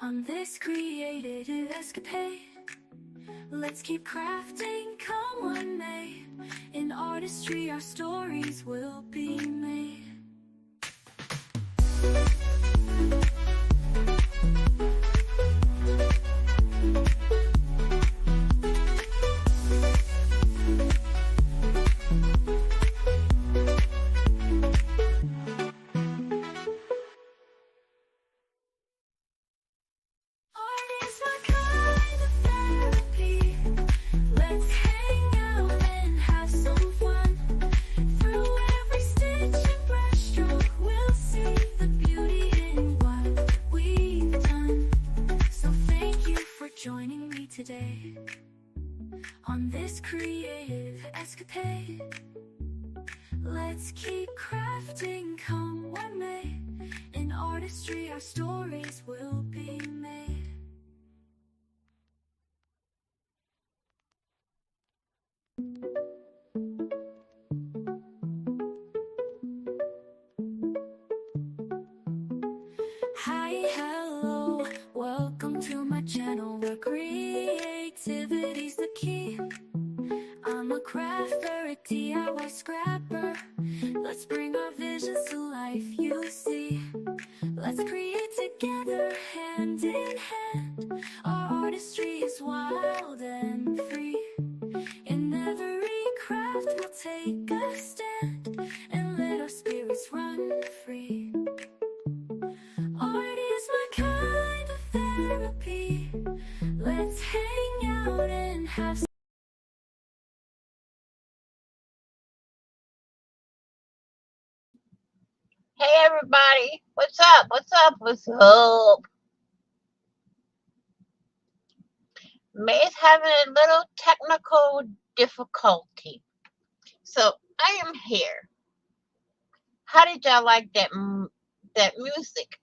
On this creative escapade, let's keep crafting, come what may. In artistry our stories will be made. Joining me today on this creative escapade. Let's keep crafting, come what may. In artistry our stories will be made. Hi, hello, welcome to my channel where creativity's the key. I'm a crafter, a DIY scrapper. Let's bring our visions to life, you see. Let's create together, hand in hand. Our artistry is wild and free. In every craft we'll take a stand and let our spirits run free. Art is my kind of therapy. Let's hang out and have some. Hey everybody, what's up? What's up? What's up? May's having a little technical difficulty, so I am here. How did y'all like that music?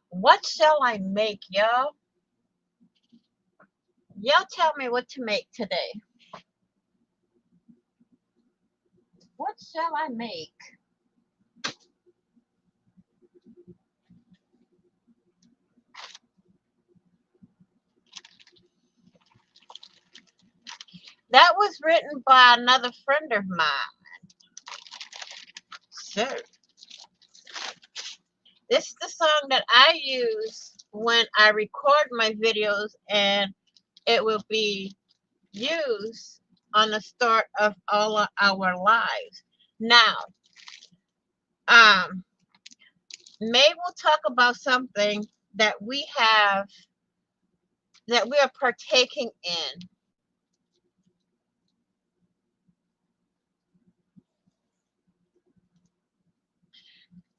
What shall I make, y'all? Y'all tell me what to make today. What shall I make? That was written by another friend of mine. So, this is the song that I use when I record my videos, and it will be used on the start of all of our lives. Now, May will talk about something that we are partaking in.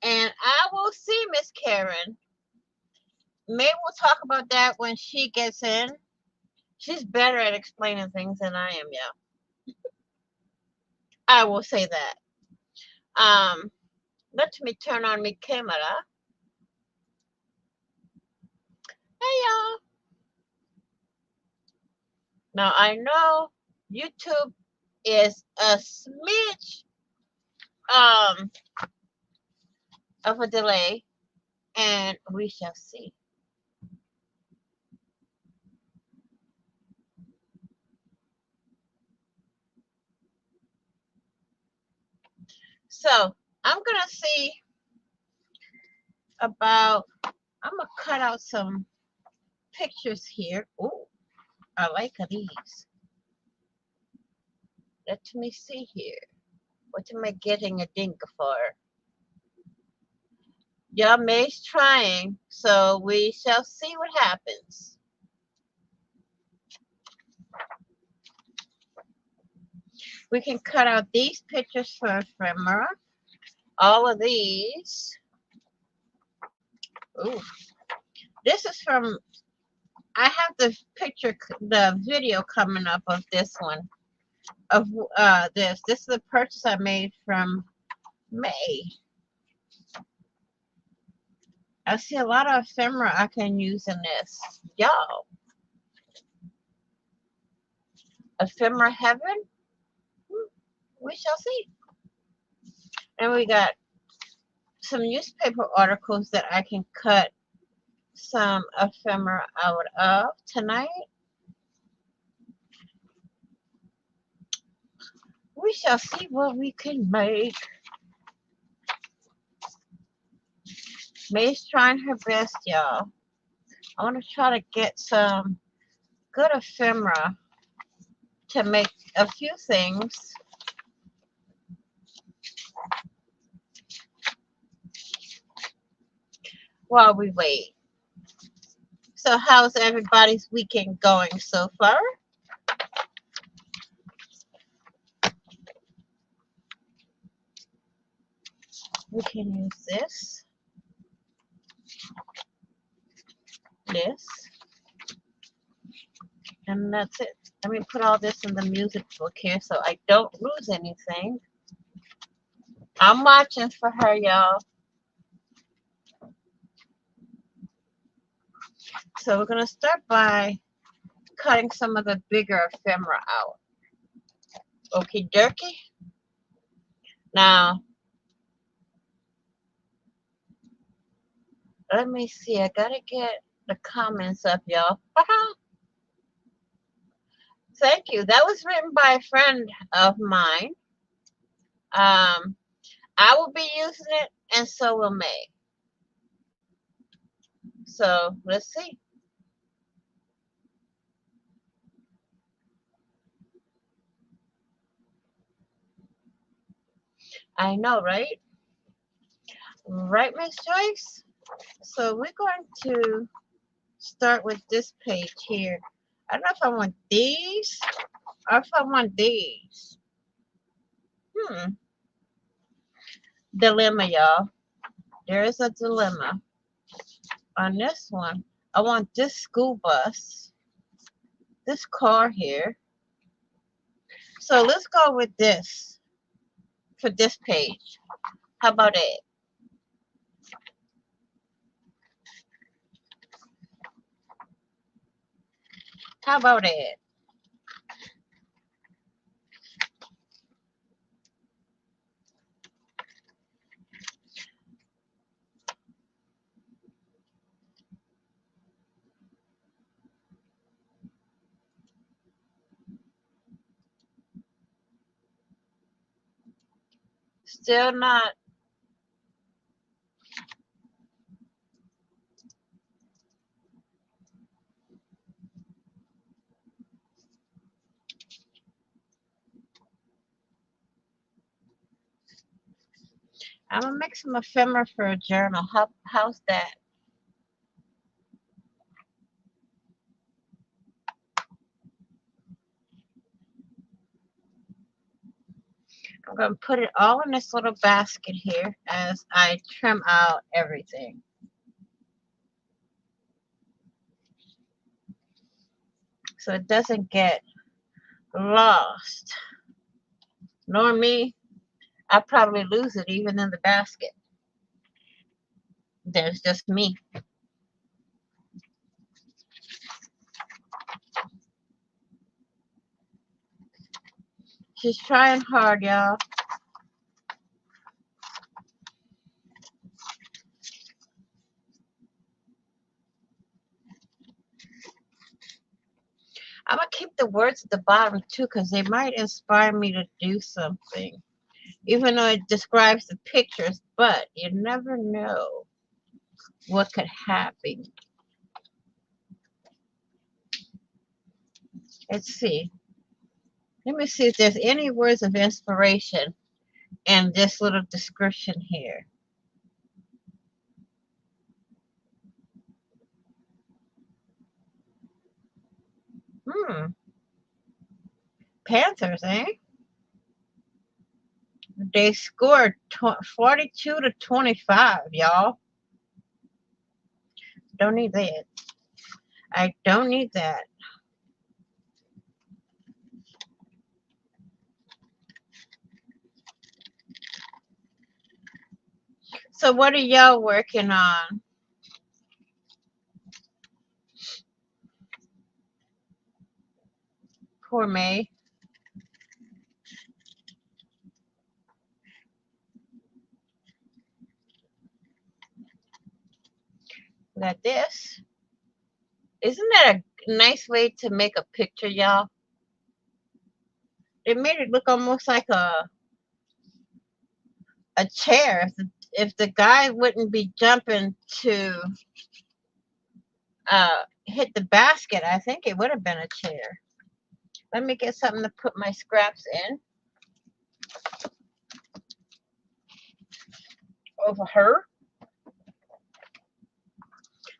And I will see Miss Karen. May will talk about that when she gets in. She's better at explaining things than I am, yeah. I will say that. Let me turn on my camera. Hey y'all. Now I know YouTube is a smidge of a delay, and we shall see. So I'm gonna see about, I'm gonna cut out some pictures here. Oh, I like these. Let me see here. What am I getting a dink for? Yeah, May's trying, so we shall see what happens. We can cut out these pictures for ephemera. All of these. Ooh. This is from, I have the video coming up of this one. Of this. This is a purchase I made from May. I see a lot of ephemera I can use in this. Y'all. Ephemera heaven? We shall see. And we got some newspaper articles that I can cut some ephemera out of tonight. We shall see what we can make. May's trying her best, y'all. I want to try to get some good ephemera to make a few things while we wait. So how's everybody's weekend going so far? We can use this, and that's it. Let me put all this in the music book here so I don't lose anything. I'm watching for her, y'all. So we're going to start by cutting some of the bigger ephemera out. Okie dokie. Now, let me see. I got to get the comments up, y'all. Thank you. That was written by a friend of mine. I will be using it, and so will May. So let's see. I know, right? Right, Miss Joyce? So we're going to start with this page here. I don't know if I want these or if I want these. Dilemma, y'all. There is a dilemma on this one. I want this school bus, this car here. So let's go with this for this page. How about it? How about it? Still not. I'm gonna make some ephemera for a journal. How's that? I'm gonna put it all in this little basket here as I trim out everything. So it doesn't get lost. Nor me. I probably lose it even in the basket. There's just me. She's trying hard, y'all. I'm gonna keep the words at the bottom too because they might inspire me to do something. Even though it describes the pictures, but you never know what could happen. Let's see. Let me see if there's any words of inspiration in this little description here. Panthers, eh? They scored 42 to 25, y'all. Don't need that. I don't need that. So what are y'all working on? Poor May. We got this. Isn't that a nice way to make a picture, y'all? It made it look almost like a chair. If the guy wouldn't be jumping to hit the basket, I think it would have been a chair. Let me get something to put my scraps in over her.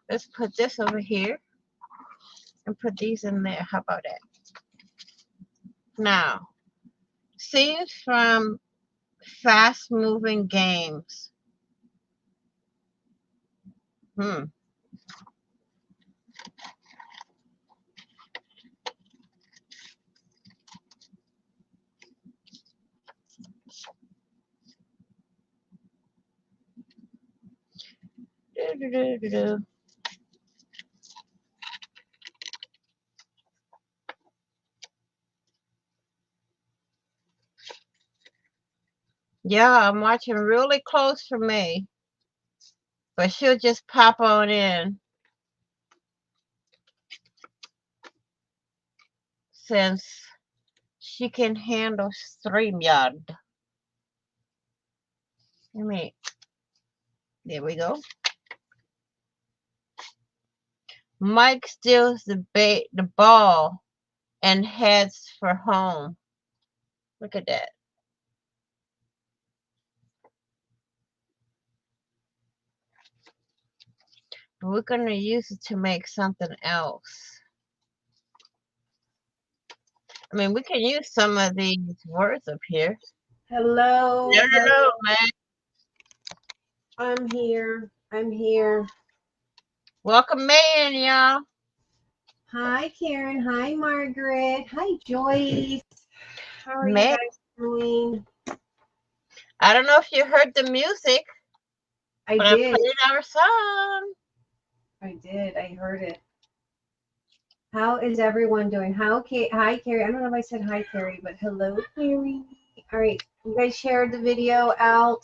Let's put this over here and put these in there. How about that? Now, scenes from fast moving games. Hmm. Do-do-do-do-do. Yeah, I'm watching really close for me, but she'll just pop on in since she can handle StreamYard. Let me, there we go. Mike steals the ball and heads for home. Look at that. We're going to use it to make something else. I mean, we can use some of these words up here. Hello. No, man. I'm here. I'm here. Welcome in, y'all. Hi, Karen. Hi, Margaret. Hi, Joyce. How are May. you guys doing? I don't know if you heard the music, I but did. I played our song. I did. I heard it. How is everyone doing? Hi, Carrie. I don't know if I said hi, Carrie, but hello, Carrie. All right. You guys shared the video out.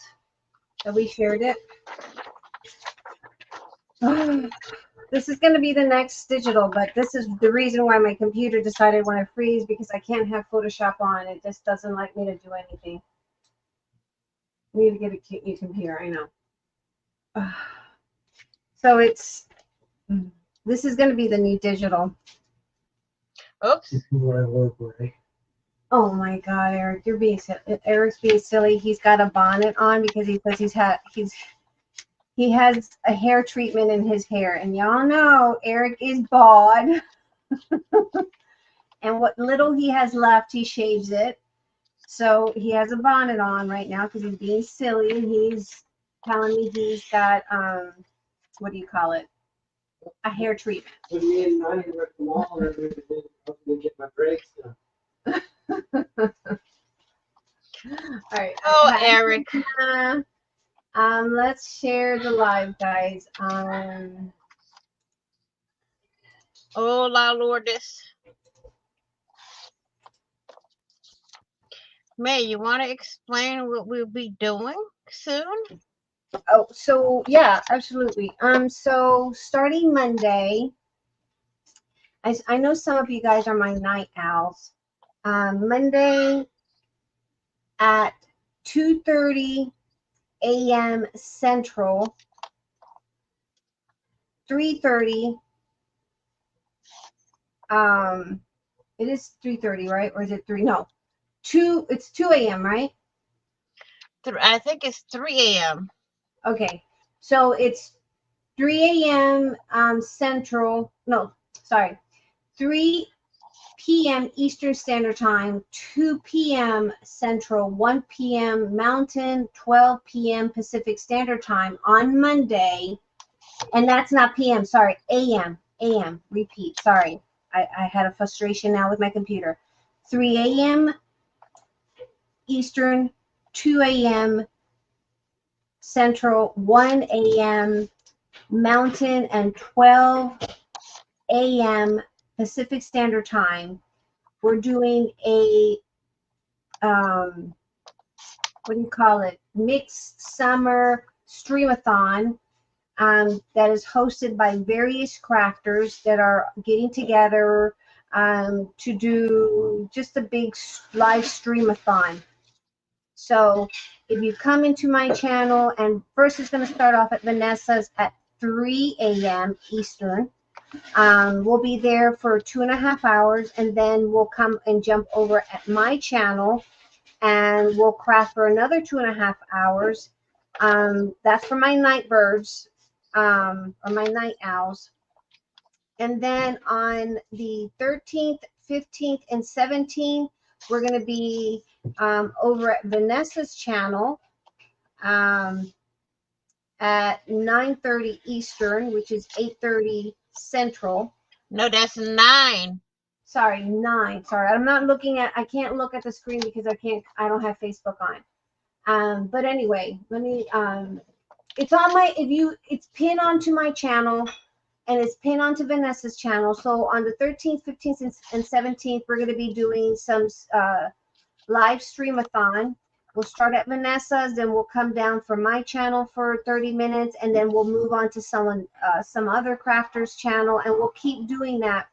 Have we shared it? This is going to be the next digital, but this is the reason why my computer decided I want to freeze because I can't have Photoshop on. It just doesn't like me to do anything. I need to get a new computer. I know. So this is going to be the new digital. Oops. Oh my God, Eric, you're being silly. Eric's being silly. He's got a bonnet on because he says he has a hair treatment in his hair, and y'all know Eric is bald. And what little he has left, he shaves it. So he has a bonnet on right now because he's being silly, and he's telling me he's got what do you call it? A hair treatment. So me and Nani were at the mall and everything. I was gonna get my brakes done. All right. Oh, Eric. Let's share the live, guys. Oh, La Lourdes. May, you want to explain what we'll be doing soon? Oh, so yeah, absolutely. So starting Monday, I know some of you guys are my night owls. Monday at 2:30 a.m. Central, 3:30. It is 3:30, right? Or is it 3? No, 2. It's 2 a.m., right? I think it's 3 a.m. Okay, so it's 3 a.m. Central. No, sorry, 3 p.m. Eastern Standard Time, 2 p.m. Central, 1 p.m. Mountain, 12 p.m. Pacific Standard Time on Monday. And that's not p.m., sorry, a.m. a.m. Repeat, sorry. I had a frustration now with my computer. 3 a.m. Eastern, 2 a.m. Central, 1 a.m. Mountain, and 12 a.m. Pacific Standard Time. We're doing a what do you call it? Mixed summer streamathon. that is hosted by various crafters that are getting together to do just a big live stream-a-thon. So if you come into my channel, and first it's going to start off at Vanessa's at 3 a.m. Eastern. We'll be there for 2.5 hours, and then we'll come and jump over at my channel, and we'll craft for another 2.5 hours. That's for my night birds, or my night owls. And then on the 13th, 15th, and 17th, we're going to be over at Vanessa's channel at 9:30 Eastern, which is 8:30 Central. No, that's 9. Sorry, 9. Sorry, I'm not looking at. I can't look at the screen because I don't have Facebook on. But anyway, let me. It's on my. It's pinned onto my channel, and it's pinned onto Vanessa's channel. So on the 13th, 15th, and 17th, we're going to be doing some live stream-a-thon. We'll start at Vanessa's, then we'll come down for my channel for 30 minutes, and then we'll move on to some other crafter's channel, and we'll keep doing that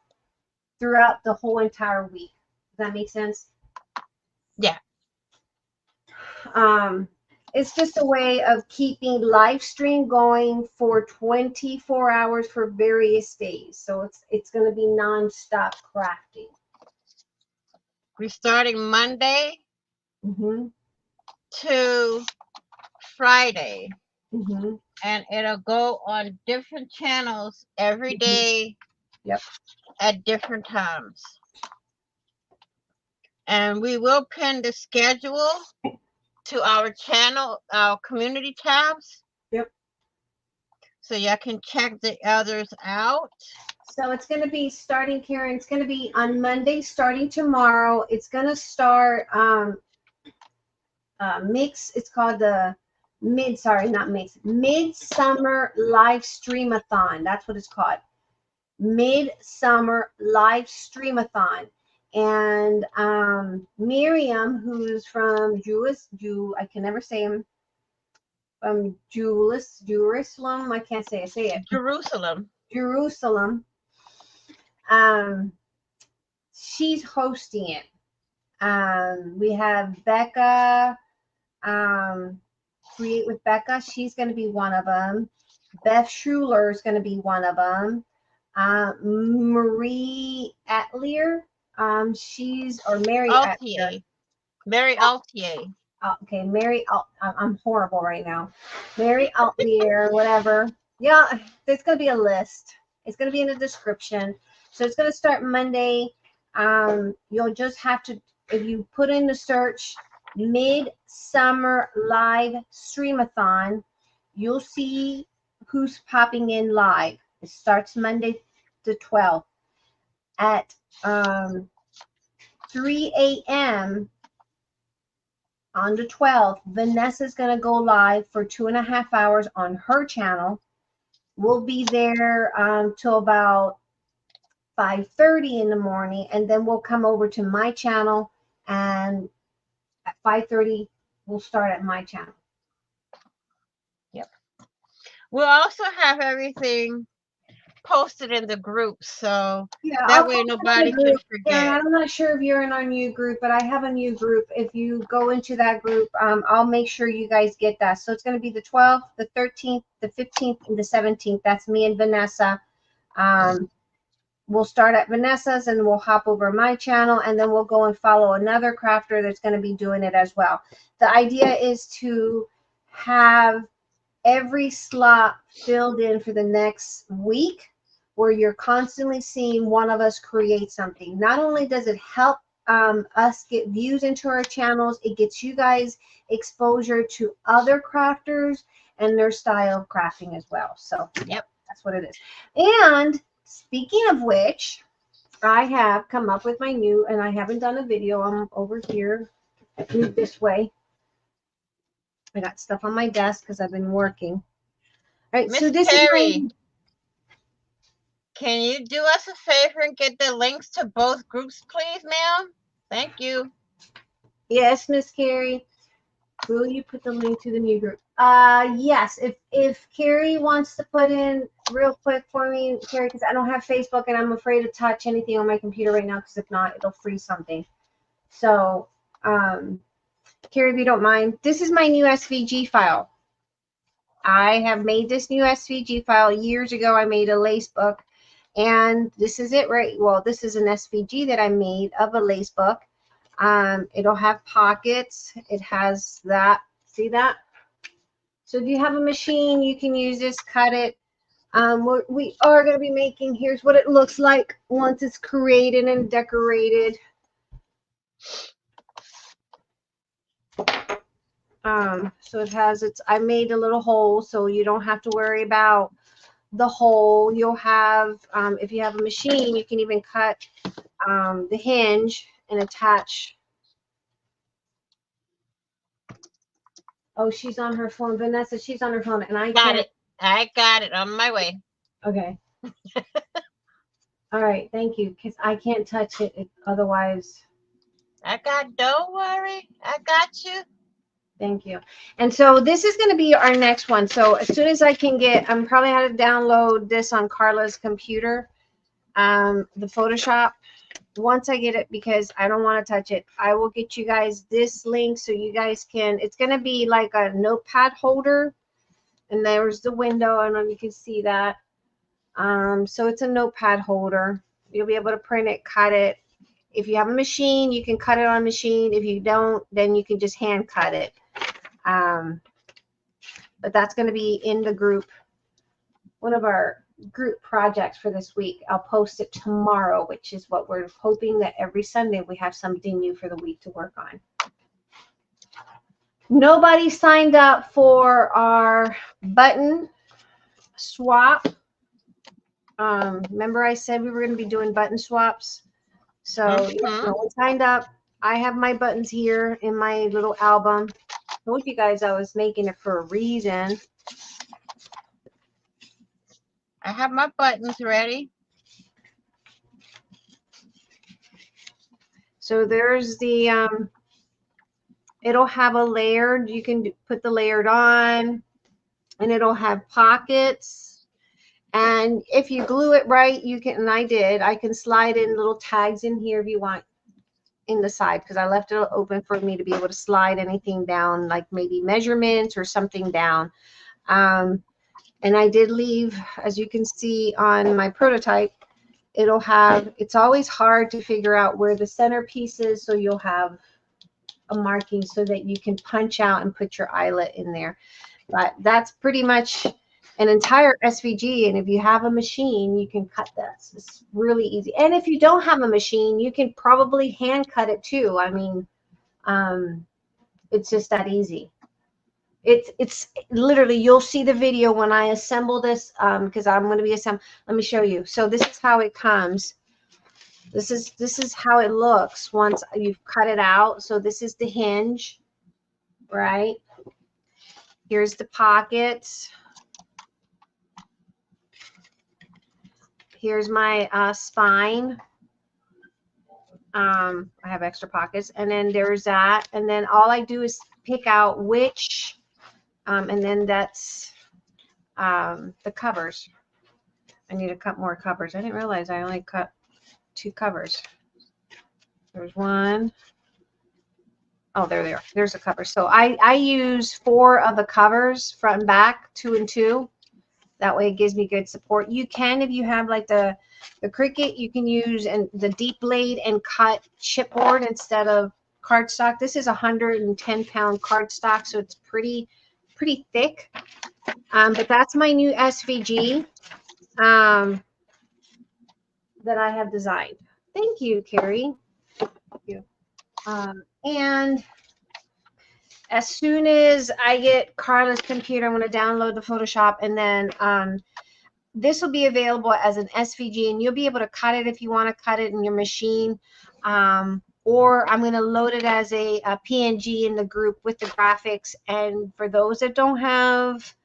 throughout the whole entire week. Does that make sense? Yeah. It's just a way of keeping live stream going for 24 hours for various days. So it's going to be non-stop crafting. We're starting Monday to Friday. And it'll go on different channels every day. Yep. At different times. And we will pin the schedule to our channel, our community tabs. Yep. So y'all can check the others out. So it's going to be starting, Karen, it's going to be on Monday, starting tomorrow. It's going to start it's called the Midsummer Live Stream-a-thon. That's what it's called. Midsummer Live Stream-a-thon. And Miriam, who's from I can never say him, from Jerusalem, I can't say it. Jerusalem. She's hosting it. We have Becca, Create with Becca. She's going to be one of them. Beth Schuler is going to be one of them. Marie Atlier. Mary Atlier. Mary Altier. Okay, I'm horrible right now. Mary Altlier, whatever. Yeah, there's going to be a list. It's going to be in the description. So it's going to start Monday. You'll just have to, if you put in the search Midsummer Live Stream-a-thon, you'll see who's popping in live. It starts Monday the 12th at 3 a.m. on the 12th. Vanessa's going to go live for 2.5 hours on her channel. We'll be there till about 5:30 in the morning, and then we'll come over to my channel, and at 5:30 we'll start at my channel. Yep. We'll also have everything posted in the group, so yeah, that way nobody can forget. And I'm not sure if you're in our new group, but I have a new group. If you go into that group, I'll make sure you guys get that. So it's going to be the 12th, the 13th, the 15th, and the 17th. That's me and Vanessa. We'll start at Vanessa's, and we'll hop over my channel, and then we'll go and follow another crafter that's going to be doing it as well. The idea is to have every slot filled in for the next week, where you're constantly seeing one of us create something. Not only does it help us get views into our channels, it gets you guys exposure to other crafters and their style of crafting as well. So yep, that's what it is. And speaking of which, I have come up with my new, and I haven't done a video. I'm over here, move this way. I got stuff on my desk because I've been working. All right, Miss so this Carrie, is my, can you do us a favor and get the links to both groups, please, ma'am? Thank you. yes, Miss Carrie. Will you put the link to the new group? Yes. If Carrie wants to put in real quick for me, Carrie, because I don't have Facebook and I'm afraid to touch anything on my computer right now, because if not, it'll freeze something. So, Carrie, if you don't mind, this is my new SVG file. I have made this new SVG file years ago. I made a lace book, and this is it, right? Well, this is an SVG that I made of a lace book. It'll have pockets. It has that. See that? So if you have a machine, you can use this, cut it. We are going to be making, here's what it looks like once it's created and decorated. So it has its, I made a little hole so you don't have to worry about the hole. You'll have, if you have a machine, you can even cut the hinge and attach. Oh, she's on her phone. Vanessa, she's on her phone, and I Got can't. it. I got it on my way. Okay. All right. Thank you. Because I can't touch it. Otherwise. Don't worry. I got you. Thank you. And so this is going to be our next one. So as soon as I can get, I'm probably how to download this on Carla's computer, the Photoshop. Once I get it, because I don't want to touch it, I will get you guys this link so you guys can, it's going to be like a notepad holder. And there's the window. I don't know if you can see that. So it's a notepad holder. You'll be able to print it, cut it. If you have a machine, you can cut it on a machine. If you don't, then you can just hand cut it. But that's going to be in the group, one of our group projects for this week. I'll post it tomorrow, which is what we're hoping, that every Sunday we have something new for the week to work on. Nobody signed up for our button swap. Remember I said we were going to be doing button swaps? So no one signed up. I have my buttons here in my little album. I told you guys I was making it for a reason. I have my buttons ready. So there's the, it'll have a layered, you can put the layered on, and it'll have pockets. And if you glue it right, you can, and I can slide in little tags in here if you want in the side, because I left it open for me to be able to slide anything down, like maybe measurements or something down. And I did leave, as you can see on my prototype, it'll have, it's always hard to figure out where the centerpiece is, so you'll have a marking so that you can punch out and put your eyelet in there. But that's pretty much an entire SVG, and if you have a machine, you can cut this. It's really easy. And if you don't have a machine, you can probably hand cut it too. I mean, it's just that easy. It's literally, you'll see the video when I assemble this, because I'm going to be assembling. Let me show you. So this is how it comes. This is how it looks once you've cut it out. So this is the hinge, right? Here's the pockets. Here's my spine. I have extra pockets, and then there's that. And then all I do is pick out which, and then that's the covers. I need to cut more covers. I didn't realize I only cut 2 covers. There's one. Oh, there they are. There's a cover. So I use 4 of the covers, front and back, 2 and 2. That way it gives me good support. You can, if you have like the Cricut, you can use the deep blade and cut chipboard instead of cardstock. This is 110-pound cardstock, so it's pretty thick. But that's my new SVG that I have designed. Thank you, Carrie. Thank you. And as soon as I get Carla's computer, I'm going to download the Photoshop, and then this will be available as an SVG, and you'll be able to cut it if you want to cut it in your machine, or I'm going to load it as a PNG in the group with the graphics. And for those that don't have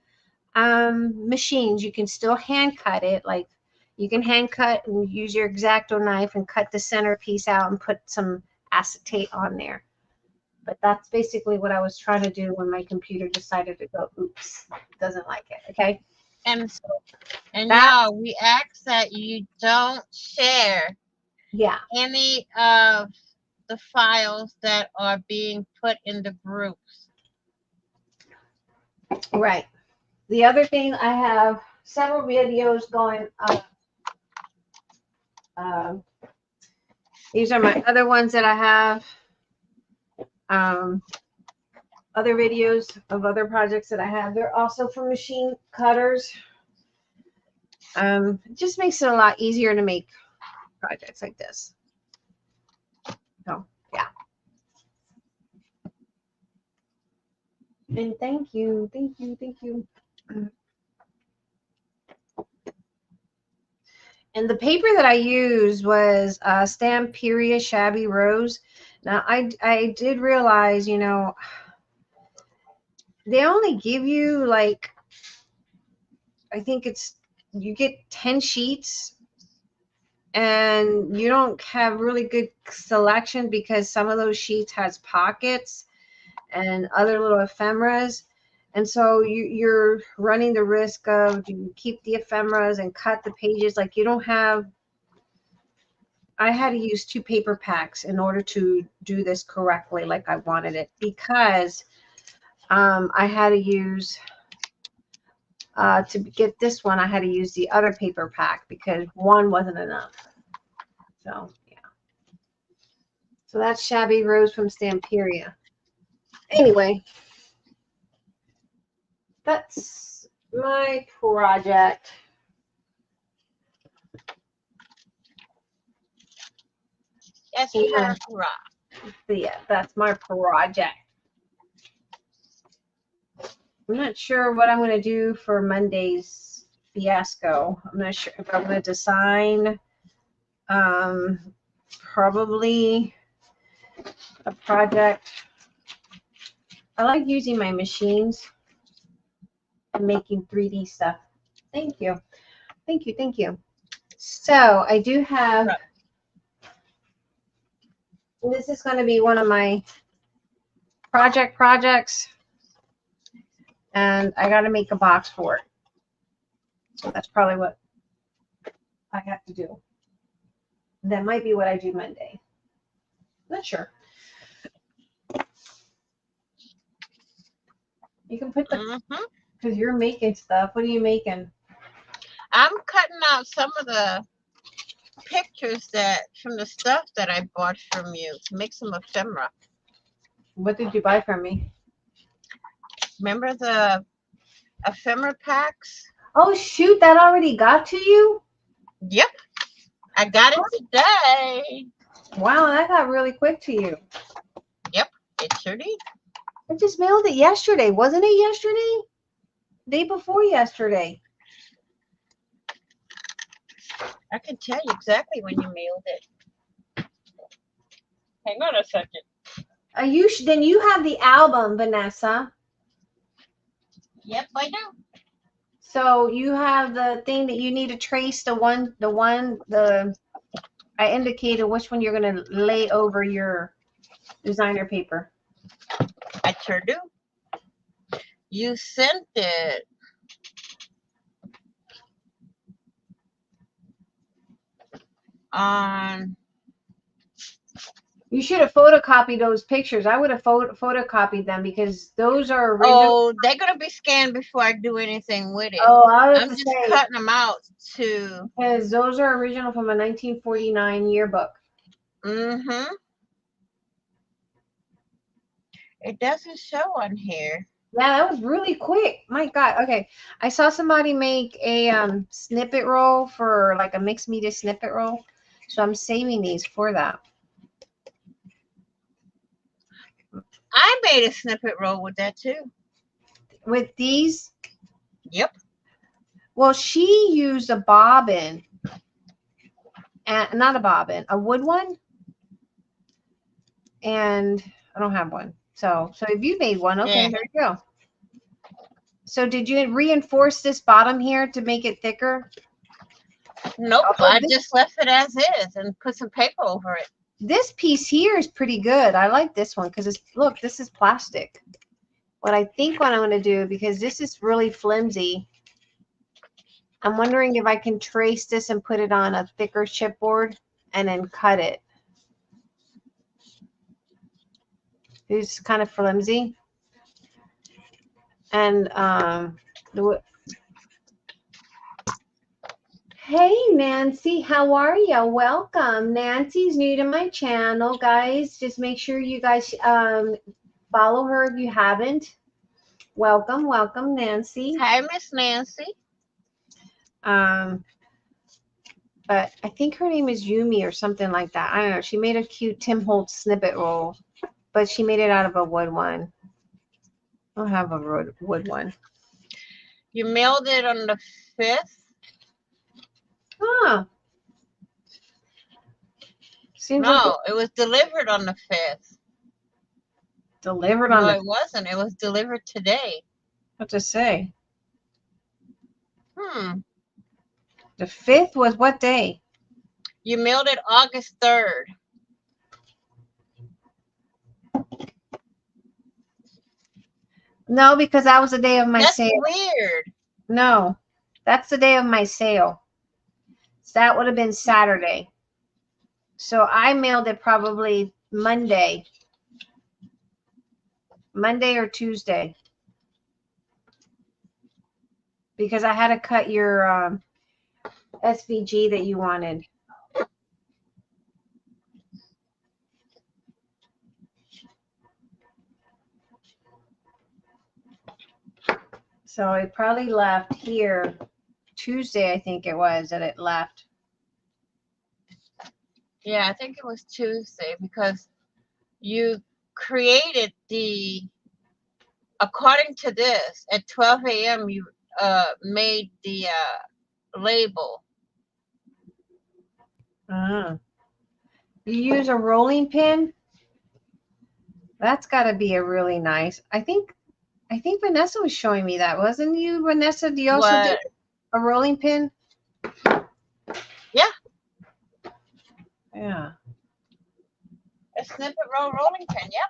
machines, you can still hand cut it. Like, you can hand cut and use your X-Acto knife and cut the centerpiece out and put some acetate on there. But that's basically what I was trying to do when my computer decided to go, oops, doesn't like it. Okay. And That, y'all, we ask that you don't share yeah, any of the files that are being put in the groups. right. The other thing, I have several videos going up. These are my other ones that I have. Other videos of other projects that I have. They're also for machine cutters. It just makes it a lot easier to make projects like this. So, yeah. And thank you. And the paper that I used was Stamperia Shabby Rose. Now, I did realize, you know, they only give you like, I think you get 10 sheets and you don't have really good selection because some of those sheets has pockets and other little ephemeras. And so you're running the risk of, do you keep the ephemeras and cut the pages? Like you don't have, I had to use 2 paper packs in order to do this correctly like I wanted it, because I had to use, to get this one, I had to use the other paper pack because one wasn't enough. So, yeah. So that's Shabby Rose from Stamperia. Anyway, that's my project. Yes, Yeah. right. Yeah, that's my project. I'm not sure what I'm going to do for Monday's fiasco. I'm not sure if I'm going to design probably a project. I like using my machines and making 3D stuff. Thank you. So I do have, this is going to be one of my projects, and I got to make a box for it. So that's probably what I have to do. That might be what I do Monday. Not sure. You can put the, because you're making stuff. What are you making? I'm cutting out some of the pictures that from the stuff that I bought from you to make some ephemera. What did you buy from me? Remember the ephemera packs? Oh shoot, that already got to you? Yep. I got it today. Wow, that got really quick to you. Yep, it sure did. I just mailed it yesterday. Wasn't it yesterday? Day before yesterday. I can tell you exactly when you mailed it. Hang on a second. Then you have the album, Vanessa. Yep, I do. So you have the thing that you need to trace I indicated which one you're going to lay over your designer paper. I sure do. You sent it. On. You should have photocopied those pictures. I would have photocopied them because those are original. Oh, they're gonna be scanned before I do anything with it. Oh, I'm just cutting them out to. Because those are original from a 1949 yearbook. Mm-hmm. It doesn't show on here. Yeah, that was really quick. My God. Okay, I saw somebody make a snippet roll for like a mixed media snippet roll, so I'm saving these for that. I made a snippet roll with that too. With these? Yep. Well, she used a bobbin, and not a bobbin, a wood one, and I don't have one. So if you made one, okay, Yeah. there you go. So did you reinforce this bottom here to make it thicker? Nope, I just left it as is and put some paper over it. This piece here is pretty good. I like this one because it's, look, this is plastic. What I think what I'm going to do, because this is really flimsy, I'm wondering if I can trace this and put it on a thicker chipboard and then cut it. It's kind of flimsy. And hey Nancy, how are you? Welcome. Nancy's new to my channel, guys. Just make sure you guys follow her if you haven't. Welcome, welcome, Nancy. Hi, Miss Nancy. But I think her name is Yumi or something like that. I don't know. She made a cute Tim Holtz snippet roll, but she made it out of a wood one. I don't have a wood one. You mailed it on the 5th? Huh. Seems No, like it was delivered on the 5th. delivered on No, the, it wasn't. It was delivered today. what to say? Hmm. The 5th was what day? You mailed it August 3rd. No, because that was the day of my That's sale. weird. No, that's the day of my sale. So that would have been Saturday. So I mailed it probably Monday or Tuesday. Because I had to cut your SVG that you wanted. So it probably left here Tuesday, I think it was that it left. Yeah, I think it was Tuesday because you created according to this, at 12 a.m. you made the label. You use a rolling pin? That's got to be a really nice. I think Vanessa was showing me that, wasn't you, Vanessa? Do you also do a rolling pin? Yeah. Yeah. A snippet rolling pin, yeah.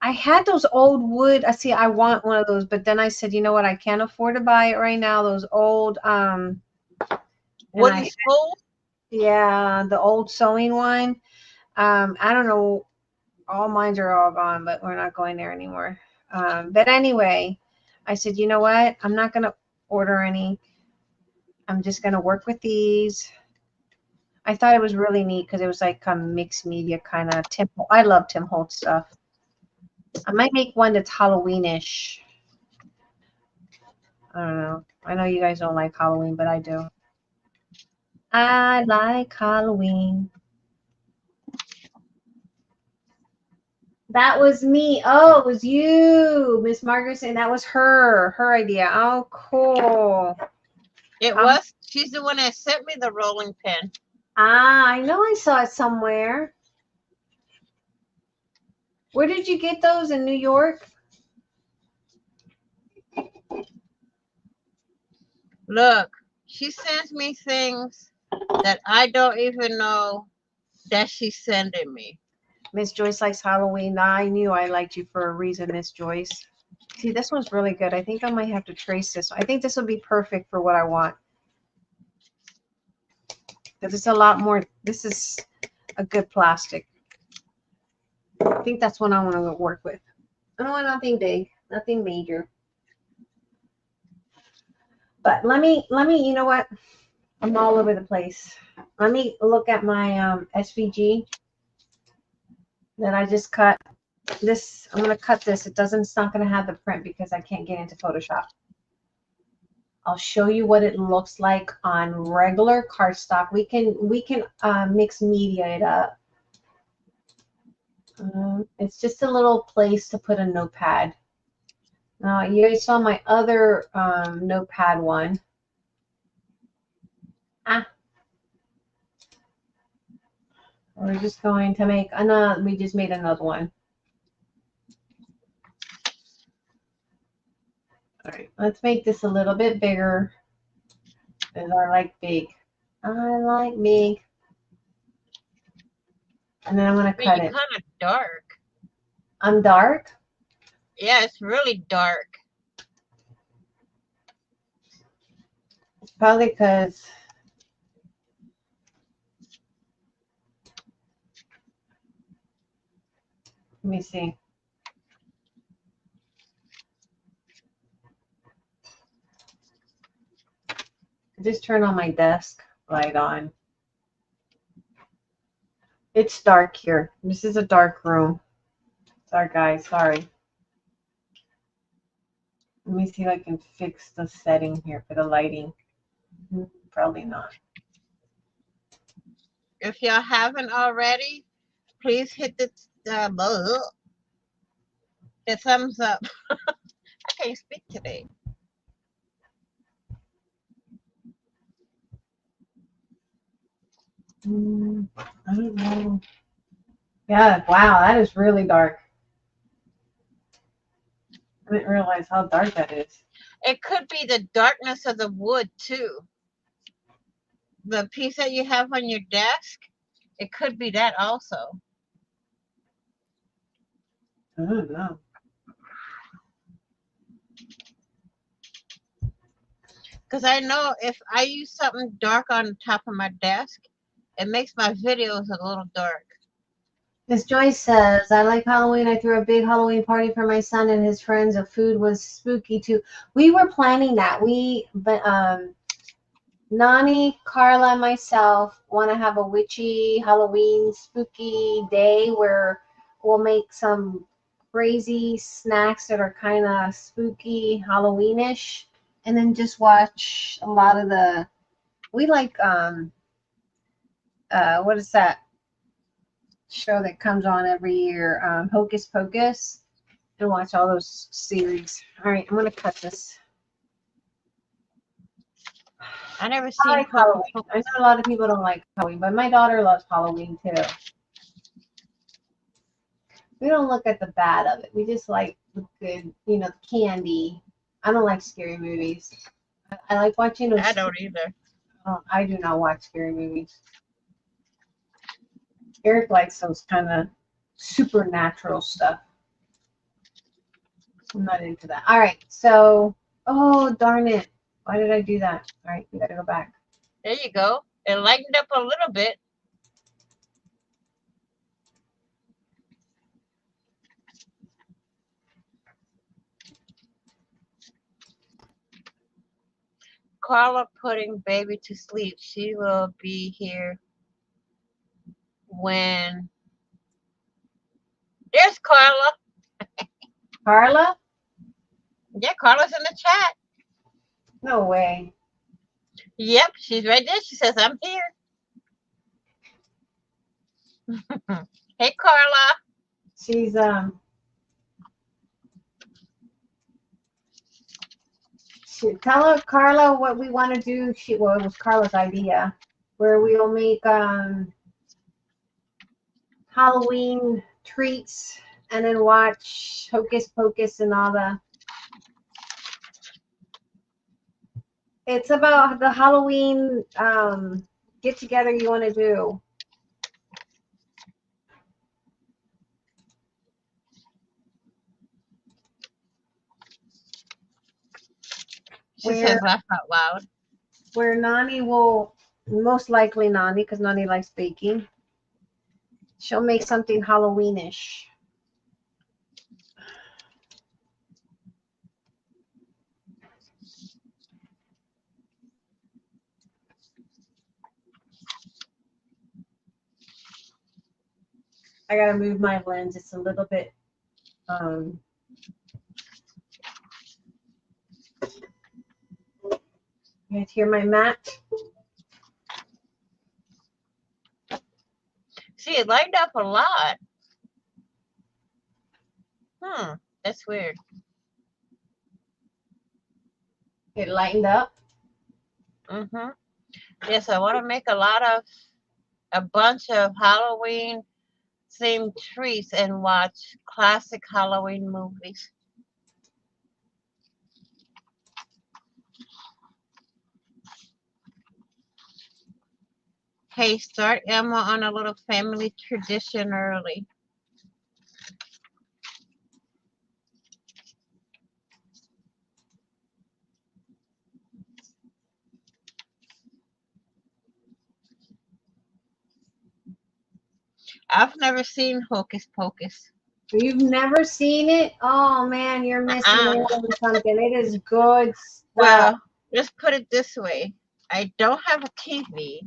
I had those old wood. I see. I want one of those, but then I said, you know what? I can't afford to buy it right now. Those old Wooden spoon. Yeah, the old sewing one. I don't know. All mines are all gone, but we're not going there anymore. But anyway, I said, you know what? I'm not gonna order any. I'm just gonna work with these. I thought it was really neat because it was like a mixed media kind of Tim. I love Tim Holtz stuff. I might make one that's Halloweenish. I don't know. I know you guys don't like Halloween, but I do. I like Halloween. That was me. Oh, it was you, Miss Margaret saying that was her idea. Oh, cool. It was. She's the one that sent me the rolling pin. I know I saw it somewhere. Where did you get those, in New York? Look, she sends me things that I don't even know that she's sending me. Miss Joyce likes Halloween. I knew I liked you for a reason, Miss Joyce. See, this one's really good. I think I might have to trace this. I think this will be perfect for what I want. Because it's a lot more. This is a good plastic. I think that's what I want to work with. I don't want nothing big, nothing major. But let me, you know what? I'm all over the place. Let me look at my SVG that I just cut. This, I'm going to cut this. It's not going to have the print because I can't get into Photoshop. I'll show you what it looks like on regular cardstock. We can mix media it up. It's just a little place to put a notepad. Now, you guys saw my other notepad one. We're just going to make another. We just made another one. All right, let's make this a little bit bigger. Because I like big. I like big. And then I'm gonna But cut you're it. kind of dark. I'm dark. Yeah, it's really dark. It's probably because let me see. I just turned on my desk light on. It's dark here. This is a dark room. Sorry, guys. Sorry. Let me see if I can fix the setting here for the lighting. Probably not. If y'all haven't already, please hit the thumbs up. I can't speak today. I don't know. Yeah, wow, that is really dark. I didn't realize how dark that is. It could be the darkness of the wood too. The piece that you have on your desk, it could be that also. I don't know. Because I know if I use something dark on the top of my desk, it makes my videos a little dark. Miss Joyce says, I like Halloween. I threw a big Halloween party for my son and his friends. The food was spooky too. We were planning that. Nani, Carla, and myself want to have a witchy Halloween spooky day where we'll make some crazy snacks that are kind of spooky Halloweenish, and then just watch a lot of we like what is that show that comes on every year, Hocus Pocus, and watch all those series. All right, I'm gonna cut this. I never I seen like Halloween. I know a lot of people don't like Halloween, but my daughter loves Halloween too. We don't look at the bad of it. We just like the good, the candy. I don't like scary movies. I like watching those. I don't either. I do not watch scary movies. Eric likes those kind of supernatural stuff. I'm not into that. All right, so, oh, darn it. Why did I do that? All right, we got to go back. There you go. It lightened up a little bit. Carla putting baby to sleep. She will be here when. There's Carla. Carla? Yeah, Carla's in the chat. No way. Yep, she's right there. She says, I'm here. Hey, Carla. She's, tell her, Carla, what we want to do. Well, it was Carla's idea, where we'll make, Halloween treats and then watch Hocus Pocus and all the. It's about the Halloween get together you want to do. She says, laugh out loud. Where Nani will, most likely Nani, because Nani likes baking, she'll make something Halloweenish. I gotta move my lens. It's a little bit you guys hear my mat? See, it lightened up a lot. That's weird. It lightened up. Yes, I want to make a bunch of Halloween themed treats and watch classic Halloween movies. Hey, start Emma on a little family tradition early. I've never seen Hocus Pocus. You've never seen it? Oh man, you're missing Uh-uh. out on something. It is good stuff. Well, let's put it this way. I don't have a TV,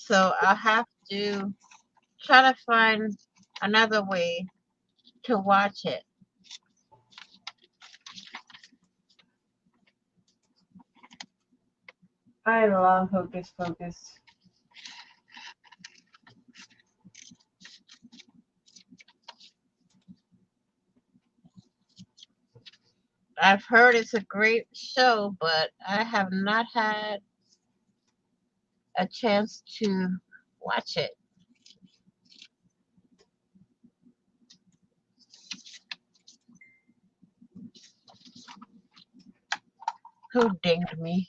so I'll have to try to find another way to watch it. I love Hocus Pocus. I've heard it's a great show, but I have not had a chance to watch it. Who dinged me?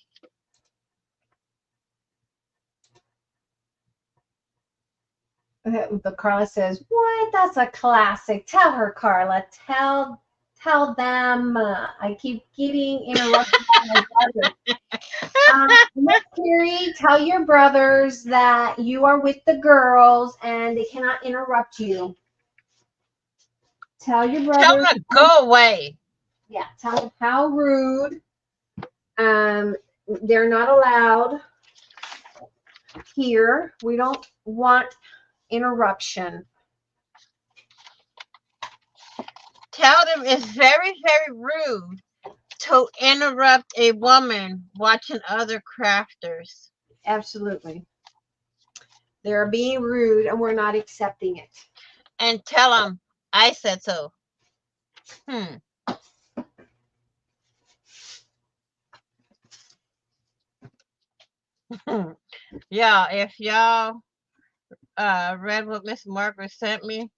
The Carla says, "What? That's a classic. Tell her, Carla. Tell them." I keep getting interrupted by my brother. Miss Carrie, tell your brothers that you are with the girls and they cannot interrupt you. Tell your Tell brothers. them to go away. Yeah, tell them how rude. They're not allowed here. We don't want interruption. Tell them it's very, very rude to interrupt a woman watching other crafters. Absolutely. They're being rude and we're not accepting it. And tell them I said so. Hmm. Yeah, if y'all read what Miss Margaret sent me,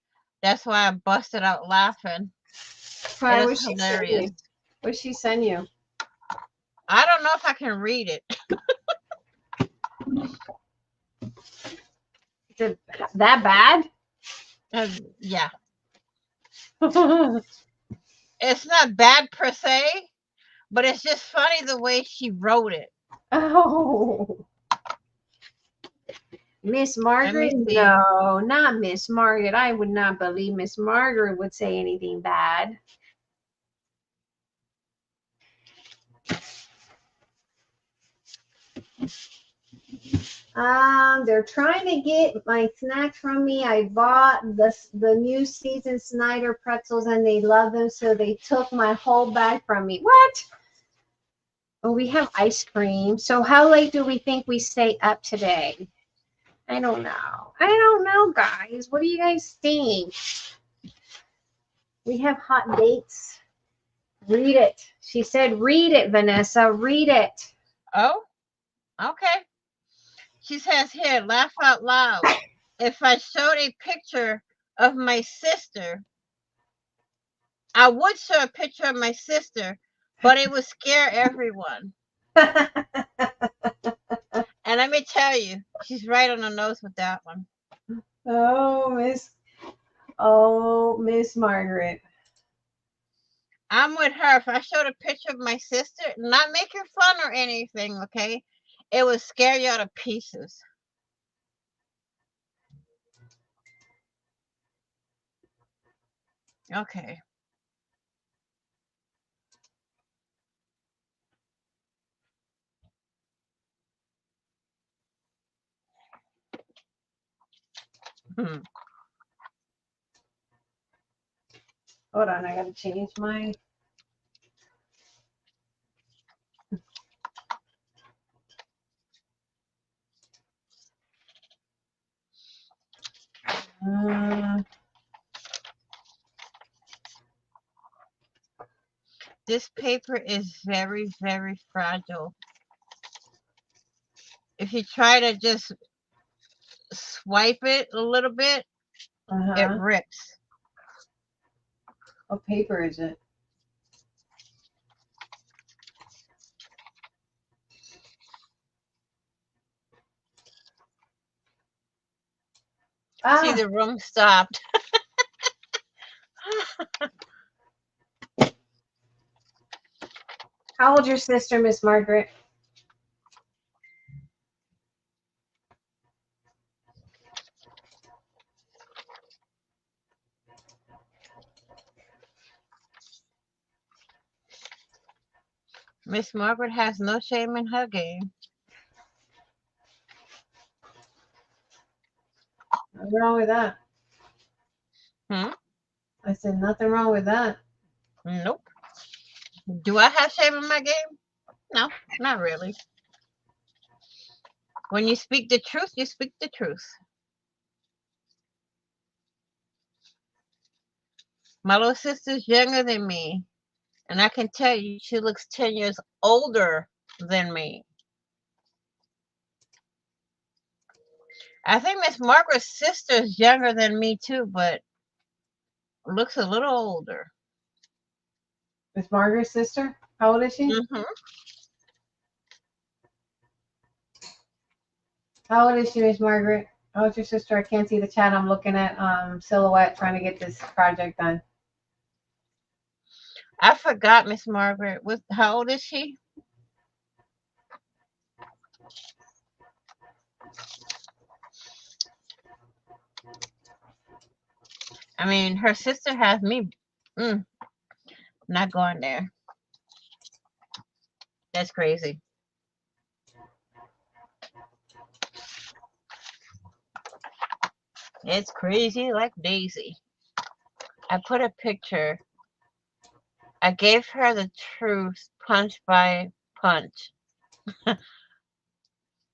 that's why I busted out laughing. It Why is would she send hilarious. you? What she send you? I don't know if I can read it. Is it that bad? Yeah. It's not bad per se, but it's just funny the way she wrote it. Oh, Miss Let me Margaret? see. No, not Miss Margaret. I would not believe Miss Margaret would say anything bad. They're trying to get my snacks from me. I bought the new seasoned Snyder pretzels and they love them, so they took my whole bag from me. What? Oh, we have ice cream. So how late do we think we stay up today? I don't know. I don't know, guys. What do you guys think? We have hot dates. Read it. She said, read it, Vanessa. Read it. Oh, okay. She says here, laugh out loud. If I showed a picture of my sister, I would show a picture of my sister, but it would scare everyone. And let me tell you, she's right on the nose with that one. Miss Margaret. I'm with her. If I showed a picture of my sister, not making fun or anything, okay, it would scare you out of pieces. Okay. Hmm. Hold on, I gotta change my. Uh, This paper is very, very fragile. If you try to just swipe it a little bit, it uh-huh. rips. What paper is it? See, Ah, the room stopped. how old's your sister, Miss Margaret? Miss Margaret has no shame in her game. Nothing wrong with that. Hmm? I said nothing wrong with that. Nope. Do I have shame in my game? No, not really. When you speak the truth, you speak the truth. My little sister's younger than me, and I can tell you she looks 10 years older than me. I think Miss Margaret's sister's younger than me too, but looks a little older. Miss Margaret's sister? How old is she? Hmm. How old is she, Miss Margaret? How old's your sister? I can't see the chat. I'm looking at Silhouette trying to get this project done. I forgot Miss Margaret. How old is she? I mean, her sister has me. Mm, not going there. That's crazy. It's crazy like Daisy. I put a picture. I gave her the truth punch by punch.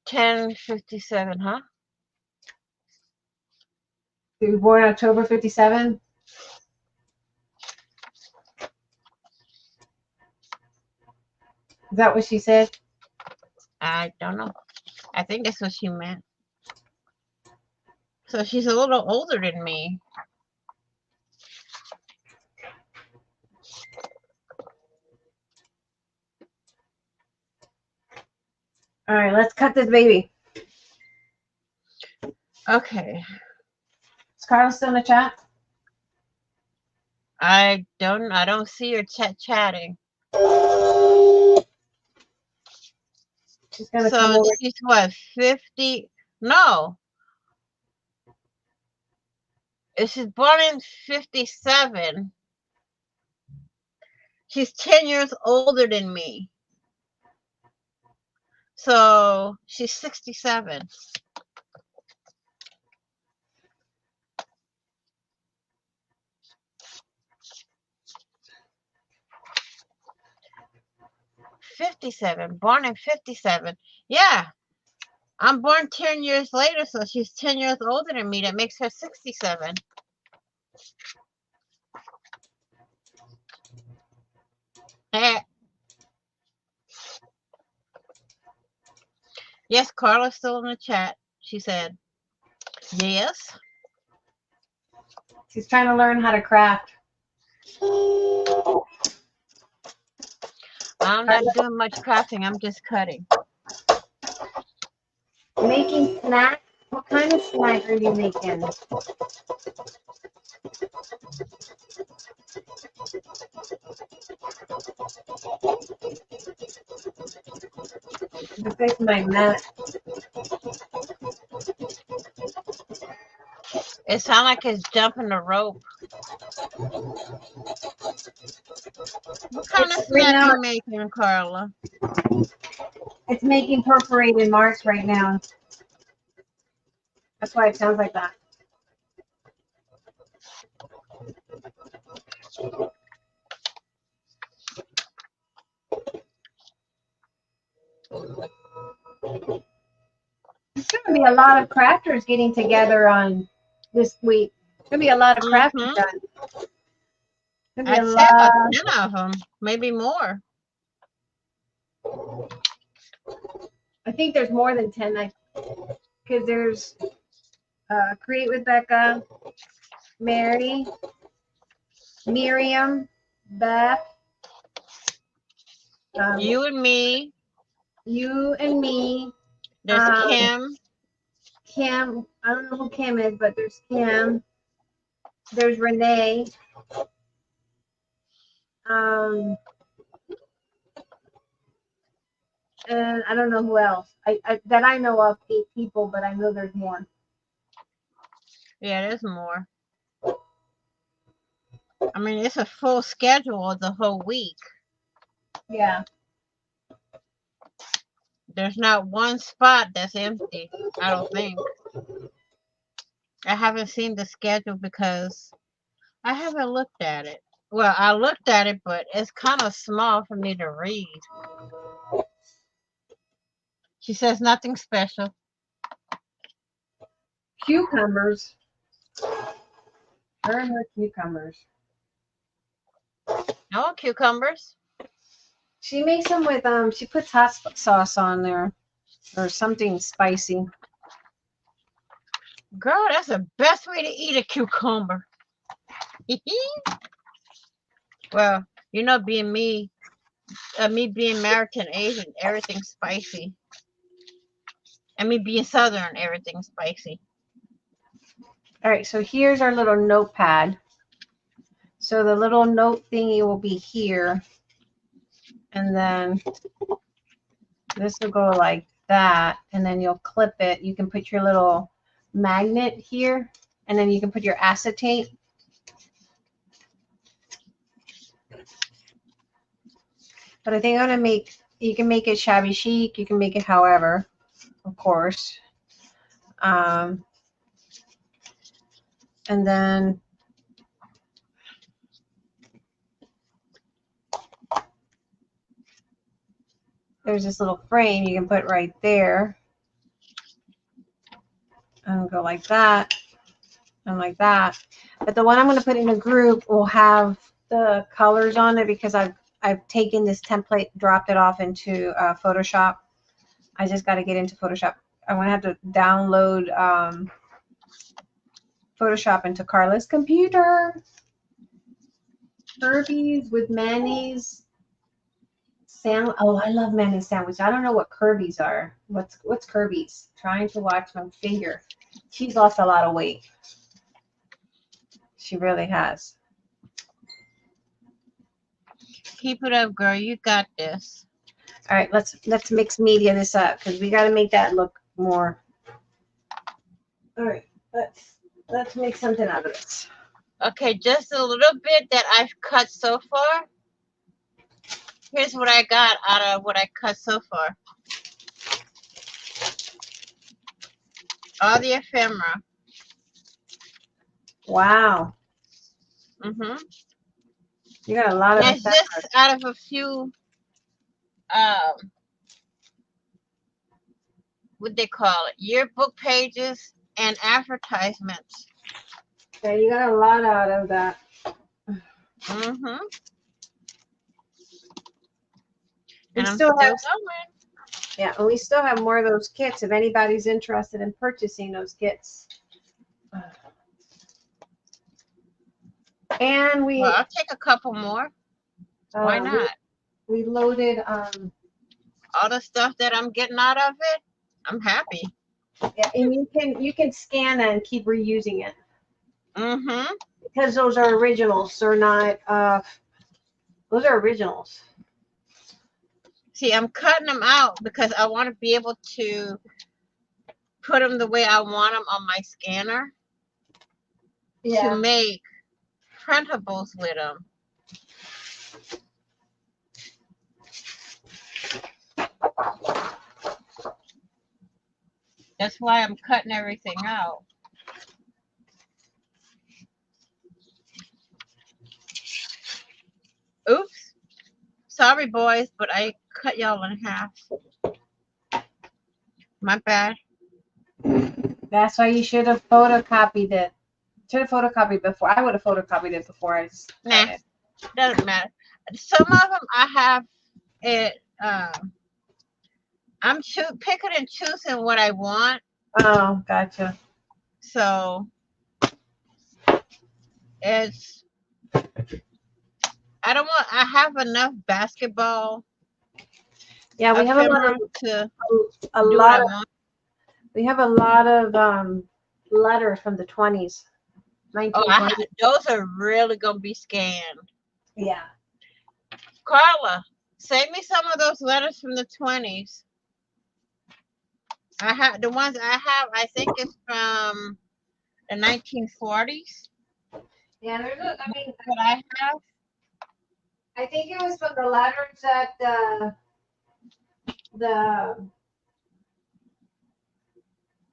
10:57, huh? You were born October 57? Is that what she said? I don't know. I think that's what she meant. So she's a little older than me. All right, let's cut this baby. Okay. Is Carla still in the chat? I don't see her chatting. She's gonna come So over. she's what, 50? No. If she's born in 57, she's 10 years older than me. So she's 67. Born in 57. Yeah. I'm born 10 years later, so she's 10 years older than me. That makes her 67. Eh. Yes, Carla's still in the chat. She said, yes. She's trying to learn how to craft. I'm not doing much crafting. I'm just cutting. Making snack? What kind of snack are you making? Just fix my mat. It sounds like it's jumping the rope. What kind of Right snack now, you making, Carla? it's making perforated marks right now. That's why it sounds like that. There's going to be a lot of crafters getting together on this week. There's going to be a lot of crafting done. There's going to be a I'd say about lot. 10 of them, maybe more. I think there's more than 10. Because there's Create with Becca, Mary, Miriam, Beth, You and me. you and me. There's Kim. Kim. I don't know who Kim is, but there's Kim. There's Renee. And I don't know who else. That I know of 8 people, but I know there's more. Yeah, there's more. I mean, it's a full schedule the whole week. Yeah. There's not one spot that's empty, I don't think. I haven't seen the schedule because I haven't looked at it. Well, I looked at it, but it's kind of small for me to read. She says nothing special. Cucumbers. Her and her cucumbers. No cucumbers. She makes them with she puts hot sauce on there or something spicy. Girl, that's the best way to eat a cucumber. Well, you know, being me being American Asian, everything's spicy. And me being Southern, everything's spicy. All right, so here's our little notepad. So the little note thingy will be here. And then this will go like that. And then you'll clip it. You can put your little magnet here. And then you can put your acetate. But I think I'm going to make, you can make it shabby chic. You can make it however, of course. And then there's this little frame you can put right there. And go like that. And like that. But the one I'm going to put in a group will have the colors on it because I've taken this template, dropped it off into Photoshop. I just got to get into Photoshop. I'm going to have to download Photoshop into Carla's computer. Kirby's with mayonnaise. Oh, I love mayonnaise sandwich. I don't know what Kirby's are. What's Kirby's? Trying to watch my finger. She's lost a lot of weight. She really has. Keep it up, girl. You got this. All right, let's mix media this up because we got to make that look more. All right, let's make something out of this. Okay, just a little bit that I've cut so far. Here's what I got out of what I cut so far. All the ephemera. Wow. Mm-hmm. You got a lot of That's just out of a few, what they call it, yearbook pages and advertisements. Yeah, you got a lot out of that. Mm-hmm. We And I'm still have, going. yeah, and we still have more of those kits if anybody's interested in purchasing those kits. And we, Well, I'll take a couple more. Why not? We loaded All the stuff that I'm getting out of it, I'm happy. yeah, and you can scan and keep reusing it. Mm-hmm. Because those are originals. They're not those are originals. See, I'm cutting them out because I want to be able to put them the way I want them on my scanner to make printables with them. That's why I'm cutting everything out. Oops. Sorry, boys, but I cut y'all in half. My bad. That's why you should have photocopied it. Should have photocopied before. I would have photocopied it before I Nah, doesn't matter. Some of them I have it. I'm picking and choosing what I want. Oh, gotcha. So it's. I don't want. I have enough basketball. Yeah, we have a lot of We have a lot of letters from the 20s, Oh, 1920s. those are really gonna be scanned. Yeah. Carla, send me some of those letters from the 20s. I have the ones I have. I think it's from the 1940s. Yeah, there's a, I mean, What I have. I think it was from the letters that the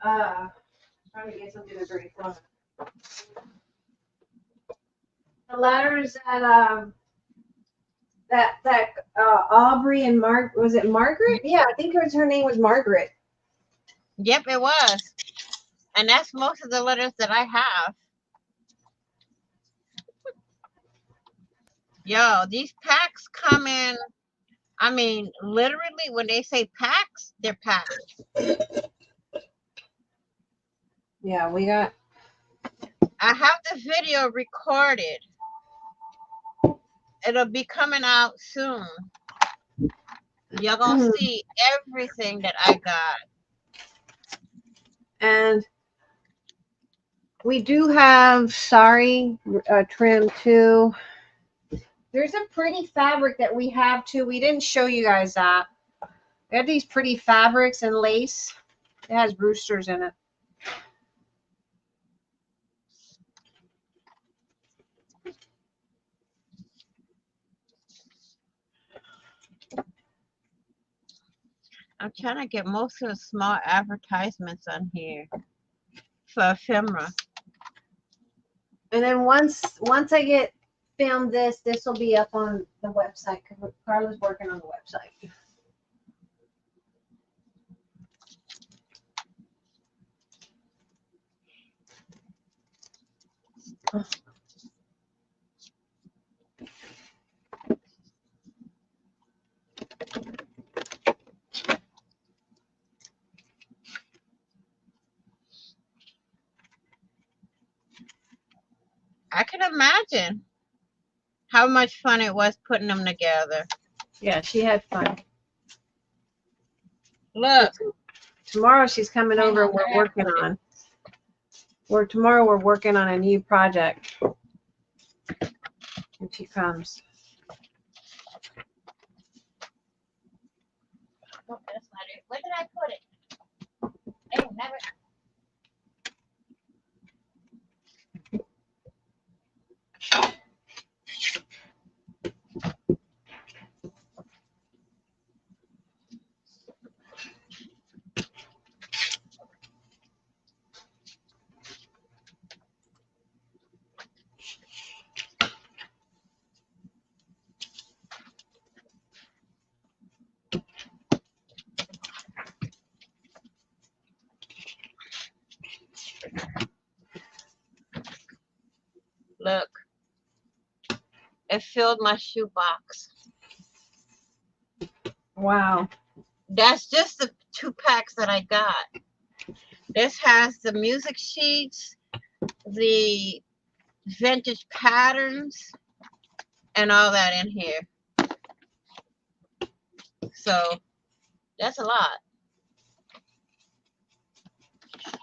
trying to get something to drink from. The letters that Aubrey and was it Margaret? Yeah, I think her name was Margaret. Yep, it was. And that's most of the letters that I have. Yo, these packs come in. I mean, literally, when they say packs, they're packs. Yeah, we got. I have the video recorded. It'll be coming out soon. You're gonna see everything that I got. And we do have sari trim too. There's a pretty fabric that we have too. We didn't show you guys that. We have these pretty fabrics and lace. It has roosters in it. I'm trying to get most of the small advertisements on here for ephemera. And then once I get filmed this will be up on the website because Carla's working on the website. I can imagine how much fun it was putting them together. Yeah, she had fun. Look. Tomorrow she's coming over and we're working on. Tomorrow we're working on a new project. When she comes. Oh, that's not it. Where did I put it? Hey, never. Look, it filled my shoebox. Wow. That's just the 2 packs that I got. This has the music sheets, the vintage patterns, and all that in here. So that's a lot.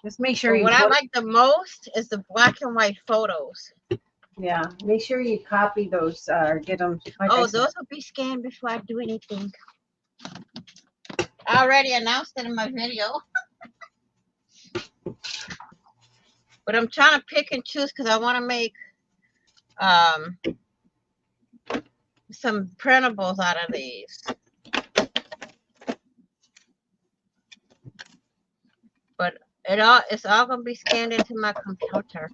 Just make sure But what I like the most is the black and white photos. Yeah, make sure you copy those or get them. Like Oh, those will be scanned before I do anything. I already announced it in my video. But I'm trying to pick and choose because I want to make some printables out of these. But it's all gonna be scanned into my computer.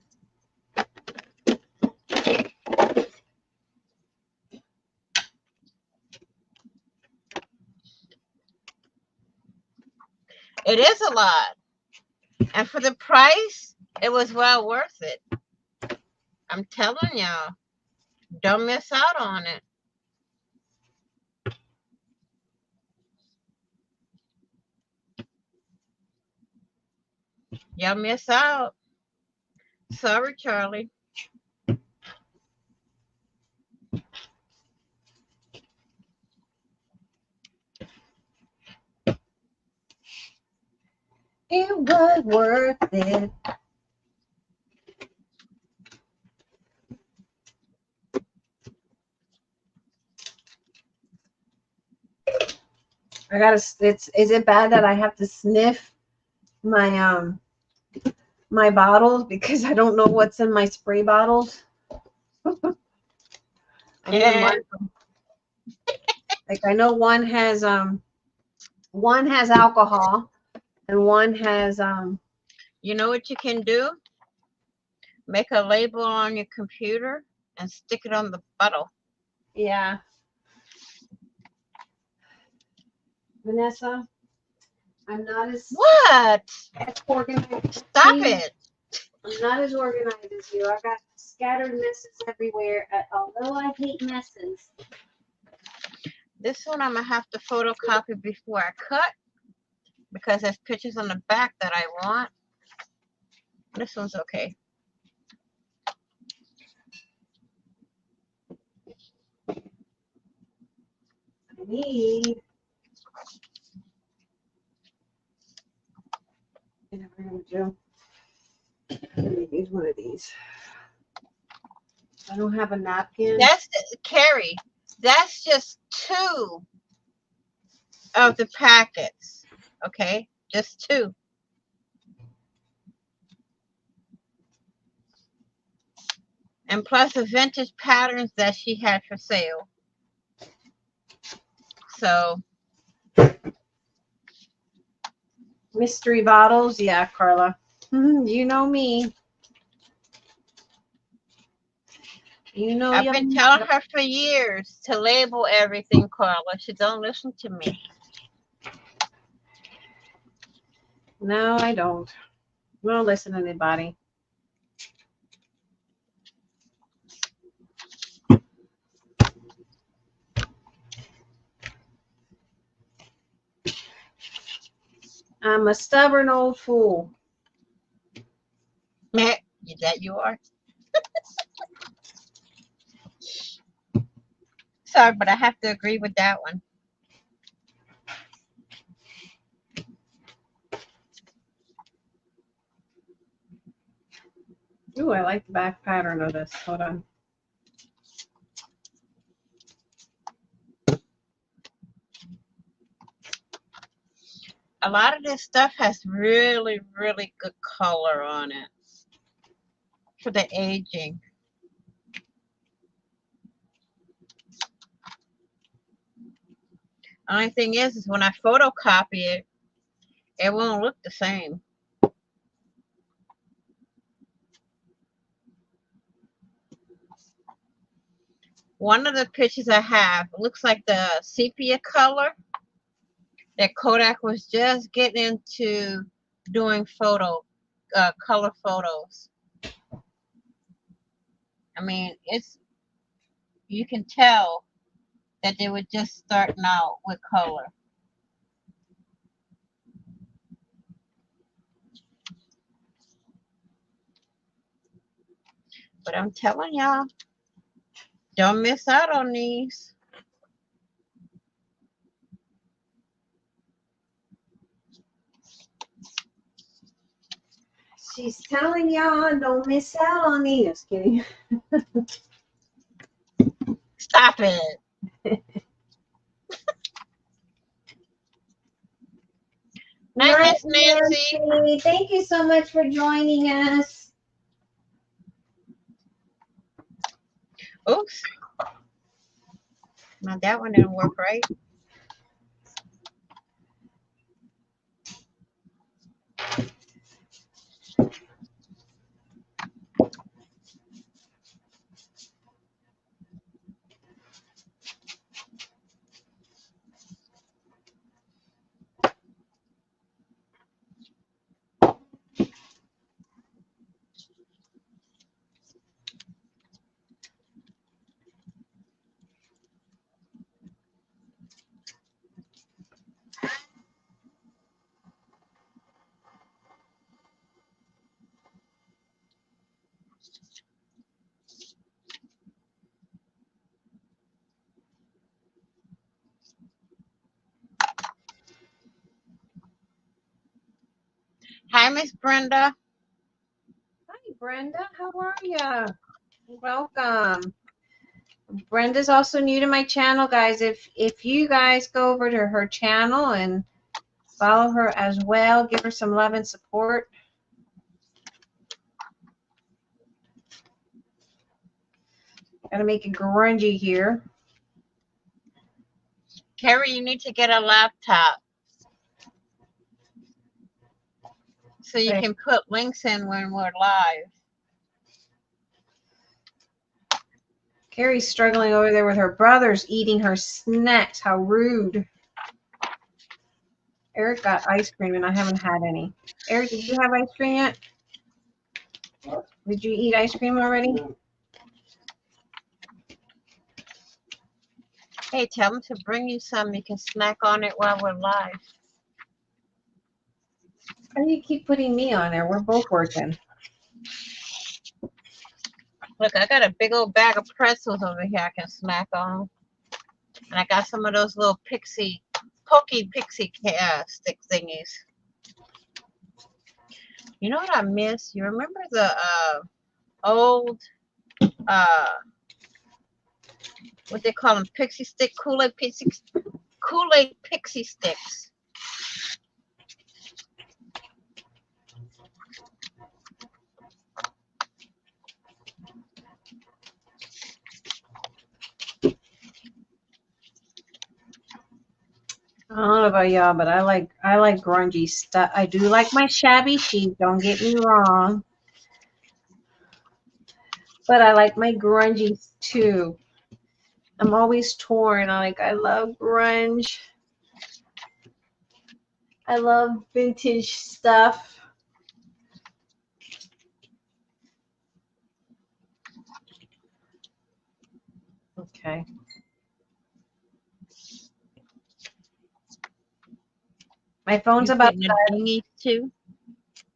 It is a lot. And for the price, it was well worth it. I'm telling y'all, don't miss out on it. Y'all miss out. Sorry, Charlie. It was worth it. I gotta. It's. Is it bad that I have to sniff my my bottles because I don't know what's in my spray bottles? I need to Yeah. mark them. Like I know one has alcohol and one has You know what you can do? Make a label on your computer and stick it on the bottle. yeah. Vanessa, I'm not as What? organized as Stop you. it. I'm not as organized as you. I got scattered messes everywhere. Although I hate messes. This one I'm going to have to photocopy before I cut because there's pictures on the back that I want. This one's okay. I need. And we're gonna do. Let me use one of these. I don't have a napkin. That's Carrie. That's just 2 of the packets. Okay? Just 2. And plus the vintage patterns that she had for sale. So, Mystery bottles, yeah, Carla. You know me. You know I've you. been telling her for years to label everything, Carla. She don't listen to me. No, I don't. I don't listen to anybody. I'm a stubborn old fool. That you are? Sorry, but I have to agree with that one. Ooh, I like the back pattern of this. Hold on. A lot of this stuff has really, really good color on it for the aging. Only thing is when I photocopy it, it won't look the same. One of the pictures I have looks like the sepia color that Kodak was just getting into doing color photos. I mean, you can tell that they were just starting out with color. But I'm telling y'all, don't miss out on these. She's telling y'all don't miss out on these. Just kidding. Stop it. Night, Miss Nancy. Thank you so much for joining us. Oops. Now that one didn't work right. Hi, Miss Brenda. Hi, Brenda. How are ya? Welcome. Brenda's also new to my channel, guys. If you guys go over to her channel and follow her as well, give her some love and support. Gotta make it grungy here. Carrie, you need to get a laptop so you Okay. can put links in when we're live. Carrie's struggling over there with her brothers eating her snacks. How rude. Eric got ice cream and I haven't had any. Eric, did you have ice cream yet? What? Did you eat ice cream already? Hey, tell them to bring you some. You can snack on it while we're live. Why do you keep putting me on there? We're both working. Look, I got a big old bag of pretzels over here I can snack on. And I got some of those little pokey pixie stick thingies. You know what I miss? You remember the old, what they call them, pixie stick, Kool-Aid pixie sticks. I don't know about y'all, but I like grungy stuff. I do like my shabby chic, don't get me wrong. But I like my grungy too. I'm always torn. I love grunge. I love vintage stuff. Okay. My phone's You about getting to the die. dingies too?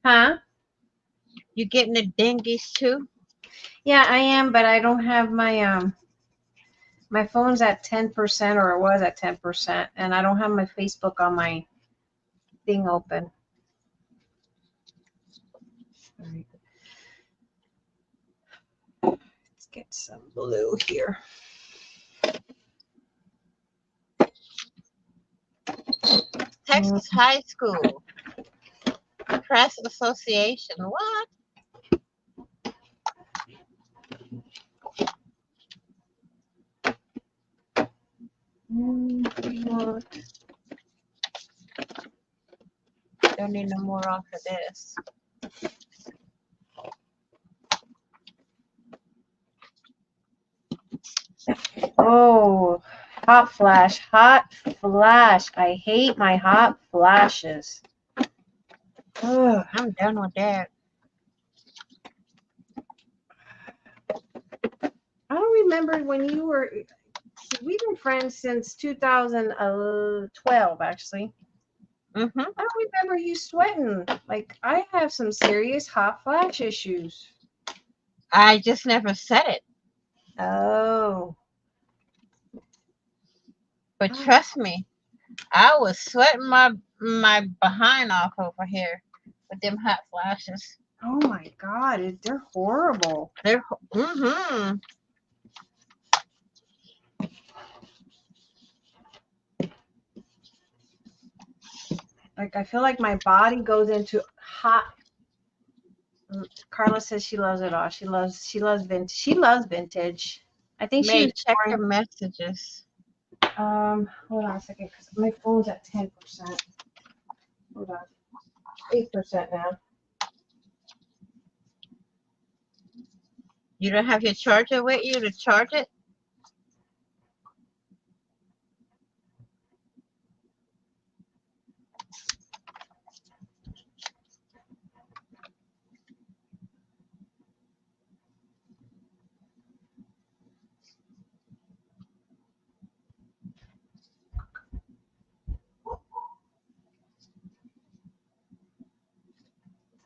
Huh? You getting the dingies too? Yeah, I am, but I don't have my phone's at 10%, or it was at 10%, and I don't have my Facebook on my thing open. All right. Let's get some blue here. Texas High School Press Association. What? Don't need no more off of this. Oh, hot flash, hot flash. I hate my hot flashes. Ugh. I'm done with that. I don't remember when you were. We've been friends since 2012, actually. Mm-hmm. I don't remember you sweating. Like, I have some serious hot flash issues. I just never said it. Oh. But trust me, I was sweating my behind off over here with them hot flashes. Oh my God, they're horrible. They're mm-hmm. Like, I feel like my body goes into hot. Carla says she loves it all. She loves vintage. She loves vintage. I think she May was check your born. messages. Hold on a second, because my phone's at 10%. Hold on. 8% now. You don't have your charger with you to charge it?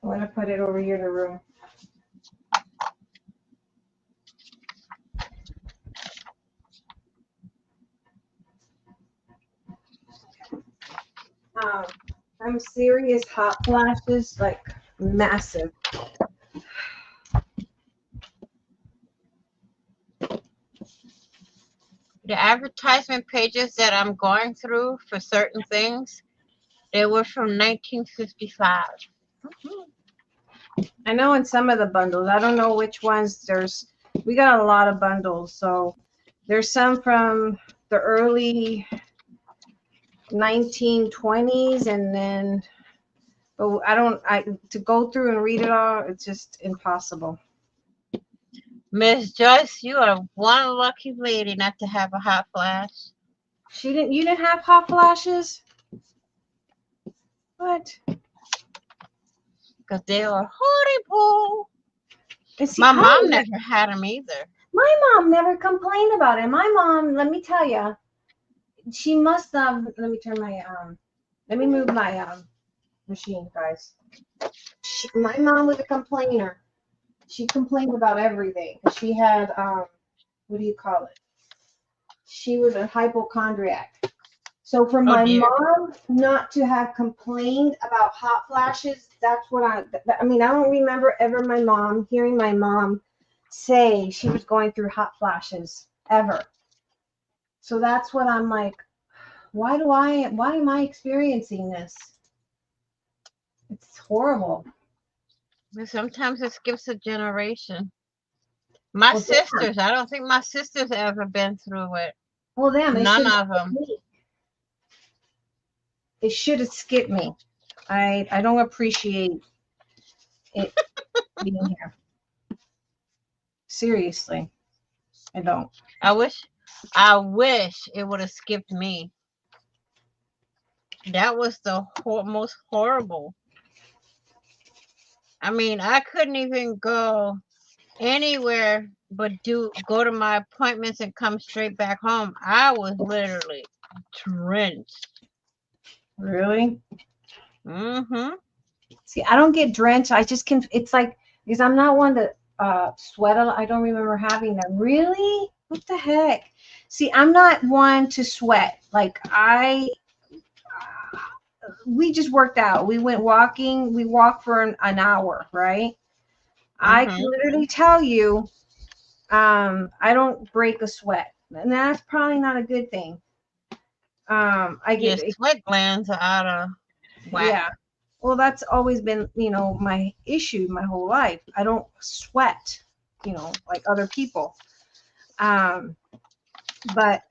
I'm gonna put it over here in the room. Um, I'm serious hot flashes, like massive. The advertisement pages that I'm going through for certain things, they were from 1955. I know in some of the bundles, I don't know which ones. We got a lot of bundles, so there's some from the early 1920s, and then, but to go through and read it all, it's just impossible. Miss Joyce, you are one lucky lady not to have a hot flash. You didn't have hot flashes? What? Because they are horrible. And see, My I mom never, never had them either. my mom never complained about it. My mom, let me tell you, she must have, let me move my machine, guys. My mom was a complainer. She complained about everything. She had, what do you call it? She was a hypochondriac. So for Oh my dear. mom not to have complained about hot flashes, that's what I mean, I don't remember ever hearing my mom say she was going through hot flashes ever. So that's what I'm like, why am I experiencing this? It's horrible. But sometimes it skips a generation. My Well, sisters, I don't think my sisters ever been through it. damn, it None should have of skipped them. me. It should have skipped me. I don't appreciate it being here. Seriously, I don't. I wish it would have skipped me. That was the most horrible. I mean, I couldn't even go anywhere but go to my appointments and come straight back home. I was literally drenched. Really? Mm-hmm. See, I don't get drenched. I just can. It's like because I'm not one to sweat a lot. I don't remember having that. Really? What the heck? See, I'm not one to sweat. Like we just worked out. We went walking. We walked for an hour, right? I can Mm-hmm. literally tell you, I don't break a sweat, and that's probably not a good thing. I Your get, sweat glands are out of whack. yeah. Well, that's always been, my issue my whole life. I don't sweat, like other people. Um, but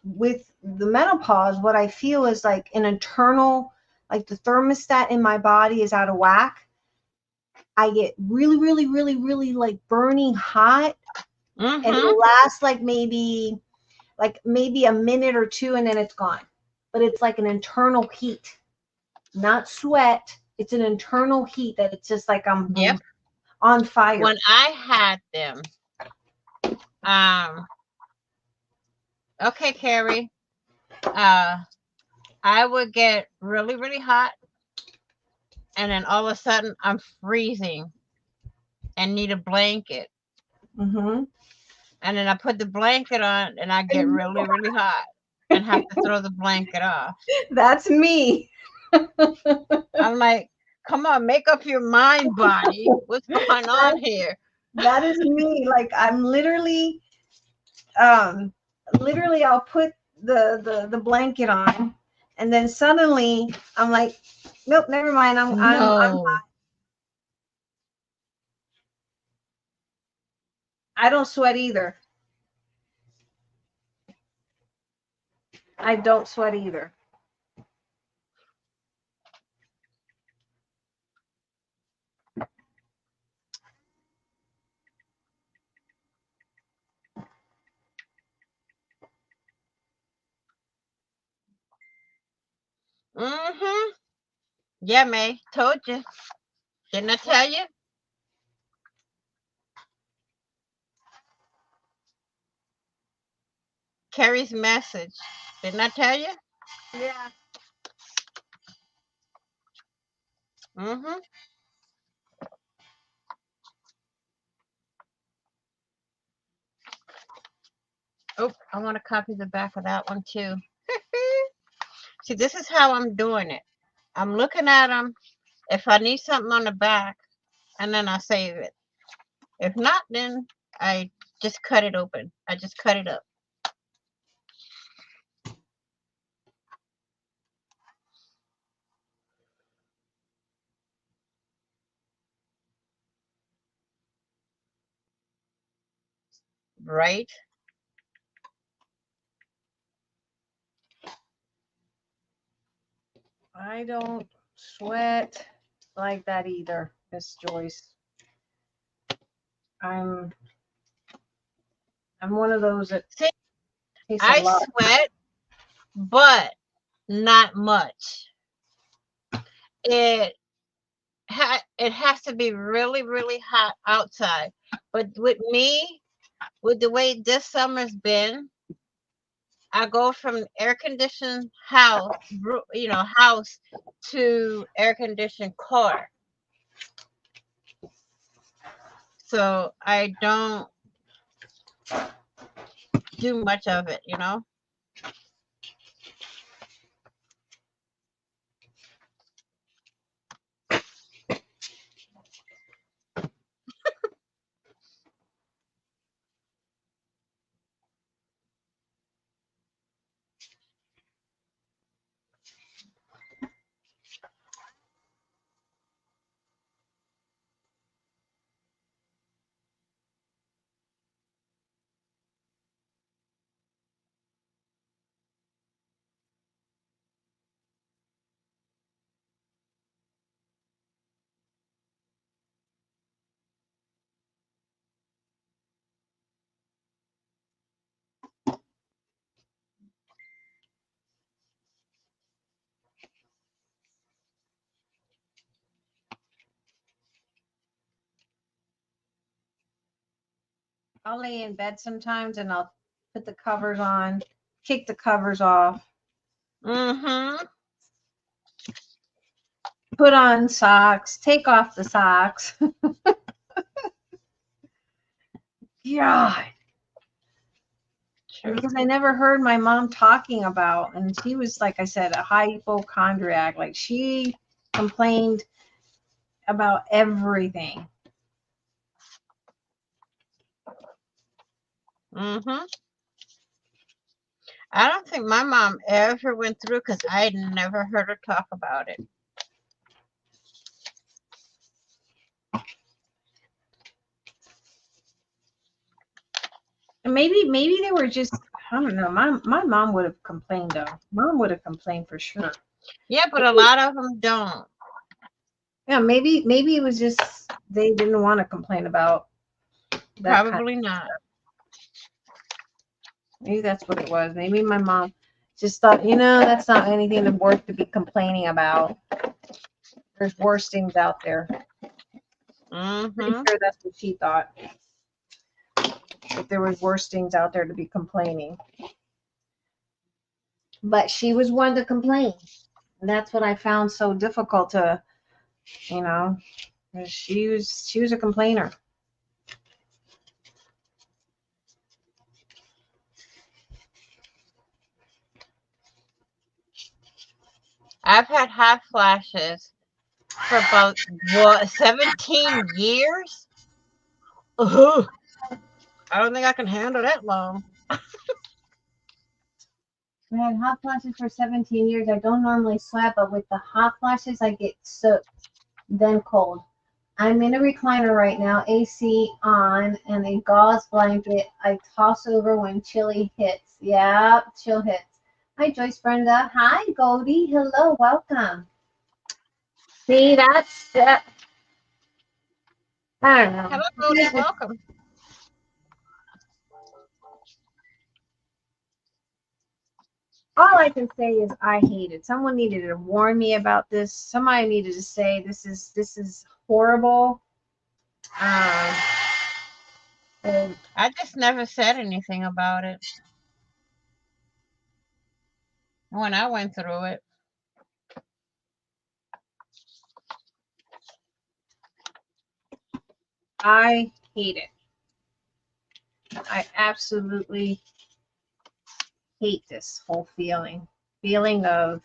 with the menopause, what I feel is like an internal, like the thermostat in my body is out of whack. I get really, really, really, really like burning hot, and Mm-hmm. it'll last like maybe a minute or two, and then it's gone. But it's like an internal heat, not sweat. It's an internal heat that it's just like I'm Yep. on fire. When I had them, um, okay, Carrie, I would get really, really hot, and then all of a sudden I'm freezing and need a blanket. Hmm. And then I put the blanket on and I get really, really hot and have to throw the blanket off. That's me. I'm like, come on, make up your mind, body. What's going on here? That is me. Like I'm um, literally, I'll put the blanket on, and then suddenly I'm like, nope, never mind. No. I don't sweat either. I don't sweat either. Mm-hmm. Yeah, May. Told you. Didn't I tell you? Carrie's message. Didn't I tell you? Yeah. Mm-hmm. Oh, I want to copy the back of that one too. See, this is how I'm doing it. I'm looking at them. If I need something on the back, and then I save it. If not, then I just cut it open. I just cut it up. Right? I don't sweat like that either, Miss Joyce. I'm one of those that See, takes a I lot. sweat, but not much. It it has to be really, really hot outside. But with me, with the way this summer's been, I go from air conditioned house, house to air conditioned car. So I don't do much of it. I'll lay in bed sometimes and I'll put the covers on, kick the covers off, Mm-hmm. put on socks, take off the socks. God. True. Because I never heard my mom talking about, and she was, like I said, a hypochondriac. Like she complained about everything. Mm-hmm. I don't think my mom ever went through because I had never heard her talk about it. And maybe they were just, I don't know. My mom would have complained though. Mom would have complained for sure. Yeah, but a lot of them don't. Yeah, maybe it was just they didn't want to complain about that kind. Probably not. Maybe that's what it was. Maybe my mom just thought, that's not anything worth to be complaining about. There's worse things out there. Pretty Mm-hmm. sure that's what she thought. That there was worse things out there to be complaining. But she was one to complain. And that's what I found so difficult to, you know, she was a complainer. I've had hot flashes for about 17 years. Ugh. I don't think I can handle that long. I had hot flashes for 17 years. I don't normally sweat, but with the hot flashes, I get soaked, then cold. I'm in a recliner right now, AC on, and a gauze blanket. I toss over when chilly hits. Yeah, chill hits. Hi, Joyce Brenda. Hi, Goldie. Hello, welcome. See, that's, I don't Hello, Bodie. know. Welcome. All I can say is I hate it. Someone needed to warn me about this. Somebody needed to say this is horrible. Um, and I just never said anything about it when I went through it. I hate it. I absolutely hate this whole feeling of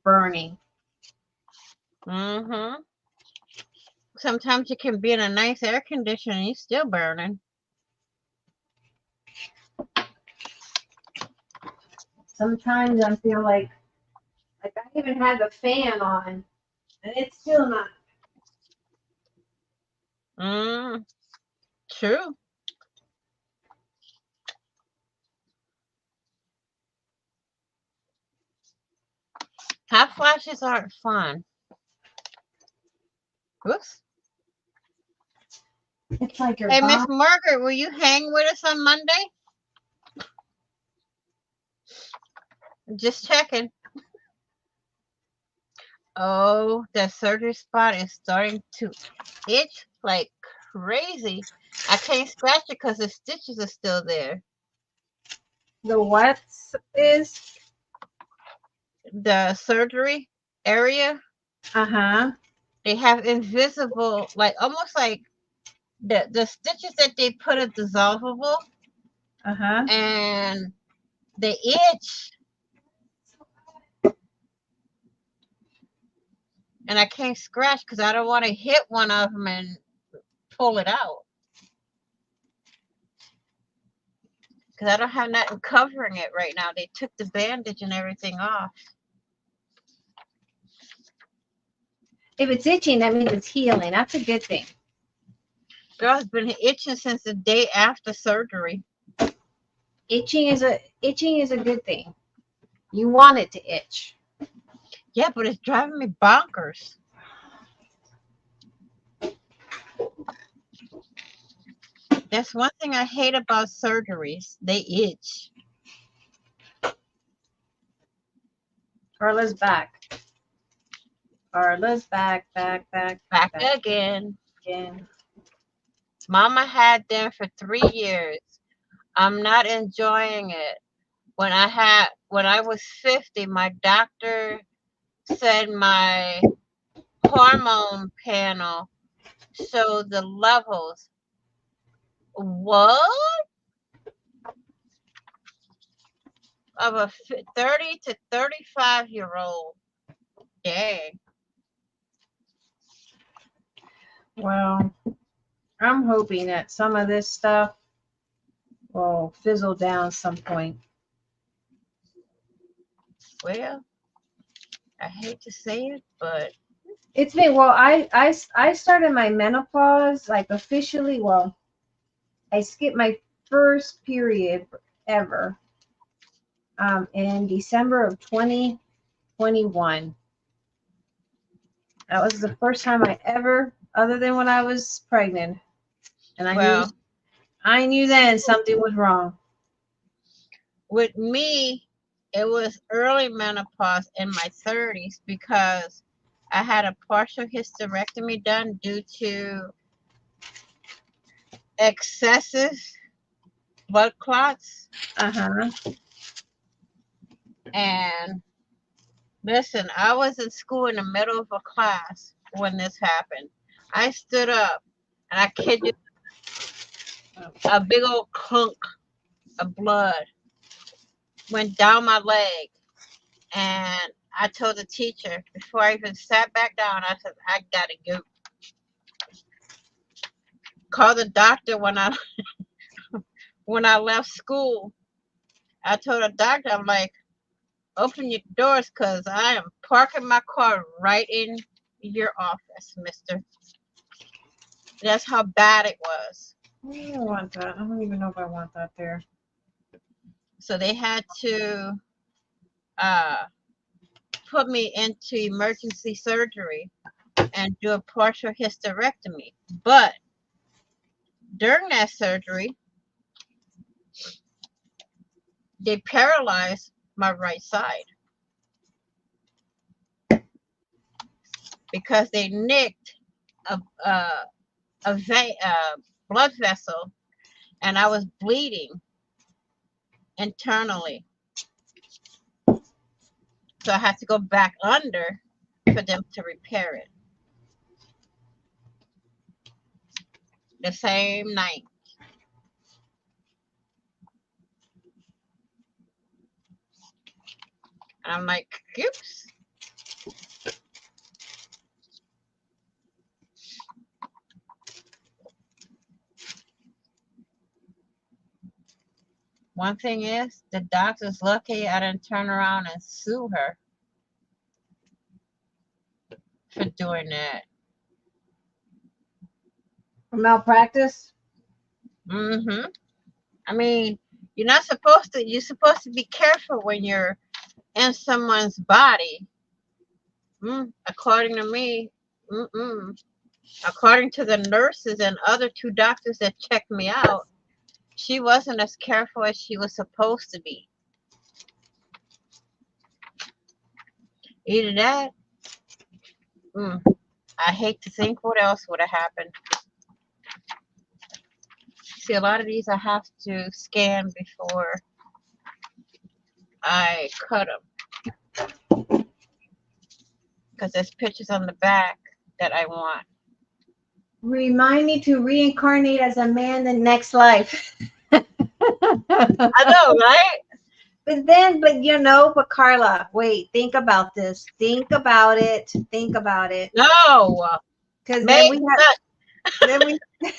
burning. Mm-hmm. Sometimes you can be in a nice air conditioner and you're still burning. Sometimes I feel like I even have the fan on, and it's still not. True. Hot flashes aren't fun. Whoops. It's like your Hey, Miss body. Margaret, will you hang with us on Monday? Just checking. Oh, the surgery spot is starting to itch like crazy. I can't scratch it because the stitches are still there. The what is? The surgery area, Uh-huh. they have invisible, like almost like the stitches that they put are dissolvable Uh-huh. and they itch. And I can't scratch because I don't want to hit one of them and pull it out. Because I don't have nothing covering it right now. They took the bandage and everything off. If it's itching, that means it's healing. That's a good thing. Girl, it's been itching since the day after surgery. Itching is a good thing. You want it to itch. Yeah, but it's driving me bonkers. That's one thing I hate about surgeries. They itch. Carla's back. Carla's back. Back again. Again. Mama had them for 3 years. I'm not enjoying it. When I was 50, my doctor said my hormone panel showed the levels. What? Of a 30 to 35-year-old. Dang. Well, I'm hoping that some of this stuff will fizzle down some point. Well, I hate to say it, but It's been, well, I started my menopause, like officially, well, I skipped my first period ever in December of 2021. That was the first time I ever, other than when I was pregnant. And well, I knew then something was wrong. with me, it was early menopause in my 30s because I had a partial hysterectomy done due to excessive blood clots. Uh-huh. And listen, I was in school in the middle of a class when this happened. I stood up, and I kid you, a big old clunk of blood went down my leg. And I told the teacher before I even sat back down, I said, I gotta go. Call the doctor when I left school. I told the doctor, I'm like, open your doors because I am parking my car right in your office, mister. That's how bad it was. I don't want that. I don't even know if I want that there. So they had to uh, put me into emergency surgery and do a partial hysterectomy. But during that surgery, they paralyzed my right side because they nicked a, a blood vessel and I was bleeding internally. So I had to go back under for them to repair it the same night. I'm like, oops. One thing is, the doctor's lucky I didn't turn around and sue her for doing that. Malpractice? Mm-hmm. I mean, you're supposed to be careful when you're in someone's body. According to me, mm-mm. According to the nurses and other two doctors that checked me out, she wasn't as careful as she was supposed to be. Either that, I hate to think what else would have happened. See, a lot of these I have to scan before I cut them because there's pictures on the back that I want. Remind me to reincarnate as a man the next life. I know, right? But Carla, wait, think about this. Think about it. Think about it. No. Because Maybe not.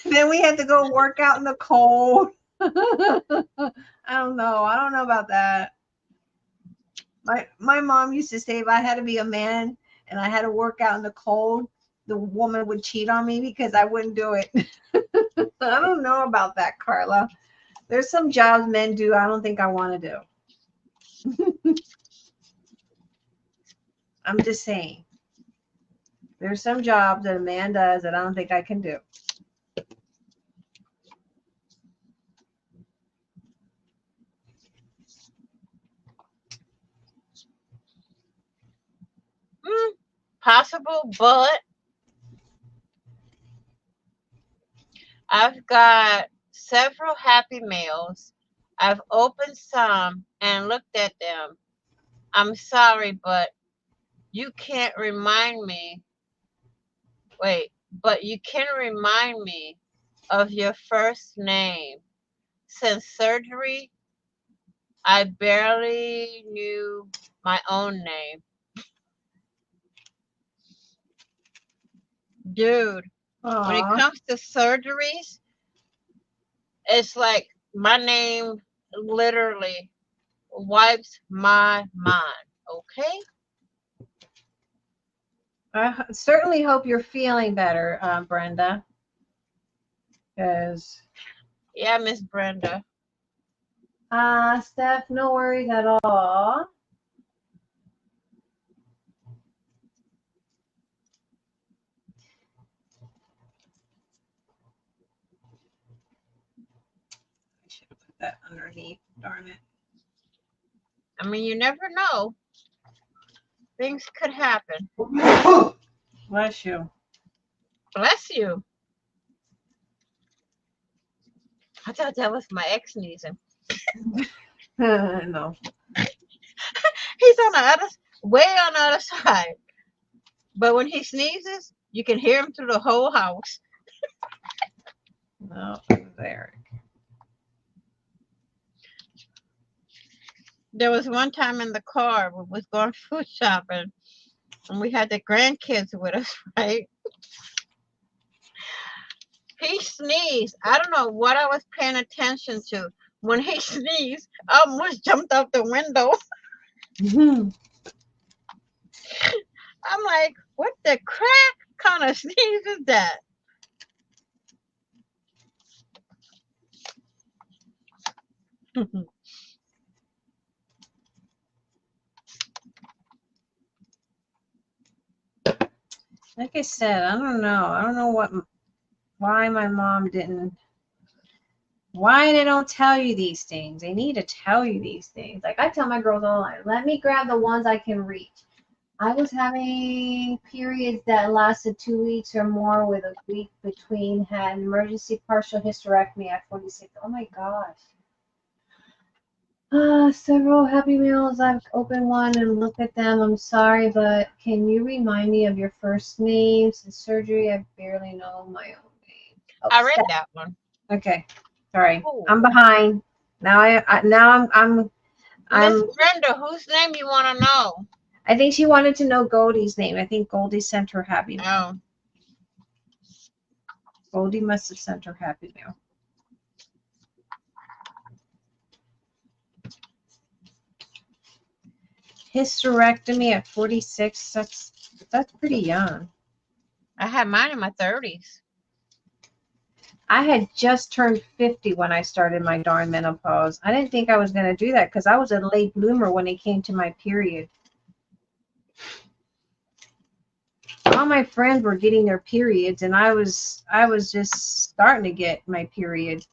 then we had to go work out in the cold. I don't know. I don't know about that. My mom used to say if I had to be a man and I had to work out in the cold, the woman would cheat on me because I wouldn't do it. I don't know about that, Carla. There's some jobs men do I don't think I want to do. I'm just saying. There's some jobs that a man does that I don't think I can do. Possible, but I've got several Happy Meals. I've opened some and looked at them. I'm sorry, but you can't remind me. Wait, but you can remind me of your first name. Since surgery, I barely knew my own name. Dude, when it Aw. comes to surgeries, it's like my name literally wipes my mind. Okay? I certainly hope you're feeling better, Brenda. Because, Yeah, Miss Brenda. Steph, no worries at all. I should have put that underneath. Darn it. I mean, you never know. Things could happen. Bless you. Bless you. I thought that was my ex sneezing. No. He's on the way on the other side. But when he sneezes, you can hear him through the whole house. No, there. There was one time in the car we was going food shopping and we had the grandkids with us, right? He sneezed. I don't know what I was paying attention to. When he sneezed, I almost jumped out the window. I'm like, what the crap kind of sneeze is that? Like I said, I don't know. I don't know why my mom didn't. Why they don't tell you these things? They need to tell you these things. Like I tell my girls all the time, let me grab the ones I can reach. I was having periods that lasted 2 weeks or more with a week between, had emergency partial hysterectomy at 46. Oh my gosh. Several Happy Meals. I've opened one and looked at them. I'm sorry, but can you remind me of your first name? Since surgery, I barely know my own name. Oh, I read Steph. that one. Okay. Sorry. Ooh. I'm behind. Now I'm Miss I'm. Brenda, whose name you want to know? I think she wanted to know Goldie's name. I think Goldie sent her Happy Mail. Oh, Goldie must have sent her Happy Mail. Hysterectomy at 46. That's pretty young. I had mine in my 30s. I had just turned 50 when I started my darn menopause. I didn't think I was going to do that because I was a late bloomer when it came to my period. All my friends were getting their periods, and I was just starting to get my period.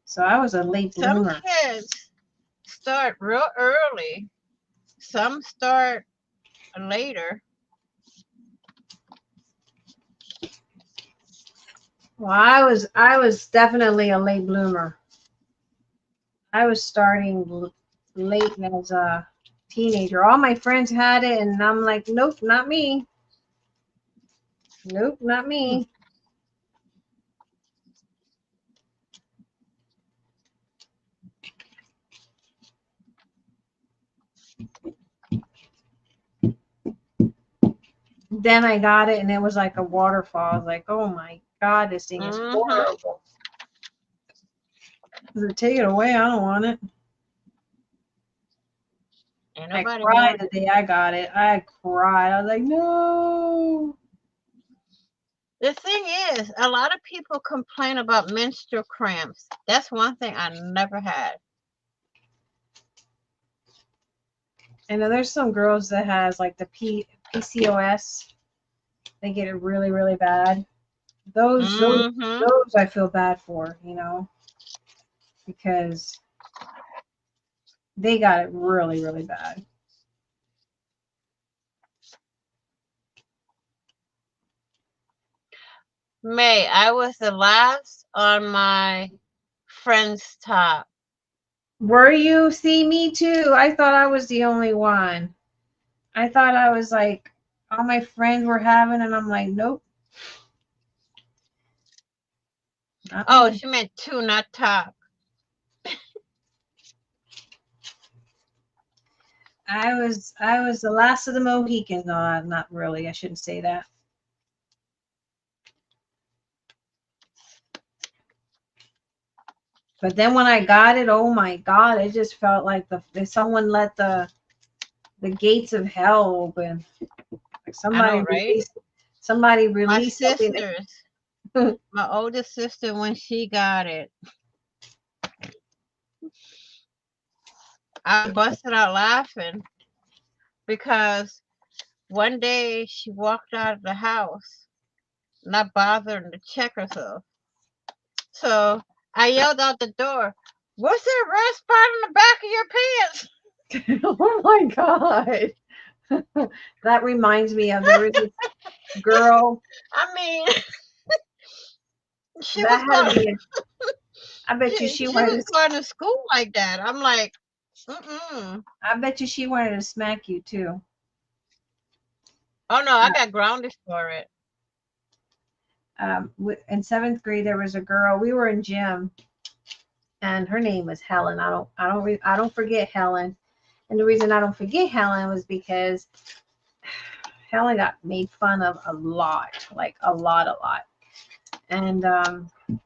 So I was a late Some bloomer. kids start real early. Some start later. Well, I was definitely a late bloomer. I was starting late as a teenager. All my friends had it, and I'm like, nope, not me. Nope, not me. Then I got it, and it was like a waterfall. I was like, oh my God, this thing is horrible. Take it away. I don't want it. Ain't I nobody cried want the it. day I got it. I cried. I was like, no. The thing is, a lot of people complain about menstrual cramps. That's one thing I never had. I know there's some girls that has like the PCOS. They get it really, really bad. Those I feel bad for, because they got it really, really bad. May, I was the last on my friend's top. Were you? See, me too. I thought I was the only one. I thought I was like, all my friends were having, and I'm like, nope. Oh, she meant two, not top. I was the last of the Mohicans. No, not really. I shouldn't say that. But then when I got it, oh my God, it just felt like someone let the gates of hell open. Like somebody released My something. sisters, my oldest sister, when she got it, I busted out laughing because one day she walked out of the house, not bothering to check herself. So I yelled out the door, "What's that red spot on the back of your pants?" Oh my God. That reminds me of there was this girl I mean, she was that had to going. be. I bet you she She was wanted to. going to school like that. I'm like, mm-mm. I bet you she wanted to smack you too. Oh no, I got grounded for it. In 7th grade, there was a girl. We were in gym, and her name was Helen. I don't forget Helen. And the reason I don't forget Helen was because Helen got made fun of a lot, like a lot. And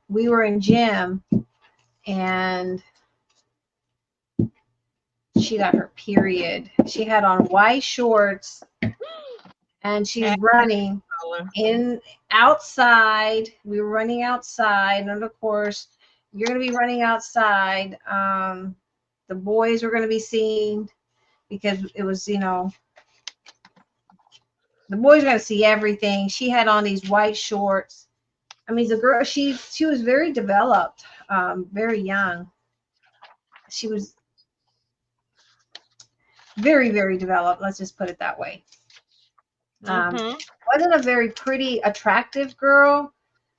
we were in gym, and she got her period. She had on white shorts, and she's running outside. We were running outside, and of course, you're going to be running outside. The boys were going to be seen because it was, the boys are going to see everything. She had on these white shorts. I mean, the girl, she was very developed, very young. She was very, very developed. Let's just put it that way. Wasn't a very pretty, attractive girl.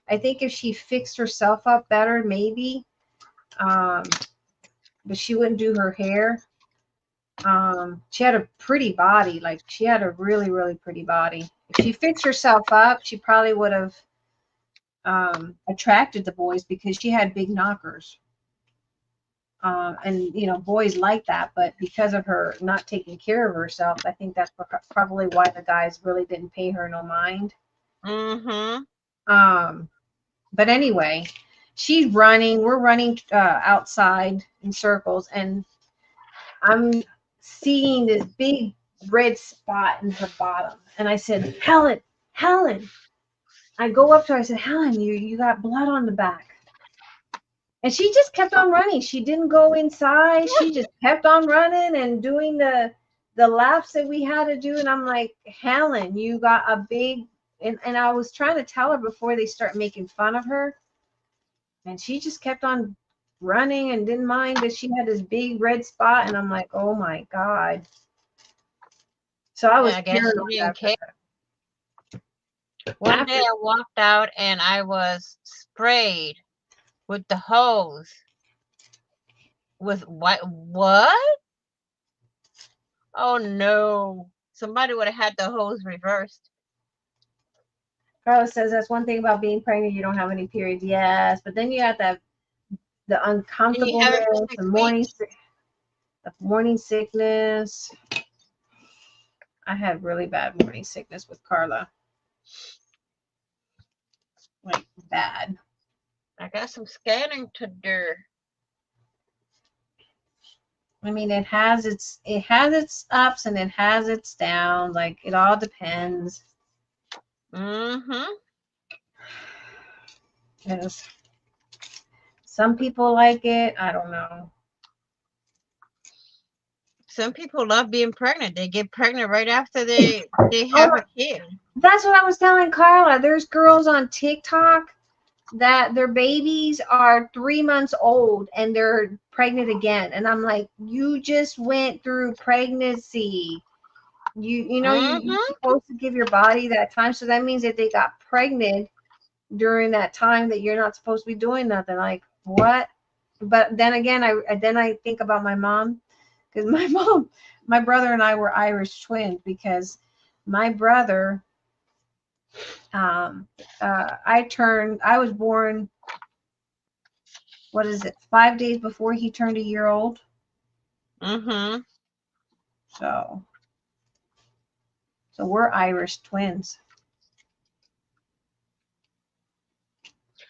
I think if she fixed herself up better, maybe. But she wouldn't do her hair. She had a pretty body. Like, she had a really, really pretty body. If she fixed herself up, she probably would have attracted the boys because she had big knockers. And you know, boys like that, but because of her not taking care of herself, I think that's probably why the guys really didn't pay her no mind. Mm-hmm. But anyway, she's running. We're running outside in circles, and I'm seeing this big red spot in her bottom. And I said, Helen, Helen. I go up to her. I said, Helen, you got blood on the back. And she just kept on running. She didn't go inside. She just kept on running and doing the laps that we had to do. And I'm like, Helen, you got a big, and I was trying to tell her before they start making fun of her. And she just kept on running and didn't mind that she had this big red spot. And I'm like, oh my God. So I was I guess she paranoid didn't after care. One day I walked out and I was sprayed with the hose. With what? What? Oh no. Somebody would have had the hose reversed. Carlos says that's one thing about being pregnant. You don't have any periods. Yes, but then you have that the And you have it for uncomfortableness, 6 the morning, weeks. the morning sickness. I had really bad morning sickness with Carla, like bad. I got some scanning to do. I mean, it has its ups and it has its downs. Like it all depends. Mm-hmm. Because some people like it. I don't know. Some people love being pregnant. They get pregnant right after they Oh, have a kid. that's what I was telling Carla. There's girls on TikTok that their babies are 3 months old and they're pregnant again. And I'm like, you just went through pregnancy. You're Mm-hmm. supposed to give your body that time. So that means that they got pregnant during that time that you're not supposed to be doing nothing. Like what? But then again, I think about my mom, because my brother and I were Irish twins, because my brother, I was born, what is it, 5 days before he turned a year old. Mm-hmm. So we're Irish twins.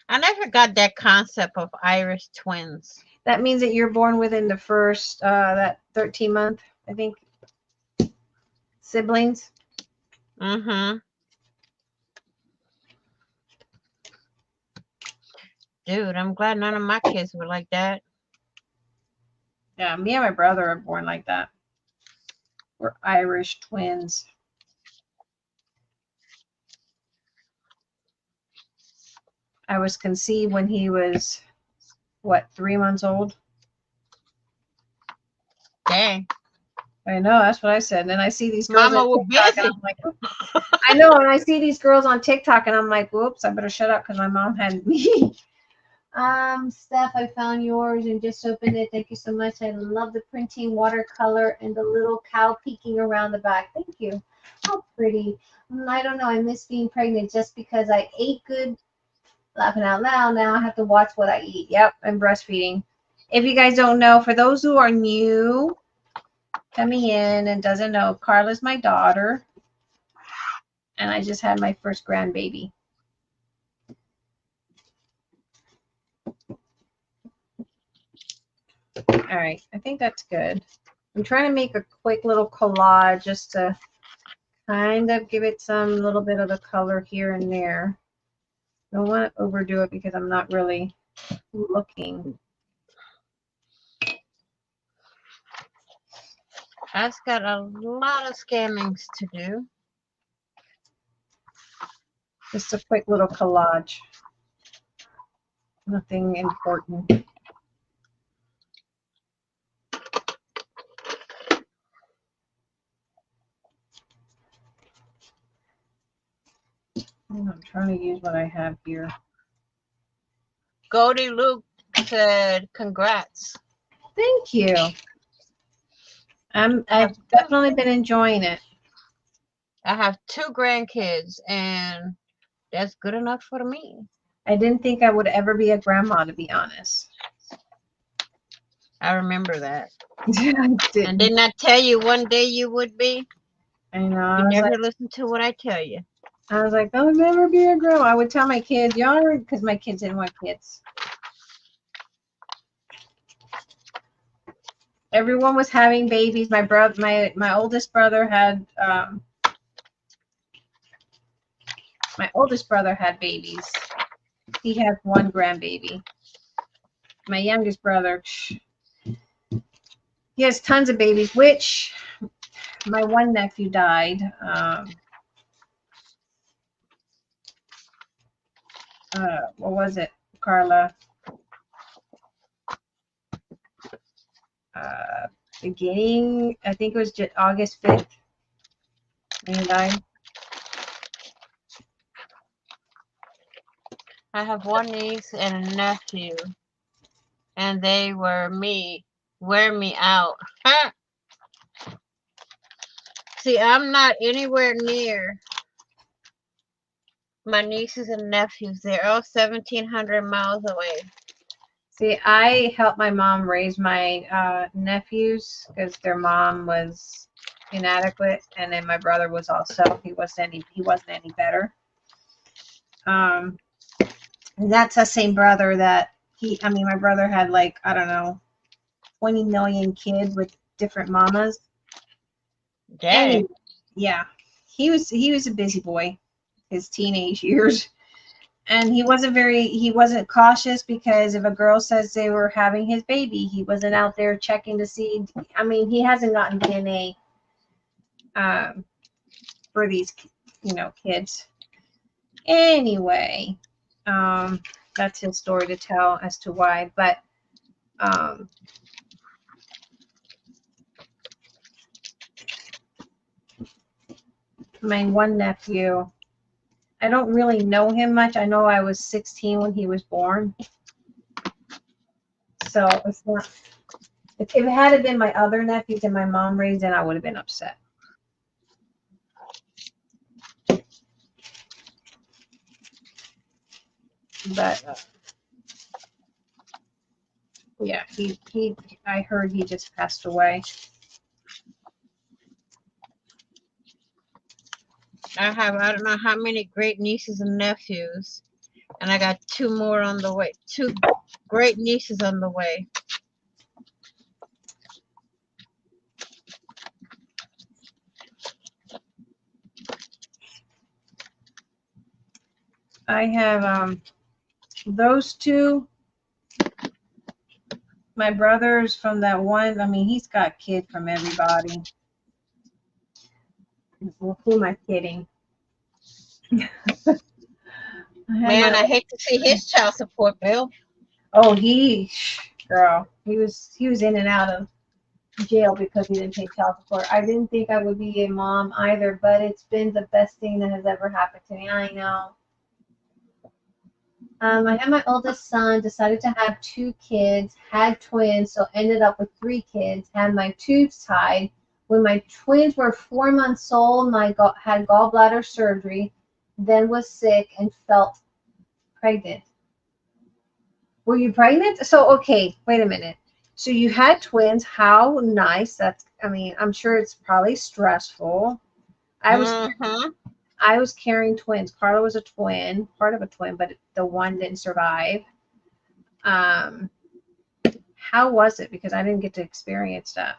I never got that concept of Irish twins. That means that you're born within the first that 13 month, I think, siblings. Mm-hmm. Dude, I'm glad none of my kids were like that. Yeah, me and my brother are born like that. We're Irish twins. I was conceived when he was, what, 3 months old? Dang. I know, that's what I said. And then I see these girls Mama on was TikTok, and busy. I'm like, I know, and I see these girls on TikTok, and I'm like, whoops, I better shut up because my mom had me. Steph, I found yours and just opened it. Thank you so much. I love the printing, watercolor, and the little cow peeking around the back. Thank you. How pretty. I don't know. I miss being pregnant just because I ate good. Laughing out loud. Now I have to watch what I eat. Yep, I'm breastfeeding. If you guys don't know, for those who are new coming in and doesn't know, Carla's my daughter, and I just had my first grandbaby. All right, I think that's good. I'm trying to make a quick little collage just to kind of give it some little bit of the color here and there. Don't want to overdo it because I'm not really looking. I've got a lot of scammings to do. Just a quick little collage. Nothing important. I'm trying to use what I have here. Goldie Luke said, congrats. Thank you. I've definitely been enjoying it. I have 2 grandkids, and that's good enough for me. I didn't think I would ever be a grandma, to be honest. I remember that. I And didn't. didn't I tell you one day you would be? I know. You never listen to what I tell you. I was like, don't never be a girl. I would tell my kids, y'all, because my kids didn't want kids. Everyone was having babies. My brother, my oldest brother had babies. He had one grandbaby. My youngest brother, he has tons of babies. Which my one nephew died. What was it, Carla? Beginning, I think it was just August 5th when he died. I have one niece and a nephew, and they wear me out. Huh? See, I'm not anywhere near my nieces and nephews. They're all 1,700 miles away. See, I helped my mom raise my nephews because their mom was inadequate, and then my brother was also he wasn't any better. And that's the same brother that my brother had, like, I don't know, 20 million kids with different mamas. Dang. And yeah, he was a busy boy his teenage years. And he wasn't cautious, because if a girl says they were having his baby, he wasn't out there checking to see. I mean, he hasn't gotten DNA for these, kids. Anyway, that's his story to tell as to why. But my one nephew, I don't really know him much. I know I was 16 when he was born. So it's not. If it had been my other nephews and my mom raised, then I would have been upset. But yeah, I heard he just passed away. I don't know how many great nieces and nephews, and I got two more on the way. Two great nieces on the way. I have those two. My brother's from that one. I mean, he's got kids from everybody. Well, who am I kidding? Man, I hate to see his child support bill. Oh, girl, he was in and out of jail because he didn't pay child support. I didn't think I would be a mom either, but it's been the best thing that has ever happened to me. I know. I had my oldest son, decided to have 2 kids, had twins, so ended up with 3 kids, had my tubes tied. When my twins were 4 months old, had gallbladder surgery, then was sick and felt pregnant. Were you pregnant? So, okay, wait a minute. So you had twins. How nice. I'm sure it's probably stressful. I was carrying twins. Carla was a twin, part of a twin, but the one didn't survive. How was it? Because I didn't get to experience that.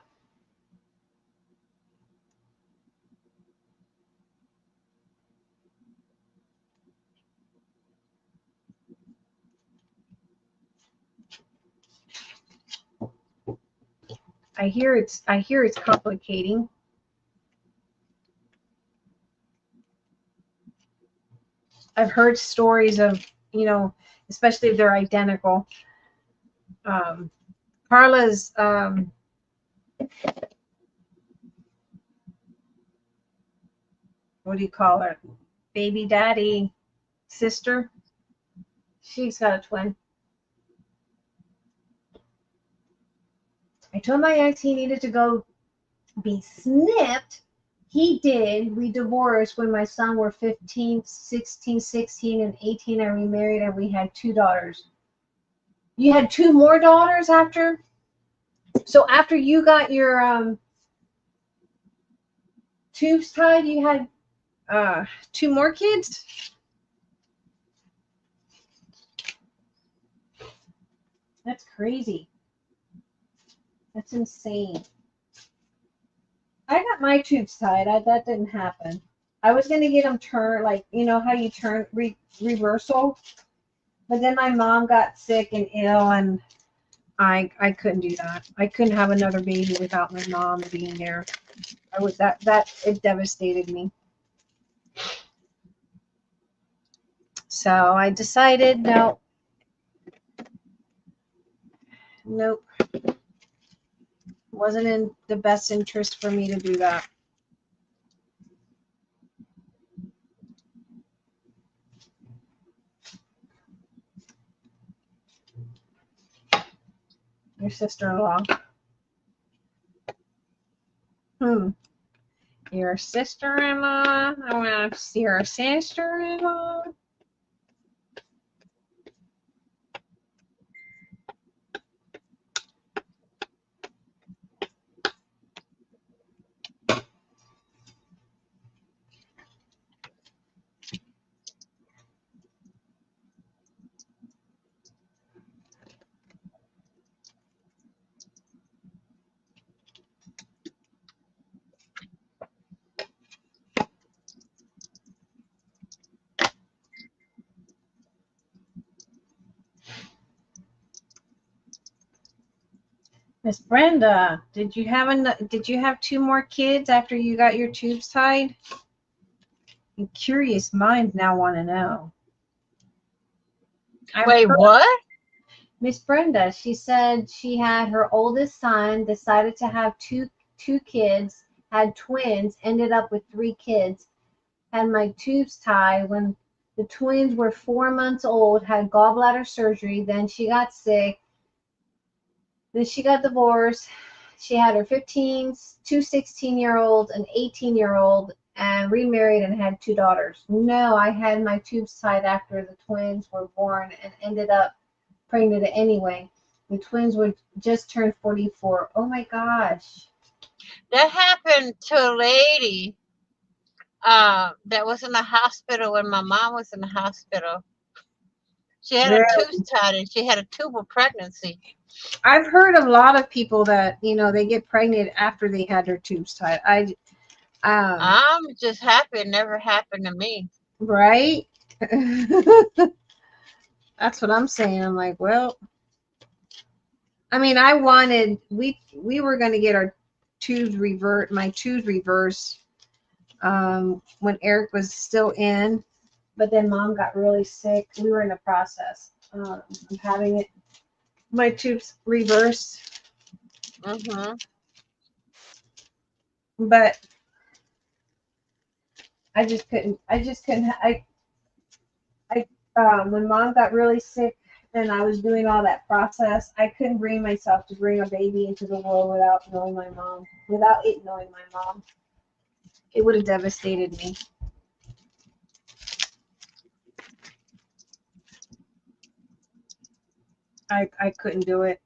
I hear it's complicating. I've heard stories of, especially if they're identical. Carla's what do you call her? Baby daddy sister. She's got a twin. I told my ex he needed to go be snipped. He did. We divorced when my son were 15, 16 and 18. I remarried and we had 2 daughters. You had 2 more daughters after? So after you got your tubes tied, you had 2 more kids? That's crazy. That's insane. I got my tubes tied. That didn't happen. I was gonna get them turned, like, you know how you turn reversal, but then my mom got sick and ill, and I couldn't do that. I couldn't have another baby without my mom being there. I was that it devastated me. So I decided, no, nope, wasn't in the best interest for me to do that. Your sister-in-law. Your sister-in-law. I want to see your sister-in-law. Miss Brenda, did you have 2 more kids after you got your tubes tied? Curious minds now want to know. Wait, what? Miss Brenda, she said she had her oldest son, decided to have two kids, had twins, ended up with 3 kids, had my tubes tied when the twins were 4 months old, had gallbladder surgery, then she got sick, then she got divorced. She had her 2 16-year-olds, an 18-year-old, and remarried and had 2 daughters. No, I had my tubes tied after the twins were born and ended up pregnant anyway. The twins would just turn 44. Oh my gosh. That happened to a lady that was in the hospital when my mom was in the hospital. She had her tubes tied and she had a tubal pregnancy. I've heard a lot of people that, they get pregnant after they had their tubes tied. I'm just happy it never happened to me. Right? That's what I'm saying. I'm like, well, I mean, we were going to get our my tubes reversed when Eric was still in, but then Mom got really sick. We were in the process of having my tubes reversed. But I just couldn't. When Mom got really sick and I was doing all that process, I couldn't bring myself to bring a baby into the world without it knowing my mom. It would have devastated me. I couldn't do it.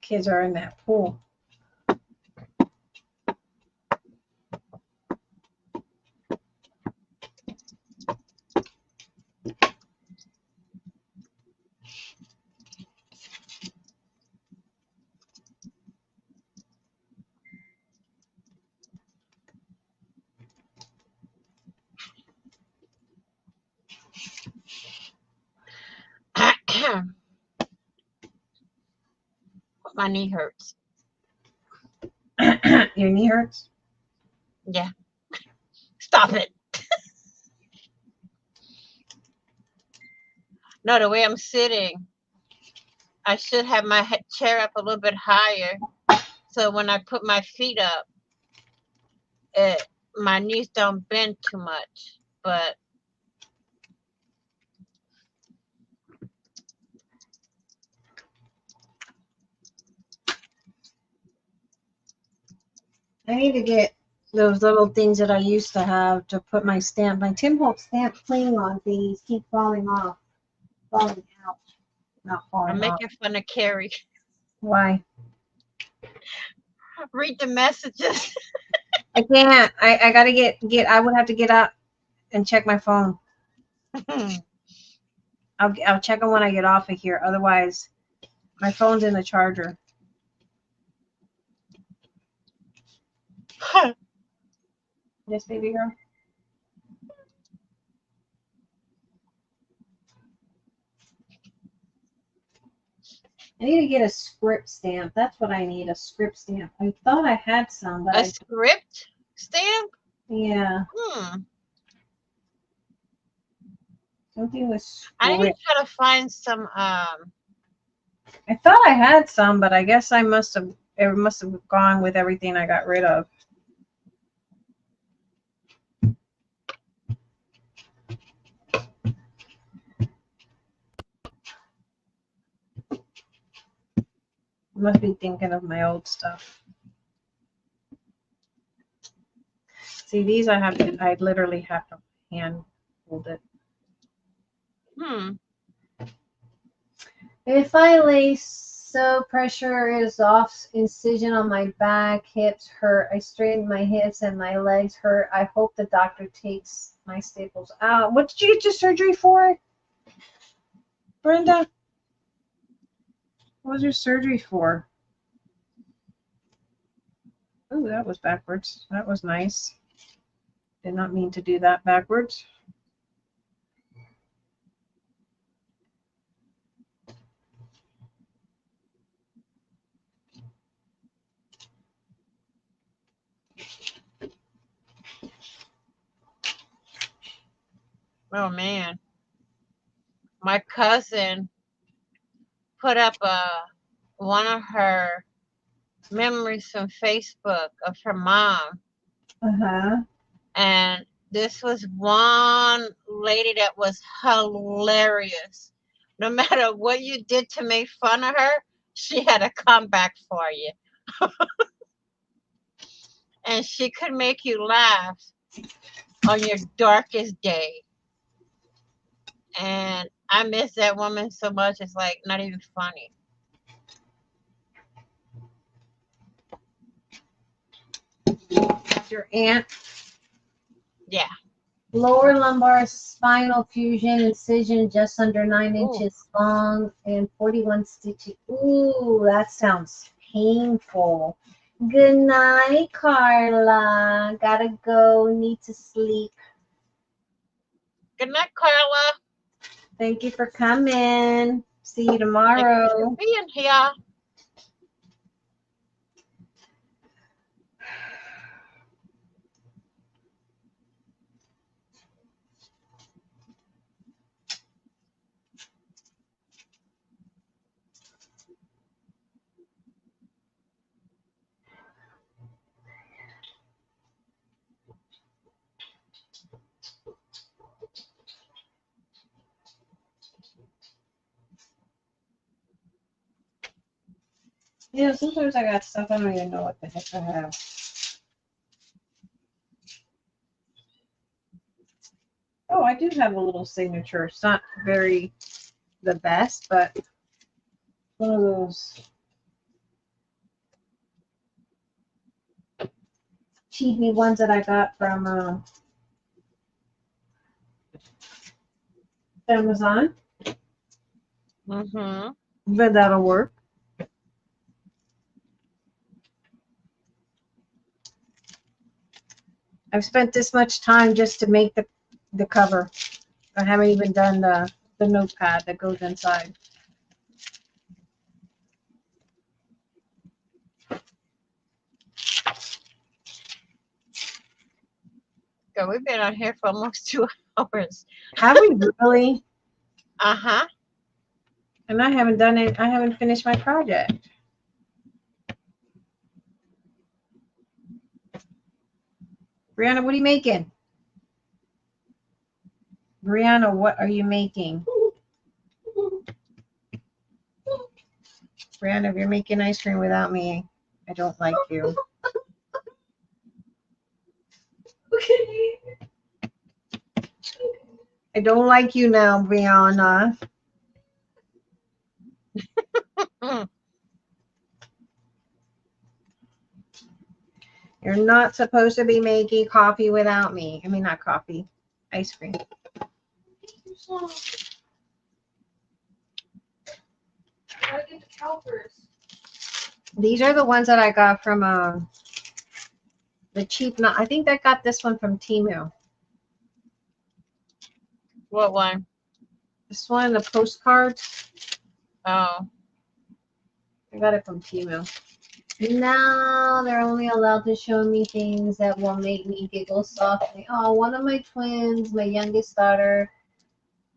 Kids are in that pool. My knee hurts. Your knee hurts? Yeah. Stop it. No, the way I'm sitting, I should have my chair up a little bit higher. So when I put my feet up, my knees don't bend too much. But I need to get those little things that I used to have to put my stamp. My Tim Holtz stamp cling on things keep falling off, falling out, not I'm falling off. making fun of Carrie. Why? Read the messages. I can't. I gotta get. I would have to get up and check my phone. I'll check them when I get off of here. Otherwise, my phone's in the charger. Yes, baby girl. I need to get a script stamp. That's what I need, a script stamp. I thought I had some, but A script stamp? yeah, Hmm. something with I need to script. try to find some. I thought I had some, but I guess it must have gone with everything I got rid of. I must be thinking of my old stuff. See, these I literally have to hand hold it. If I lay so pressure is off, incision on my back, hips hurt. I straighten my hips and my legs hurt. I hope the doctor takes my staples out. What did you get your surgery for, Brenda? What was your surgery for? Oh, that was backwards. That was nice. Did not mean to do that backwards. Oh man, my cousin put up one of her memories from Facebook of her mom, and this was one lady that was hilarious. No matter what you did to make fun of her, she had a comeback for you, and she could make you laugh on your darkest day. And I miss that woman so much. It's like not even funny. Your aunt. Yeah. Lower lumbar spinal fusion incision just under 9 Ooh. inches long and 41 stitches. Ooh, that sounds painful. Good night, Carla. Gotta go. Need to sleep. Good night, Carla. Thank you for coming. See you Thank you tomorrow. for being here. Yeah, sometimes I got stuff I don't even know what the heck I have. Oh, I do have a little signature. It's not very the best, but one of those cheapy ones that I got from Amazon. Mm-hmm. But that'll work. I've spent this much time just to make the cover. I haven't even done the notepad that goes inside. So we've been on here for almost 2 hours. Have we really? Uh-huh. And I haven't done it. I haven't finished my project. Brianna, what are you making? Brianna, what are you making? Brianna, if you're making ice cream without me, I don't like you. Okay. I don't like you now, Brianna. Mm. You're not supposed to be making coffee without me. I mean, not coffee, ice cream. Gotta get the CalPERS. These are the ones that I got from the cheap. I think I got this one from Temu. What one? This one, the postcards. Oh. I got it from Temu. Now they're only allowed to show me things that will make me giggle softly. Oh, one of my twins, my youngest daughter,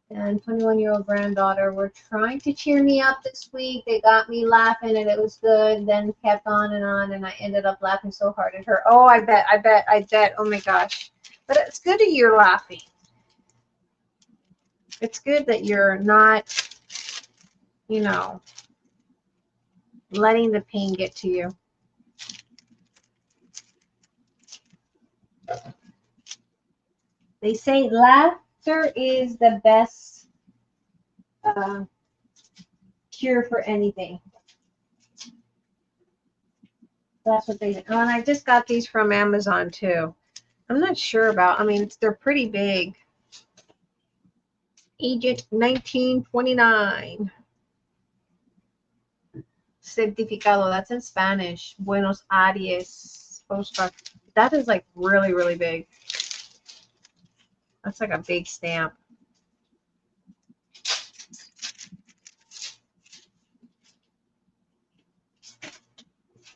and 21-year-old granddaughter were trying to cheer me up this week. They got me laughing and it was good. Then kept on, and I ended up laughing so hard at her. Oh, I bet. Oh my gosh. But it's good that you're laughing. It's good that you're not, you know, letting the pain get to you. They say laughter is the best cure for anything. That's what they. Oh, and I just got these from Amazon too. I'm not sure about. I mean, they're pretty big. Agent 1929. Certificado. That's in Spanish. Buenos Aires. Postcard. That is like really, really big. That's like a big stamp.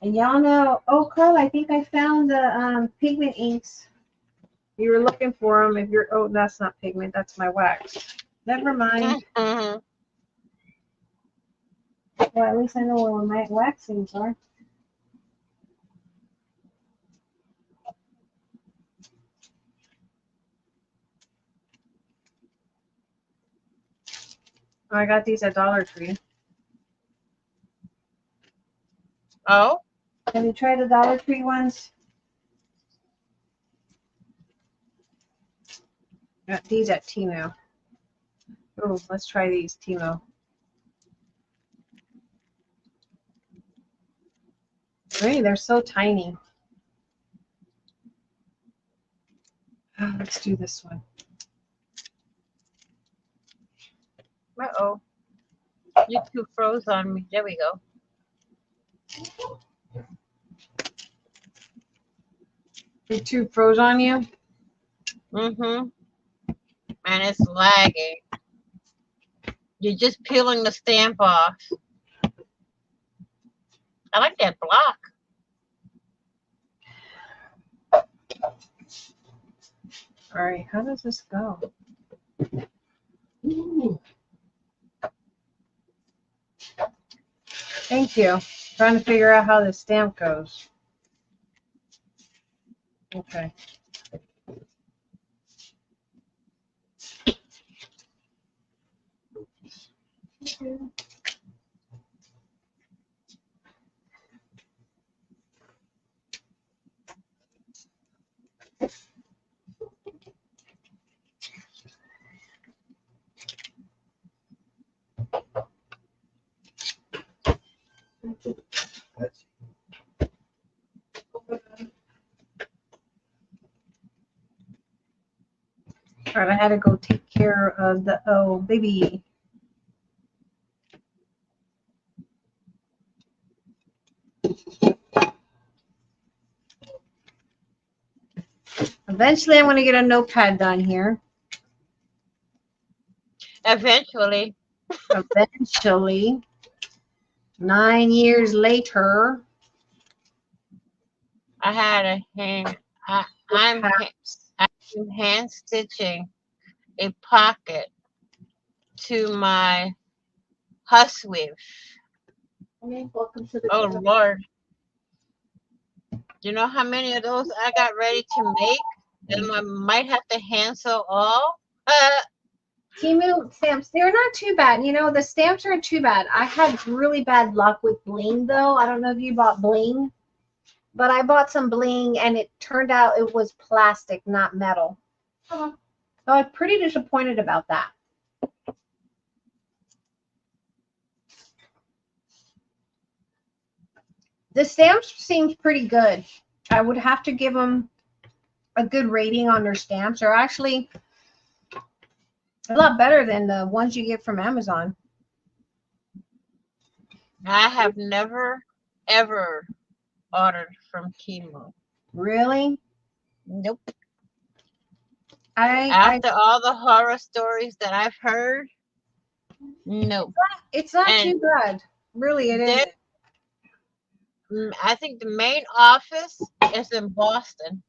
And y'all know, oh, Carl, I think I found the pigment inks. You were looking for them. If you're, oh, that's not pigment. That's my wax. Never mind. Mm-hmm. Well, at least I know where my wax inks are. Oh, I got these at Dollar Tree. Oh. Have you tried the Dollar Tree ones? Got these at Temu. Oh, let's try these, Temu. Hey, they're so tiny. Oh, let's do this one. Uh-oh. YouTube froze on me. There we go. YouTube froze on you? Mm-hmm. And it's lagging. You're just peeling the stamp off. I like that block. All right, how does this go? Ooh. Thank you. Trying to figure out how this stamp goes. Okay. That's All right, I had to go take care of the baby. Eventually, I'm going to get a notepad done here. Eventually. Eventually, 9 years later, I had a hand. I'm perhaps. hand stitching a pocket to my husweave. Welcome to the Oh Lord. You know how many of those I got ready to make? And I might have to hand sew all. Temu stamps, they're not too bad. You know, the stamps aren't too bad. I had really bad luck with bling, though. I don't know if you bought bling. But I bought some bling and it turned out it was plastic, not metal. Uh-huh. So I was pretty disappointed about that. The stamps seems pretty good. I would have to give them a good rating on their stamps. They're actually a lot better than the ones you get from Amazon. I have never ever ordered from Temu. Really? Nope. I After all the horror stories that I've heard, nope. it's not And too bad. Really, it there, isn't. I think the main office is in Boston.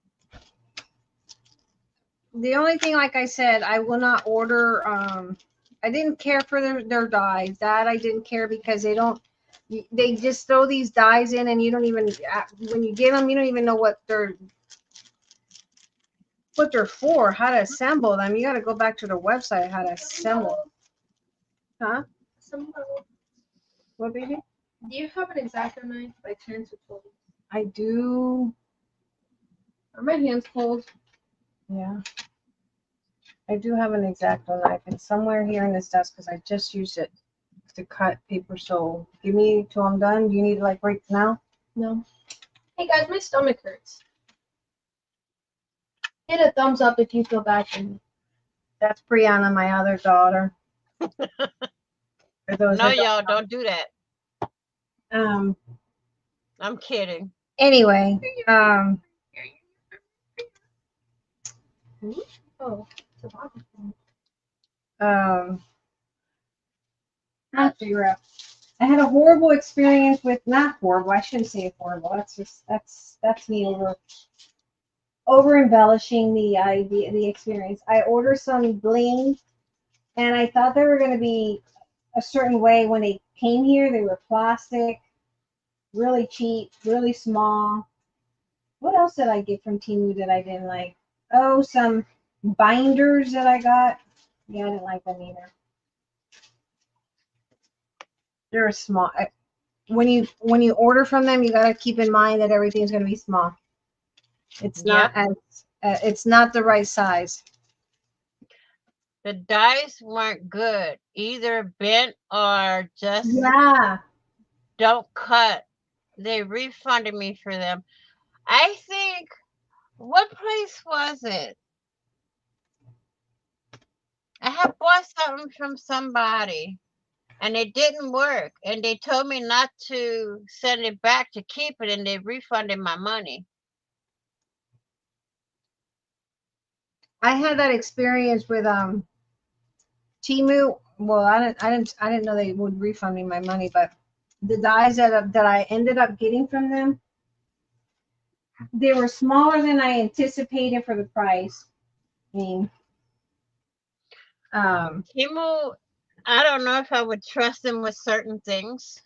The only thing, like I said, I will not order. I didn't care for their dyes. That I didn't care because they just throw these dyes in and you don't even, when you get them, you don't even know what they're for, how to assemble them. You got to go back to their website, how to assemble. Huh? What, baby? Do you have an X-Acto knife by chance or told? I do. Are my hands cold? Yeah. I do have an X-Acto knife. It's somewhere here in this desk because I just used it to cut paper. So give me till I'm done. Do you need like right now? No. Hey guys, my stomach hurts. Hit a thumbs up if you feel bad for me. That's Brianna, my other daughter. For those No, that y'all don't do that. don't- I'm kidding. Anyway, Oh, it's a bottle. I'll figure out. I had a horrible experience with, not horrible. I shouldn't say horrible. That's me over embellishing the experience. I ordered some bling, and I thought they were going to be a certain way when they came here. They were plastic, really cheap, really small. What else did I get from Temu that I didn't like? Oh, some binders that I got. Yeah, I didn't like them either. They're small. When you order from them, you got to keep in mind that everything's going to be small. It's not Yep. as it's not the right size. The dice weren't good, either bent or just Yeah. don't cut. They refunded me for them. I think, what place was it? I had bought something from somebody and it didn't work. And they told me not to send it back, to keep it, and they refunded my money. I had that experience with Temu. Well, I didn't know they would refund me my money, but the dyes that I ended up getting from them, they were smaller than I anticipated for the price. I mean, Temu, I don't know if I would trust them with certain things.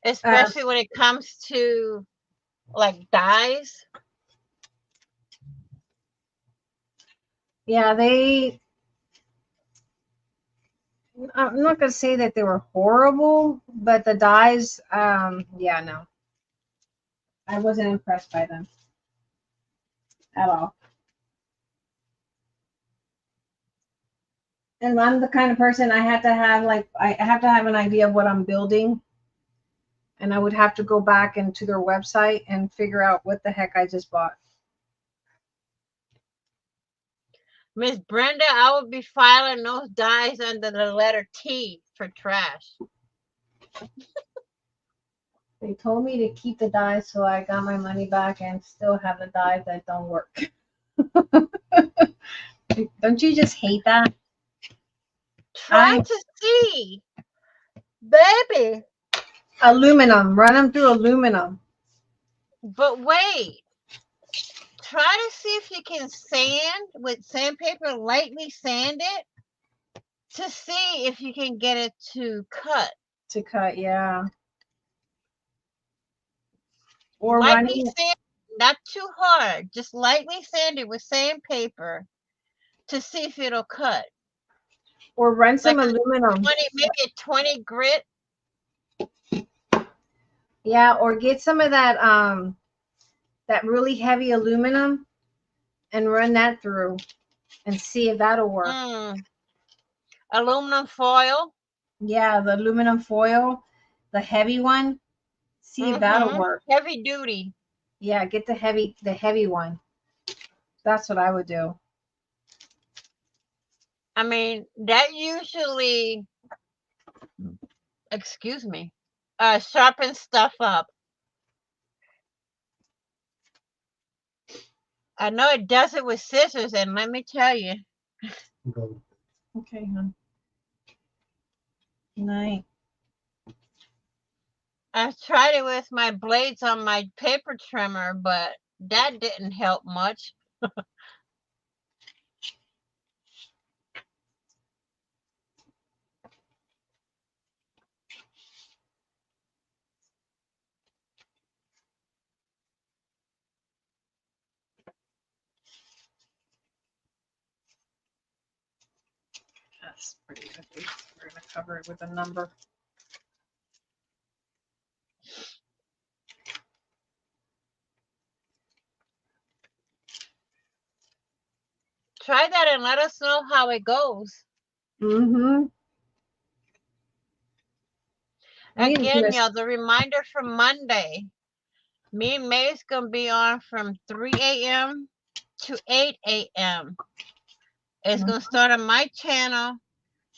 Especially when it comes to like dyes. yeah, I'm not gonna say that they were horrible, but the dyes, yeah, no, I wasn't impressed by them at all. And I'm the kind of person, I have to have an idea of what I'm building, and I would have to go back into their website and figure out what the heck I just bought. Miss Brenda, I would be filing those dyes under the letter T for trash. They told me to keep the dyes, so I got my money back and still have the dyes that don't work. Don't you just hate that? Try to see, baby. Aluminum, run them through aluminum. But wait, try to see if you can sand with sandpaper, lightly sand it to see if you can get it to cut. To cut, yeah. Or Lightly running, sand, not too hard, just lightly sand it with sandpaper to see if it'll cut. or run some Like aluminum. 20, maybe a 20 grit. Yeah, or get some of that really heavy aluminum and run that through and see if that'll work. Aluminum foil. Yeah, the aluminum foil, the heavy one. See if that'll work. Heavy duty. Yeah, get the heavy one. That's what I would do. I mean, that usually, excuse me, sharpens stuff up. I know it does it with scissors, and let me tell you. Go. Okay, hon. Night. I've tried it with my blades on my paper trimmer, but that didn't help much. That's pretty heavy. We're gonna cover it with a number. Try that and let us know how it goes. Mm-hmm. Again, y'all, the reminder for Monday. Me and May's gonna be on from 3 a.m. to 8 a.m. It's gonna start on my channel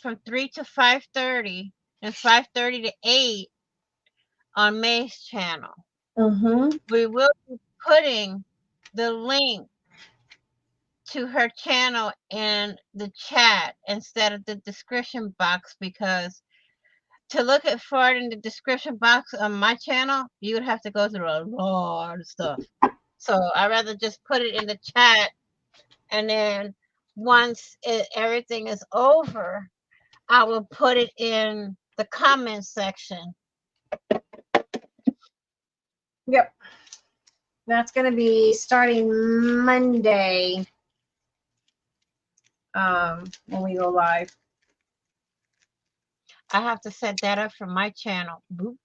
from 3 to 5:30 and 5:30 to 8 on May's channel. Mm-hmm. We will be putting the link to her channel in the chat instead of the description box, because to look at for it in the description box on my channel, you would have to go through a lot of stuff. So I'd rather just put it in the chat, and then once everything is over, I will put it in the comment section. Yep. That's gonna be starting Monday. When we go live. I have to set that up for my channel. Boop.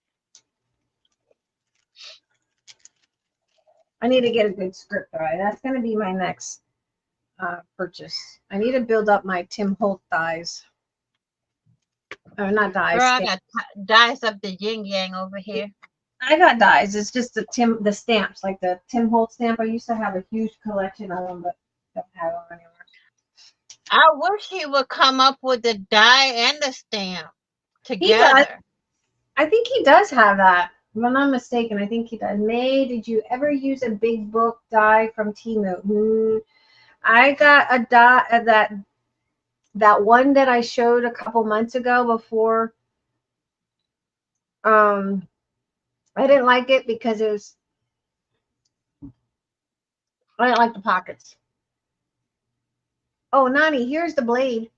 I need to get a good script, all right? That's gonna be my next purchase. I need to build up my Tim Holt dies. Or not dies. Girl, I got dies up the yin yang over here. I got dies. It's just the stamps, like the Tim Holt stamp. I used to have a huge collection of them, but don't have them anymore. I wish he would come up with the die and the stamp together. I think he does have that. If I'm not mistaken, I think he does. May, did you ever use a big book die from Temu? I got a die that one that I showed a couple months ago before. I didn't like it because I didn't like the pockets. Oh, Nani, here's the blade.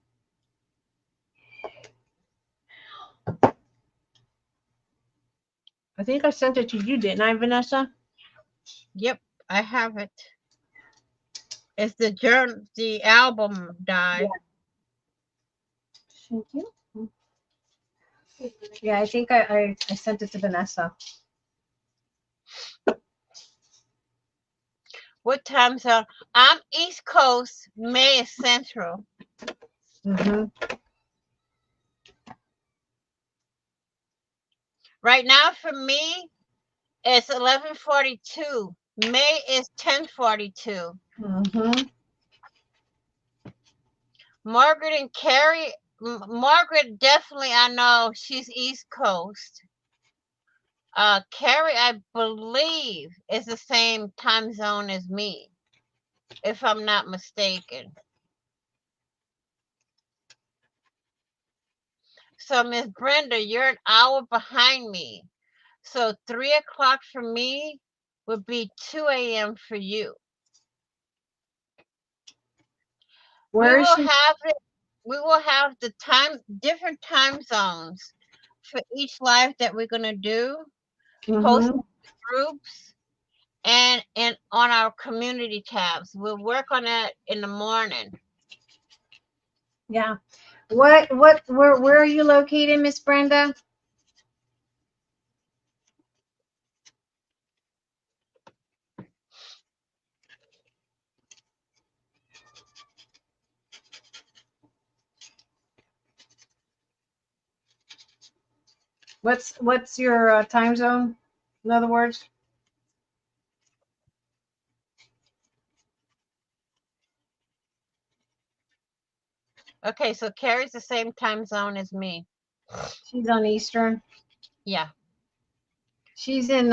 I think I sent it to you, didn't I, Vanessa? Yep, I have it. It's the album die. Yeah. Thank you. Yeah, I think I sent it to Vanessa. What time zone? I'm East Coast. May is Central. Right now for me, it's 11:42. May is 10:42. Margaret and Carrie. Margaret definitely, I know she's East Coast. Carrie, I believe, is the same time zone as me, if I'm not mistaken. So, Miss Brenda, you're an hour behind me. So 3 o'clock for me would be 2 a.m. for you. We will have the different time zones for each live that we're gonna do, post groups, and on our community tabs. We'll work on that in the morning. Yeah. Where are you located, Miss Brenda? What's your time zone? In other words, Okay, so Carrie's the same time zone as me. she's on Eastern. Yeah. She's in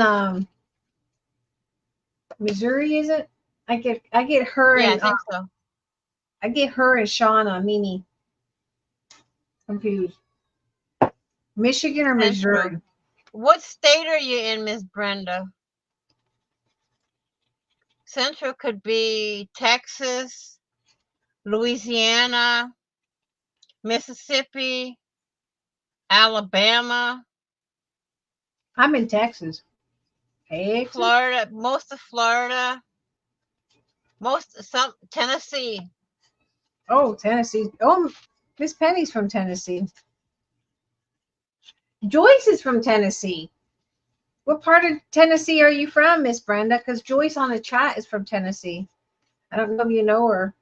Missouri, is it? I get her Yeah, I and think so. I get her and Shauna Mimi confused. Michigan or Central. Missouri? What state are you in, Miss Brenda? Central could be Texas, Louisiana, Mississippi, Alabama, I'm in Texas. Texas? Florida, most of Florida, some Tennessee. Oh, Tennessee. Oh, Miss Penny's from Tennessee. Joyce is from Tennessee. What part of Tennessee are you from, Miss Brenda? Because Joyce on the chat is from Tennessee. I don't know if you know her.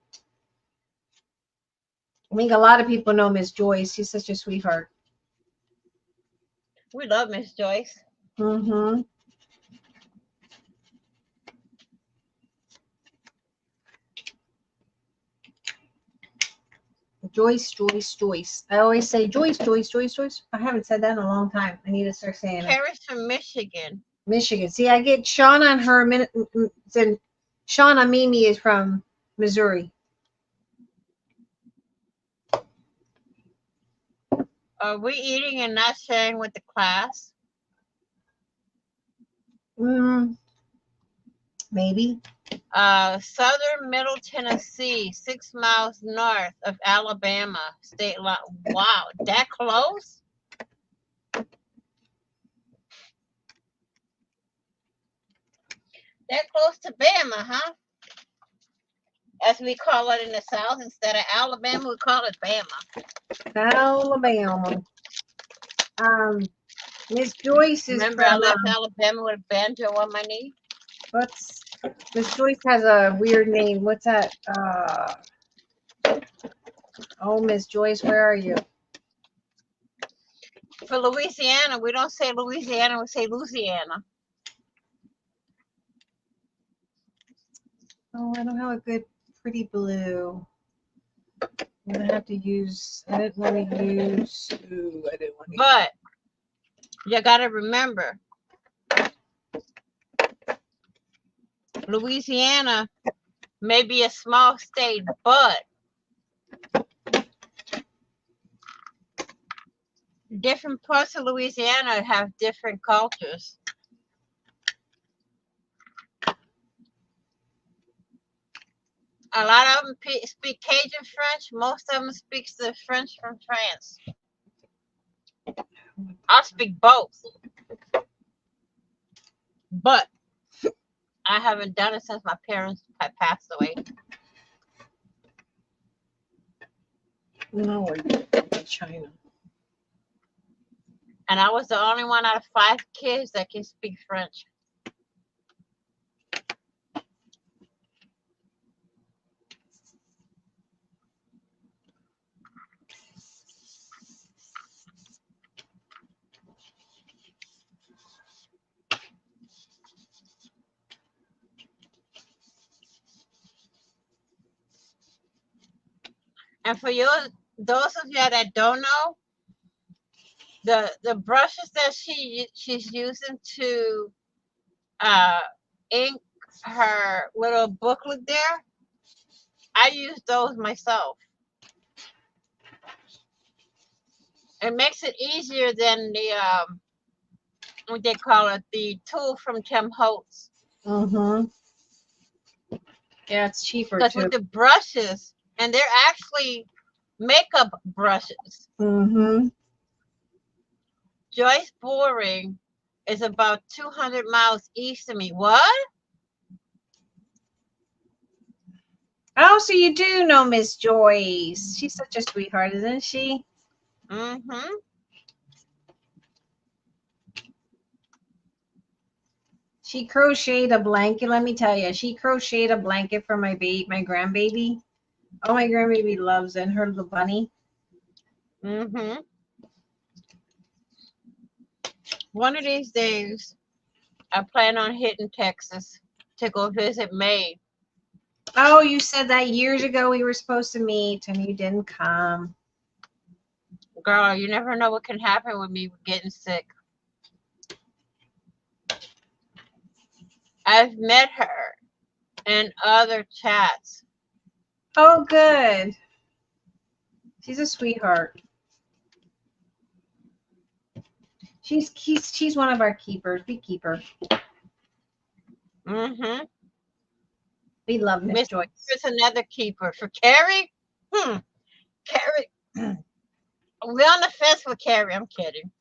I think a lot of people know Miss Joyce. She's such a sweetheart. We love Miss Joyce. Mm-hmm. Joyce, Joyce, Joyce. I always say Joyce, Joyce, Joyce, Joyce. I haven't said that in a long time. I need to start saying it. Carrie's from Michigan. Michigan. See, I get Shauna and her. Then Shauna Mimi is from Missouri. Are we eating and not sharing with the class? Maybe. Southern Middle Tennessee, 6 miles north of Alabama state line. Wow, that close? That close to Bama, huh? As we call it in the South, instead of Alabama, we call it Bama. Alabama. Miss Joyce is Remember, I from. left Alabama with a banjo on my knee. Miss Joyce has a weird name. What's that? Oh, Miss Joyce, where are you? For Louisiana, we don't say Louisiana, we say Louisiana. Oh, I don't have a good pretty blue. I'm gonna have to use. I didn't want to use. Ooh, I didn't want to. But you gotta remember, Louisiana may be a small state, but different parts of Louisiana have different cultures. A lot of them speak Cajun French. Most of them speak the French from France. I speak both, but I haven't done it since my parents had passed away. No, we're in China. And I was the only one out of 5 kids that can speak French. And for those of you that don't know, the brushes that she's using to ink her little booklet there, I use those myself. It makes it easier than the what they call it, the tool from Tim Holtz. Mm-hmm. Yeah, it's cheaper Because too. with the brushes, and they're actually makeup brushes. Mm-hmm. Joyce Boring is about 200 miles east of me. What? Oh, so you do know Miss Joyce. She's such a sweetheart, isn't she? Mm-hmm. She crocheted a blanket. Let me tell you, she crocheted a blanket for my grandbaby. Oh, my grandbaby loves it. And her little bunny. Mm-hmm. One of these days, I plan on hitting Texas to go visit May. Oh, you said that years ago we were supposed to meet and you didn't come. Girl, you never know what can happen with me getting sick. I've met her in other chats. Oh, good. She's a sweetheart. She's one of our keepers. We keep her. Mm-hmm. We love Miss Miss Joyce. Here's another keeper. For Carrie? Carrie. We're on the fence with Carrie. I'm kidding.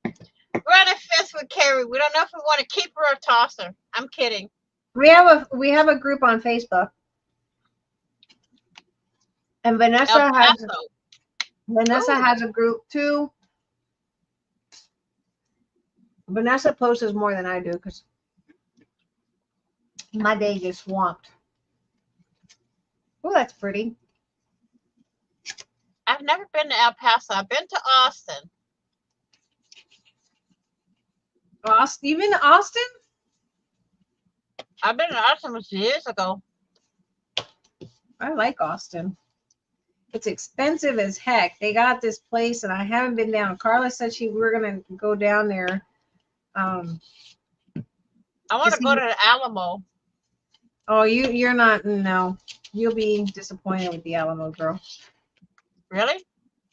We're on the fence with Carrie. We don't know if we want to keep her or toss her. I'm kidding. We have a group on Facebook. And El Vanessa Paso. has a group too. Vanessa posts more than I do because my day gets swamped. Oh, that's pretty. I've never been to El Paso. I've been to Austin. Austin, you been to Austin? I've been to Austin years ago. I like Austin. It's expensive as heck. They got this place, and I haven't been down. Carla said we were gonna go down there. I want to go to the Alamo. Oh, you're not. No, you'll be disappointed with the Alamo, girl. Really?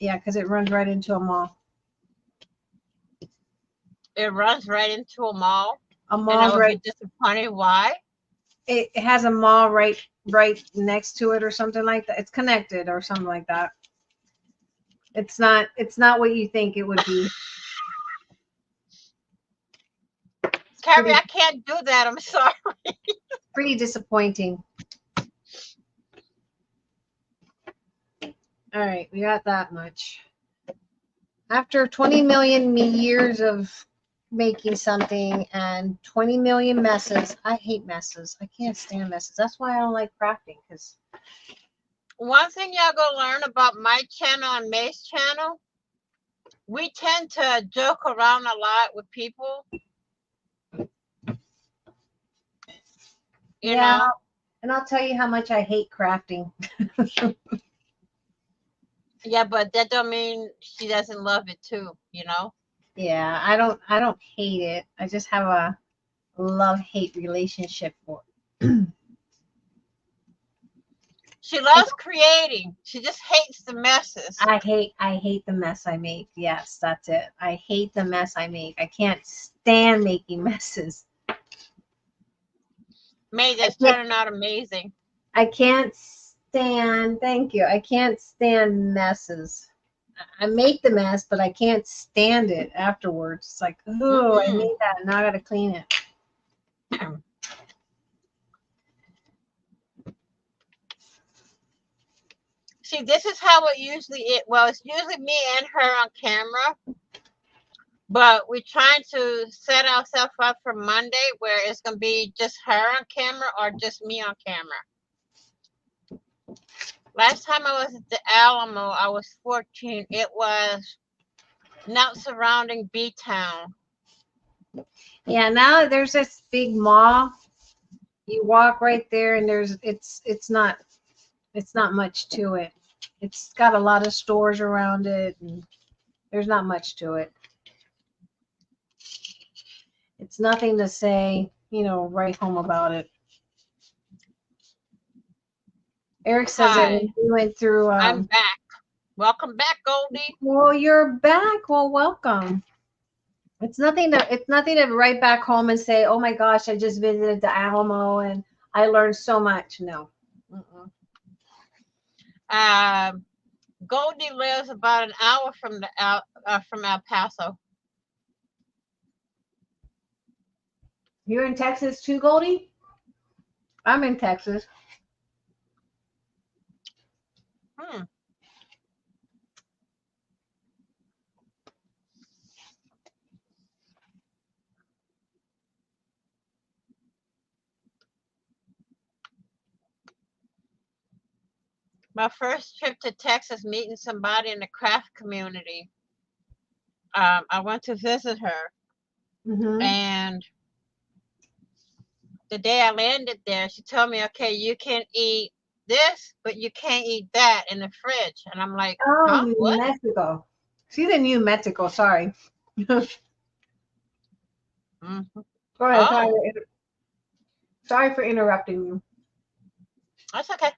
Yeah, because it runs right into a mall. It runs right into a mall. A And I mall would right. be disappointed. Why? It has a mall right next to it, or something like that. It's connected, or something like that. It's not what you think it would be. Carrie, I can't do that. I'm sorry. Pretty disappointing. All right, we got that much. After 20 million years of making something and 20 million messes, I hate messes. I can't stand messes. That's why I don't like crafting. Because One thing y'all gonna learn about my channel and May's channel, we tend to joke around a lot with people. You know? And I'll tell you how much I hate crafting. Yeah, but that don't mean she doesn't love it too, you know? Yeah, I don't hate it. I just have a love-hate relationship for it. She loves creating. She just hates the messes. I hate the mess I make. Yes, that's it. I hate the mess I make. I can't stand making messes. May that's turning out amazing. I can't stand, thank you. I can't stand messes. I make the mess, but I can't stand it afterwards. It's like, oh, I made that, now I gotta clean it. See, this is how it usually is. Well, it's usually me and her on camera. But we're trying to set ourselves up for Monday where it's going to be just her on camera or just me on camera. Last time I was at the Alamo, I was 14. It was not surrounding B-Town. Yeah, now there's this big mall. You walk right there and it's not much to it. It's got a lot of stores around it and there's not much to it. It's nothing to say, write home about it. Eric says that when he went through. I'm back. Welcome back, Goldie. Well, you're back. Well, welcome. It's nothing to write back home and say, "Oh my gosh, I just visited the Alamo and I learned so much." No. Goldie lives about an hour from El Paso. You're in Texas too, Goldie? I'm in Texas. My first trip to Texas, meeting somebody in the craft community. I went to visit her, Mm-hmm. and the day I landed there, she told me, "Okay, you can eat this, but you can't eat that in the fridge." And I'm like, Oh, "Huh? New What?" Mexico. She's in New Mexico. Sorry. Go Hmm. ahead. Oh, Sorry for interrupting you. that's okay.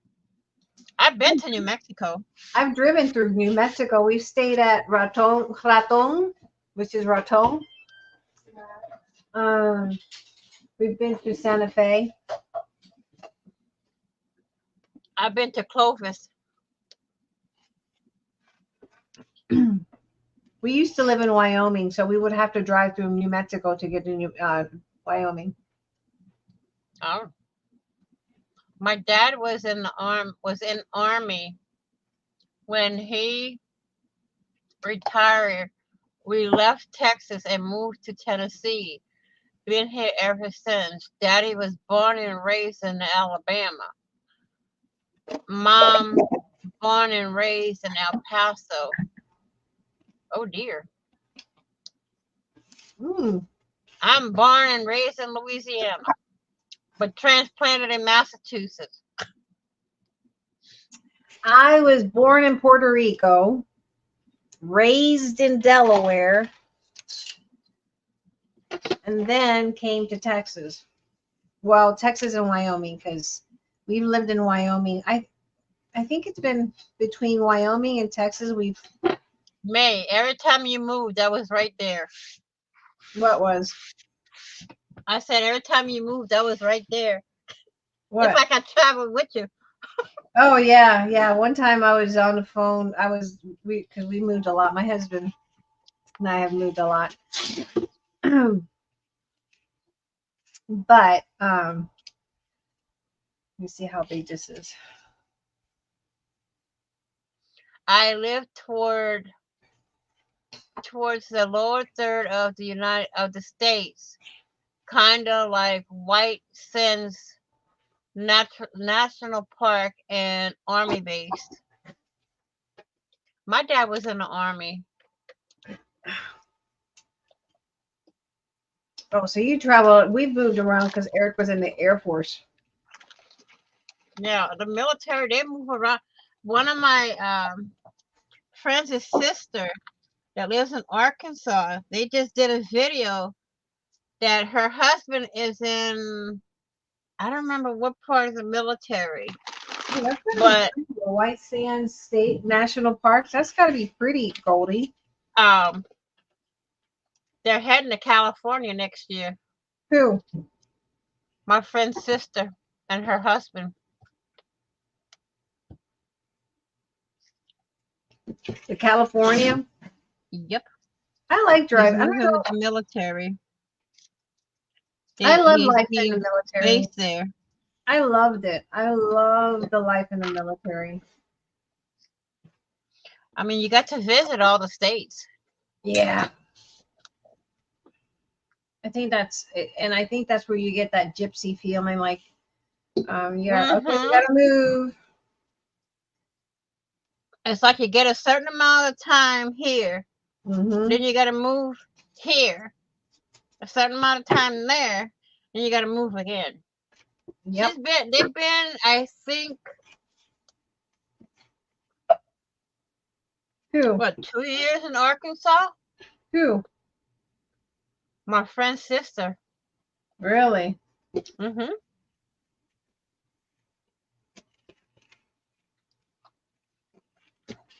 I've been to New Mexico. I've driven through New Mexico. We've stayed at Raton, which is Raton. Um, we've been through Santa Fe. I've been to Clovis. We used to live in Wyoming, so we would have to drive through New Mexico to get to Wyoming. Oh, my dad was in army when he retired. We left Texas and moved to Tennessee. Been here ever since. Daddy was born and raised in Alabama. Mom born and raised in El Paso. Oh dear. Mm. I'm born and raised in Louisiana, but transplanted in Massachusetts. I was born in Puerto Rico, raised in Delaware, and then came to Texas. Well, Texas and Wyoming, because we've lived in Wyoming. I think it's been between Wyoming and Texas. May, every time you moved, that was right there. What was I said every time you moved, that was right there. It's what? like I traveled with you. Oh yeah, yeah. One time I was on the phone. Because we moved a lot. My husband and I have moved a lot. But let me see how big this is. I lived towards the lower third of the states, kind of like White Sands National Park and Army base. My dad was in the Army. Oh, so you travel. We've moved around because Eric was in the Air Force. Yeah, the military, they move around. One of my friends' sister that lives in Arkansas, they just did a video that her husband is in, I don't remember what part of the military, Oh, that's gotta be but pretty. The White Sands State National Parks. That's got to be pretty, Goldie. um, they're heading to California next year. Who? My friend's sister and her husband. The California. Yep, I like he's driving. I don't moving with know. the military. I love life in He's the military. based there. I loved it. I love the life in the military. I mean, you got to visit all the states. Yeah. I think that's it, and I think that's where you get that gypsy feeling. Like, yeah, okay, we Hmm. gotta move. It's like you get a certain amount of time here, Mm-hmm. then you got to move here. A certain amount of time there, then you got to move again. Yep. They've been, I think, Who? what, 2 years in Arkansas? Who? My friend's sister. Really? Hmm.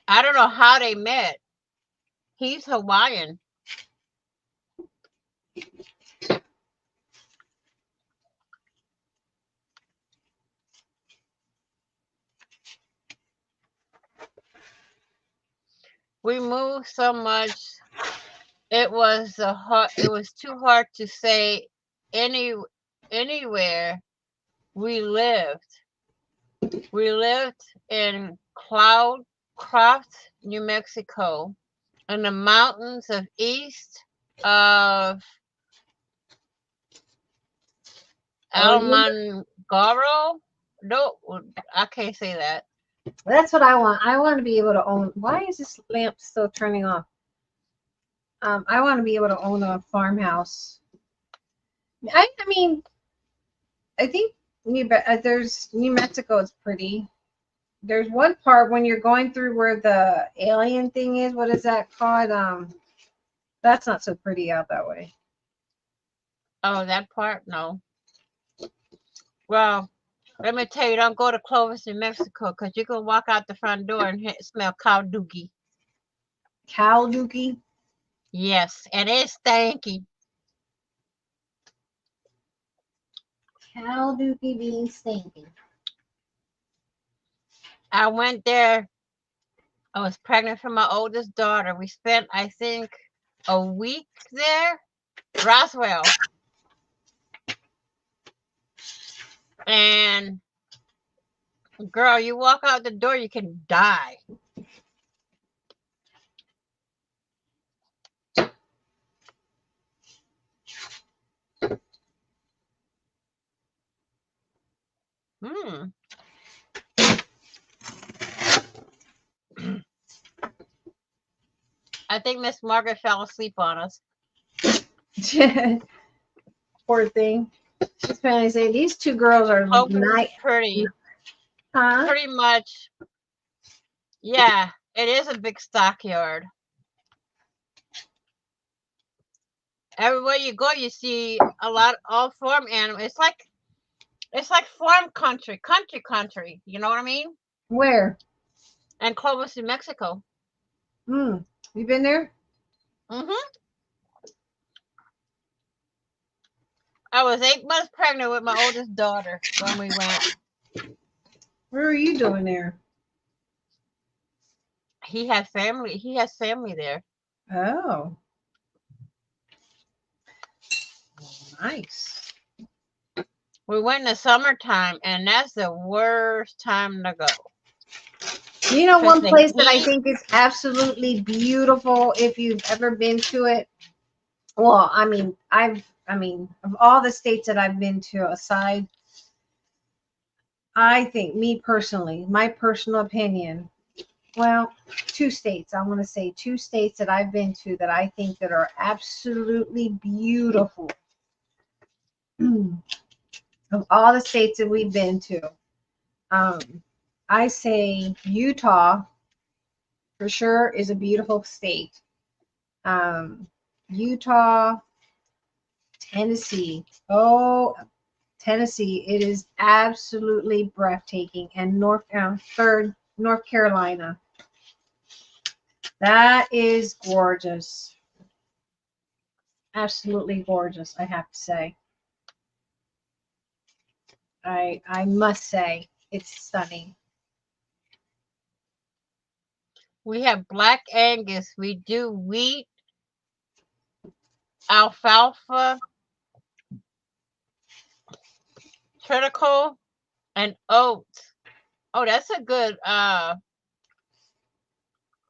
I don't know how they met. He's Hawaiian. We moved so much. It was too hard to say any anywhere we lived. We lived in Cloudcroft, New Mexico, in the mountains of east of Oh, you. Almangaro. No, I can't say that. That's what I want. I want to be able to own. Why is this lamp still turning off? I want to be able to own a farmhouse. I mean, I think there's New Mexico is pretty. There's one part when you're going through where the alien thing is. What is that called? That's not so pretty out that way. Oh, that part? No. Well, let me tell you, don't go to Clovis, New Mexico, because you can walk out the front door and smell cow dookie. Cow dookie. Yes, and it's stanky. Cow dookie being stinky. I went there. I was pregnant for my oldest daughter. We spent, I think, a week there. Roswell. And girl, you walk out the door, you can die. Hmm. I think Miss Margaret fell asleep on us. Poor thing. She's trying to say these two girls are Clovis is nice. pretty. Huh? Pretty much. Yeah, it is a big stockyard. Everywhere you go, you see a lot all farm animals. It's like farm country. You know what I mean? Where? And Clovis, New Mexico. You been there? Mm-hmm. I was 8 months pregnant with my oldest daughter when we went. Where are you doing there? He had family. He has family there. Oh. Nice. We went in the summertime, and that's the worst time to go. You know, 'Cause one the place that I heat. think is absolutely beautiful if you've ever been to it. Well, I mean, of all the states that I've been to aside, I think me personally, my personal opinion, well, two states. I want to say two states that I've been to that I think that are absolutely beautiful. Of all the states that we've been to, I say Utah for sure is a beautiful state. Utah, Tennessee. Oh, Tennessee, it is absolutely breathtaking. And third, North Carolina. That is gorgeous. Absolutely gorgeous, I have to say. I must say, it's stunning. We have Black Angus. We do wheat, alfalfa, triticale, and oats. Oh, that's a good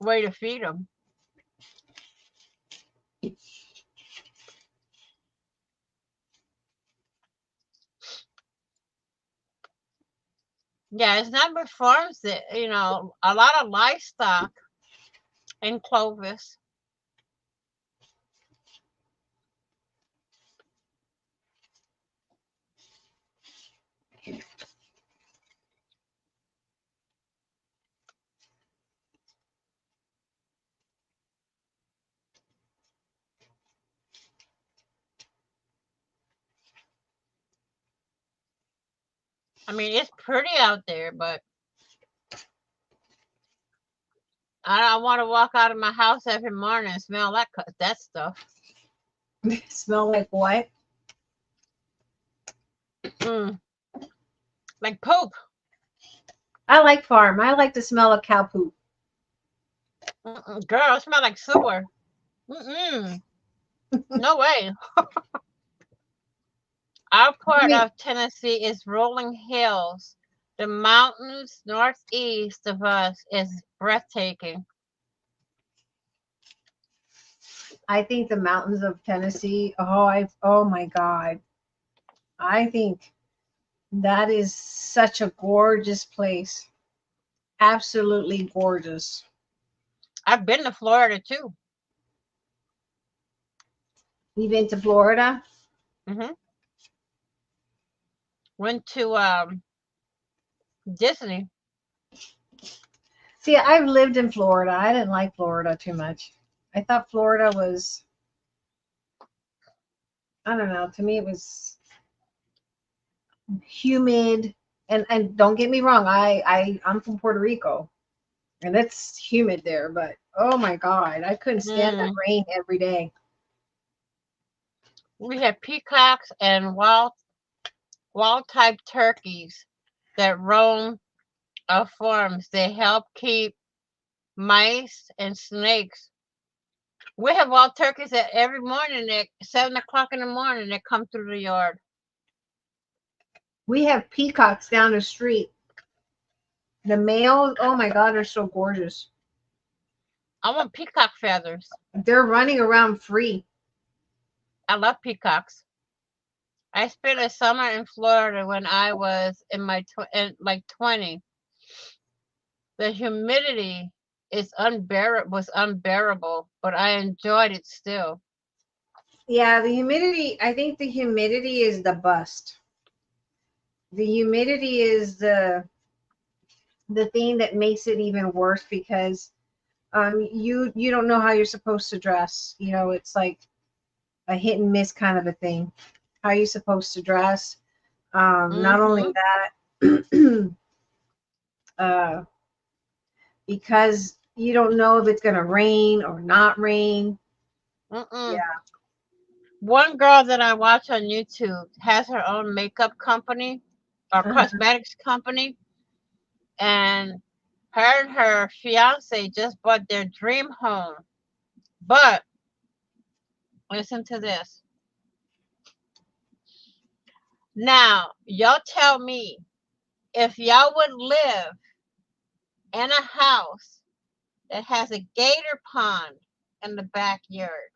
way to feed them. Yeah, it's not but farms that a lot of livestock in Clovis. I mean, it's pretty out there, but I don't want to walk out of my house every morning and smell that stuff. Smell like what? Mm, like poop. I like farm. I like the smell of cow poop. Girl, it smell like sewer. No way. Our part We, of Tennessee is rolling hills. The mountains northeast of us is breathtaking. I think the mountains of Tennessee. Oh my God. I think that is such a gorgeous place. Absolutely gorgeous. I've been to Florida too. You've been to Florida? Hmm. Went to Disney. See, I've lived in Florida. I didn't like Florida too much. I thought Florida was, I don't know, to me it was humid. And don't get me wrong, I'm from Puerto Rico and it's humid there, but oh my God, I couldn't stand that Mm. rain every day. We had peacocks and wild type turkeys that roam our farms. They help keep mice and snakes. We have wild turkeys that every morning at 7 o'clock in the morning they come through the yard. We have peacocks down the street. The males, oh my God, they're so gorgeous. I want peacock feathers. They're running around free. I love peacocks. I spent a summer in Florida when I was in my like 20. The humidity was unbearable, but I enjoyed it still. Yeah, the humidity, I think the humidity is the bust. The humidity is the thing that makes it even worse because you don't know how you're supposed to dress. You know, it's like a hit and miss kind of a thing. How are you supposed to dress? Not only Hmm. that, uh, because you don't know if it's gonna rain or not rain. Mm-mm. Yeah. One girl that I watch on YouTube has her own makeup company or Uh-huh. cosmetics company, and her fiance just bought their dream home. But listen to this. Now, y'all tell me if y'all would live in a house that has a gator pond in the backyard.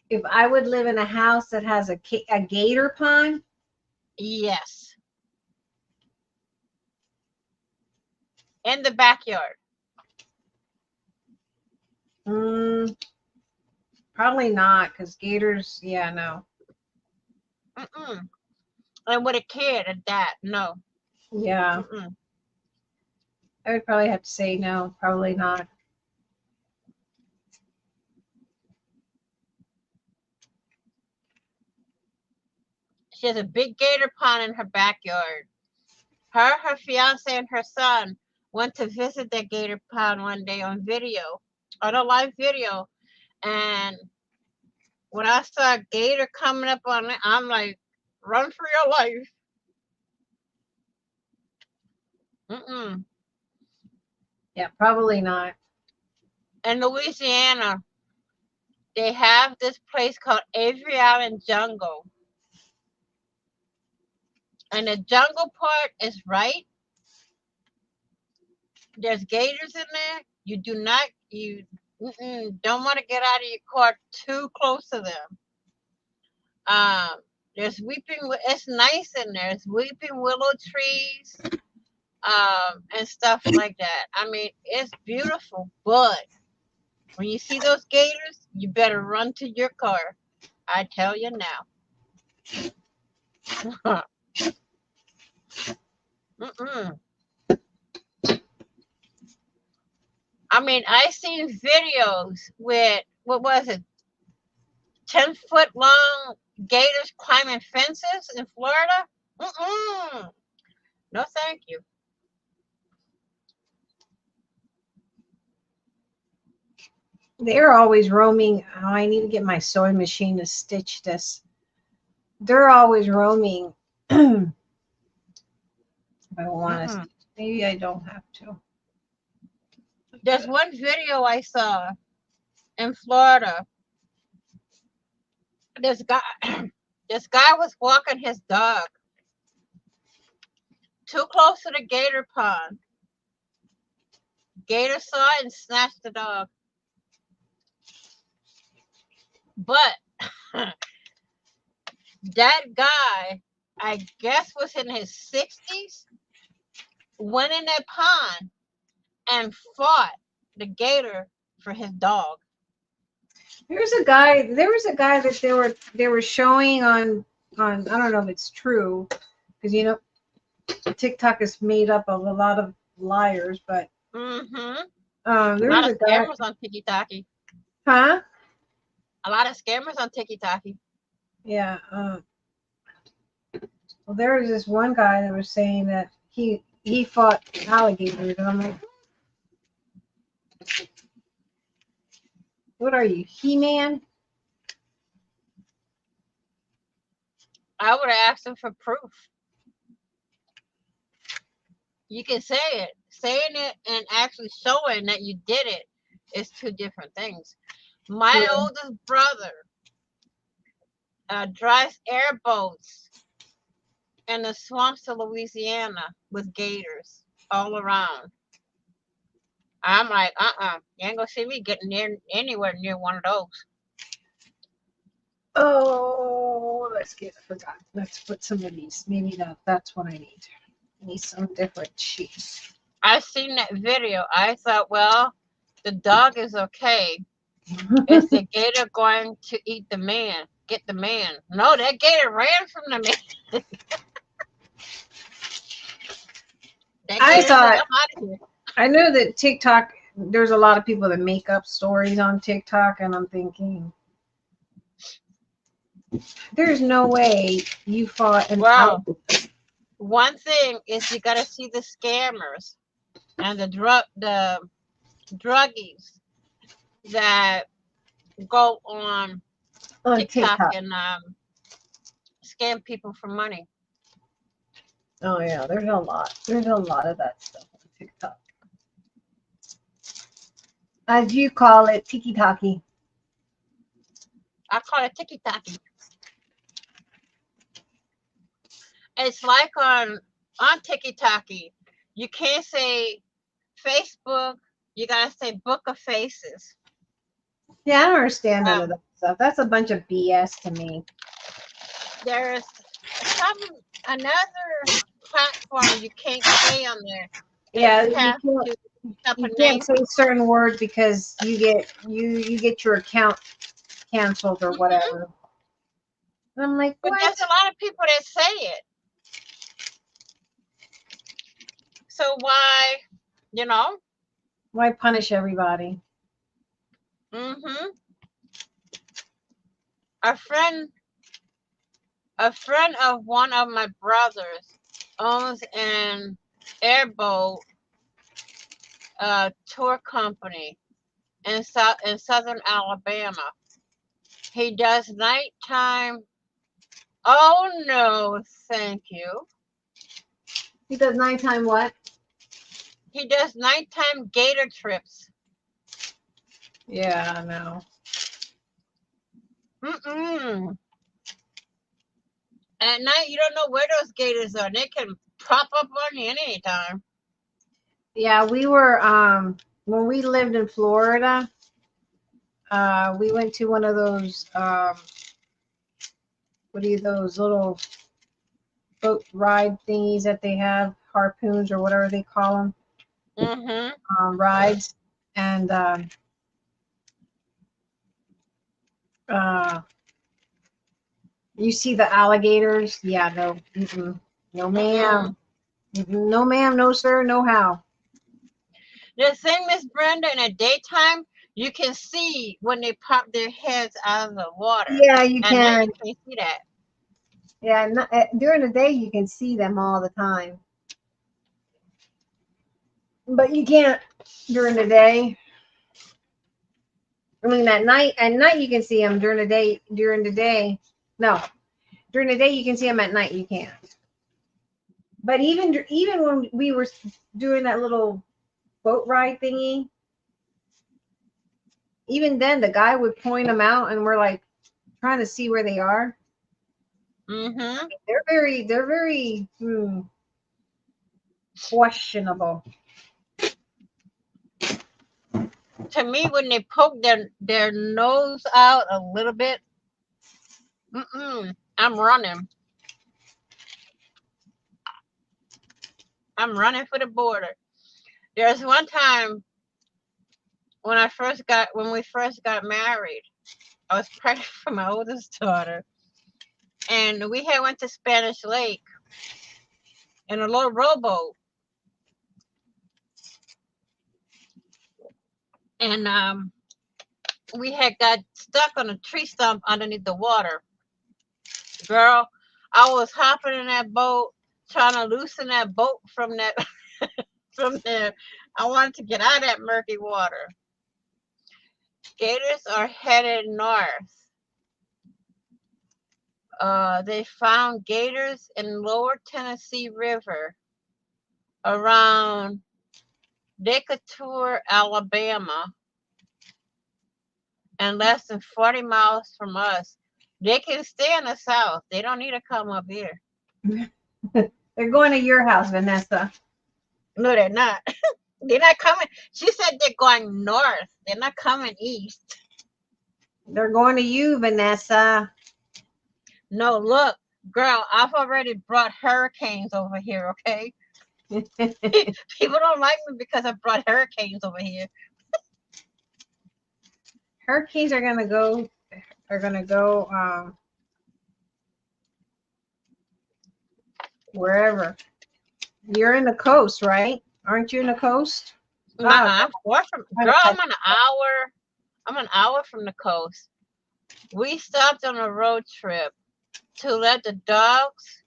If I would live in a house that has a gator pond, Yes, in the backyard. mm, probably not, because gators. Yeah, no. Mm-mm. And with a kid at that, no. Yeah, Mm-mm. I would probably have to say no. Probably not. She has a big gator pond in her backyard. Her fiance, and her son went to visit that gator pond one day on video, on a live video. And when I saw a gator coming up on it, I'm like, run for your life. Mm-mm. Yeah, probably not. In Louisiana, they have this place called Avery Island Jungle. And the jungle part is right. There's gators in there. You do not, you don't want to get out of your car too close to them. Um, there's it's nice in there. There's weeping willow trees, and stuff like that. I mean, it's beautiful, but when you see those gators, you better run to your car. I tell you now. Mm-mm. I mean, I seen videos with what was it, 10-foot long gators climbing fences in Florida. Mm-mm. No, thank you. They're always roaming. Oh, I need to get my sewing machine to stitch this. They're always roaming. If I want to, Mm-mm. maybe I don't have to. There's one video I saw in Florida. This guy, this guy was walking his dog too close to the gator pond. Gator saw it and snatched the dog. But that guy, I guess, was in his 60s, went in that pond and fought. the gator for his dog. There was a guy that they were showing on I don't know if it's true because you know TikTok is made up of a lot of liars, but Mm-hmm. A there lot was of a guy, scammers on TikTok. huh? A lot of scammers on TikTok. Yeah. Well, there was this one guy that was saying that he fought alligators, and I'm like, what are you, He-Man? I would have asked him for proof. You can say it. Saying it and actually showing that you did it is two different things. My True. oldest brother drives airboats in the swamps of Louisiana with gators all around. I'm like, you ain't gonna see me getting near anywhere near one of those. Oh, I forgot. Let's put some of these. Maybe that's what I need. I need some different sheets. I seen that video. I thought, well, the dog is okay. Is the gator going to eat the man? Get the man? No, that gator ran from the man. That I gator said, thought, I'm out of here. I know that TikTok, there's a lot of people that make up stories on TikTok, and I'm thinking, there's no way you fought an Well, alligator. one thing is you gotta see the scammers and the druggies that go on On TikTok TikTok. and scam people for money. Oh yeah, there's a lot. There's a lot of that stuff on TikTok. As you call it, tiki-taki. I call it tiki taki. It's like on tiki taki, you can't say Facebook. You gotta say Book of Faces. Yeah, I don't understand none of Um, that stuff. That's a bunch of BS to me. there's some another platform you can't say on there. That Yeah, you have to up you a name. can't say certain words because you get your account canceled or Mhm. whatever. And I'm like, But what? there's a lot of people that say it. So why, you know? Why punish everybody? Mhm. A friend, a friend of one of my brothers owns an airboat tour company in southern Alabama. He does nighttime. Oh no, thank you. He does nighttime what? He does nighttime gator trips. Yeah, I know. Mm-mm. At night, you don't know where those gators are. They can pop up on you anytime. Yeah, we were when we lived in Florida, we went to one of those what are those little boat ride thingies that they have, harpoons or whatever they call them, Mm-hmm. rides, and uh, you see the alligators. Yeah, no, no, Mm-mm. ma'am, no, ma'am, no, sir, no how. The thing, Miss Brenda, in the daytime, you can see when they pop their heads out of the water. Yeah, you At night, can. you can't see that. Yeah, during the day you can see them all the time, but you can't during the day. I mean, at night you can see them during the day. During the day, no, during the day you can see them. At night you can't. But even when we were doing that little boat ride thingy, even then the guy would point them out, and we're like trying to see where they are. Mm-hmm. They're very questionable. To me, when they poke their nose out a little bit, I'm running. I'm running for the border. There's one time when we first got married. I was pregnant for my oldest daughter, and we had went to Spanish Lake in a little rowboat, and we had got stuck on a tree stump underneath the water. Girl, I was hopping in that boat, trying to loosen that boat from that from there. I wanted to get out of that murky water. Gators are headed north. They found gators in Lower Tennessee River around Decatur, Alabama, and less than 40 miles from us. They can stay in the south. They don't need to come up here. They're going to your house, Vanessa. No, they're not. They're not coming. She said they're going north. They're not coming east. They're going to you, Vanessa. No, look, girl, I've already brought hurricanes over here, okay? People don't like me because I brought hurricanes over here. Hurricanes are gonna go. Wherever. You're in the coast, right? Aren't you in the coast? I'm far from, girl, Okay. I'm an hour from the coast. We stopped on a road trip to let the dogs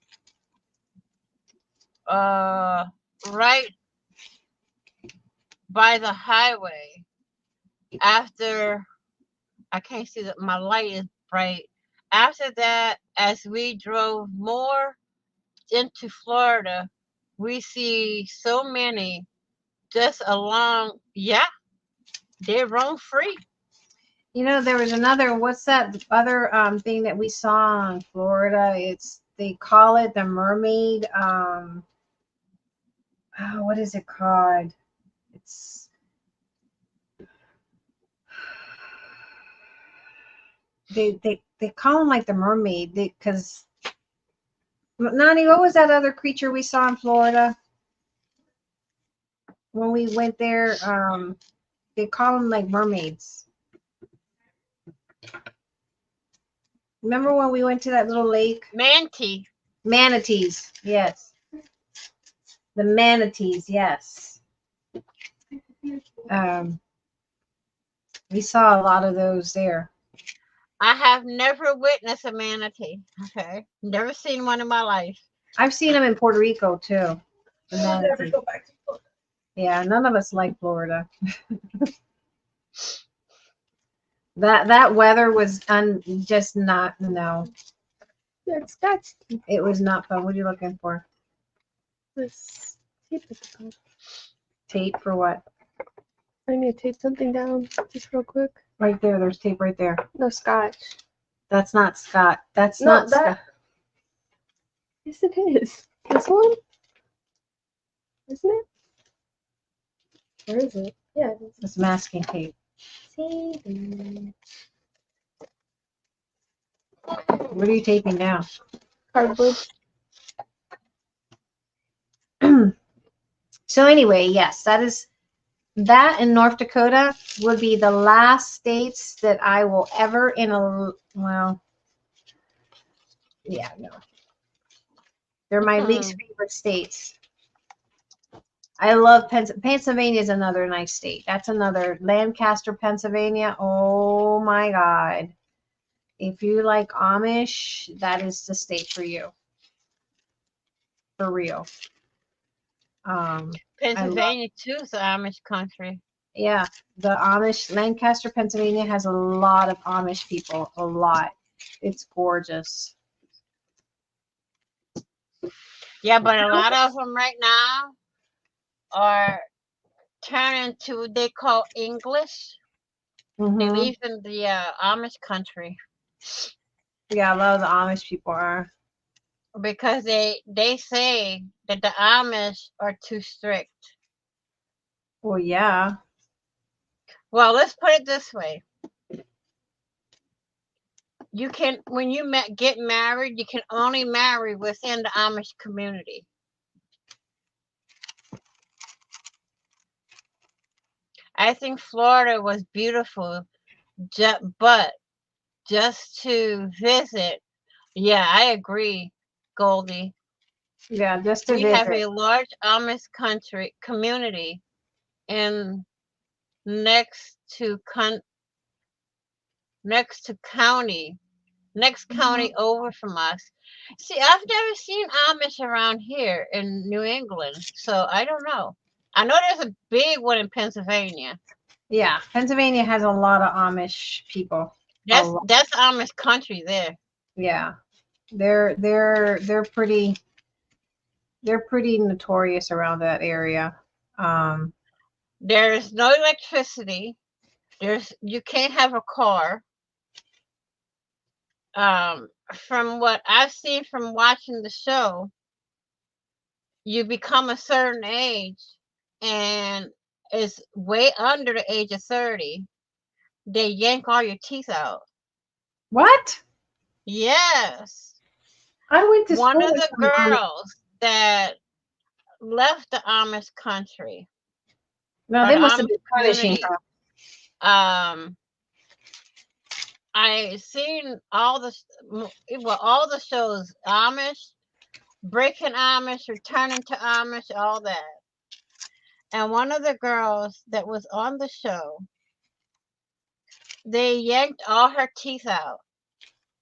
right by the highway after I can't see that my light is bright. After that, as we drove more into Florida, we see so many just along, yeah, they roam free. You know, there was another. What's that other thing that we saw in Florida? They call it the mermaid. Oh, what is it called? It's they call them like the mermaid because Nani, what was that other creature we saw in Florida when we went there? They call them like mermaids. Remember when we went to that little lake? Manatee. Manatees, yes. The manatees, yes. We saw a lot of those there. I have never witnessed a manatee. Okay. Never seen one in my life. I've seen them in Puerto Rico too. The I'll never manatee. go back to Florida. Yeah, none of us like Florida. That weather was just not, no. That's It was not fun. What are you looking for? this tape at the top. Tape for what? I need to tape something down just real quick. Right there. There's tape right there. No scotch. That's not Scott. That's No, not Scott. Yes, it is. This one? Isn't it? Where is it? Yeah, it is. It's masking tape. See? What are you taping down? Cardboard. So anyway, yes, that in North Dakota would be the last states that I will ever well, yeah, no. They're my least favorite states. I love Pennsylvania is another nice state. That's another Lancaster, Pennsylvania. Oh my God. If you like Amish, that is the state for you. For real. Pennsylvania too is the Amish country. Yeah, the Amish, Lancaster, Pennsylvania has a lot of Amish people. A lot. It's gorgeous. Yeah, but a lot of them right now are turning to what they call English. They Mhm. live in the Amish country Yeah, a lot of the Amish people are. because they say that the Amish are too strict. Well, yeah. Well, let's put it this way. You can, when you get married, you can only marry within the Amish community. I think Florida was beautiful, but just to visit, yeah, I agree, Goldie. Yeah, just to We have visit. a large Amish country community in next to con next to county next Mhm. county over from us. See, I've never seen Amish around here in New England, so I don't know. I know there's a big one in Pennsylvania. Yeah, Pennsylvania has a lot of Amish people. A That's lot. that's Amish country there. Yeah, they're pretty notorious around that area. Um, There's no electricity. There's you can't have a car. From what I've seen from watching the show, you become a certain age, and it's way under the age of 30. They yank all your teeth out. what? Yes. I went to One school of with the some Amish. girls that left the Amish country No, or they the must have Amish been punishing community, her. um, I seen all the shows, Amish, Breaking Amish, Returning to Amish, all that. And one of the girls that was on the show, they yanked all her teeth out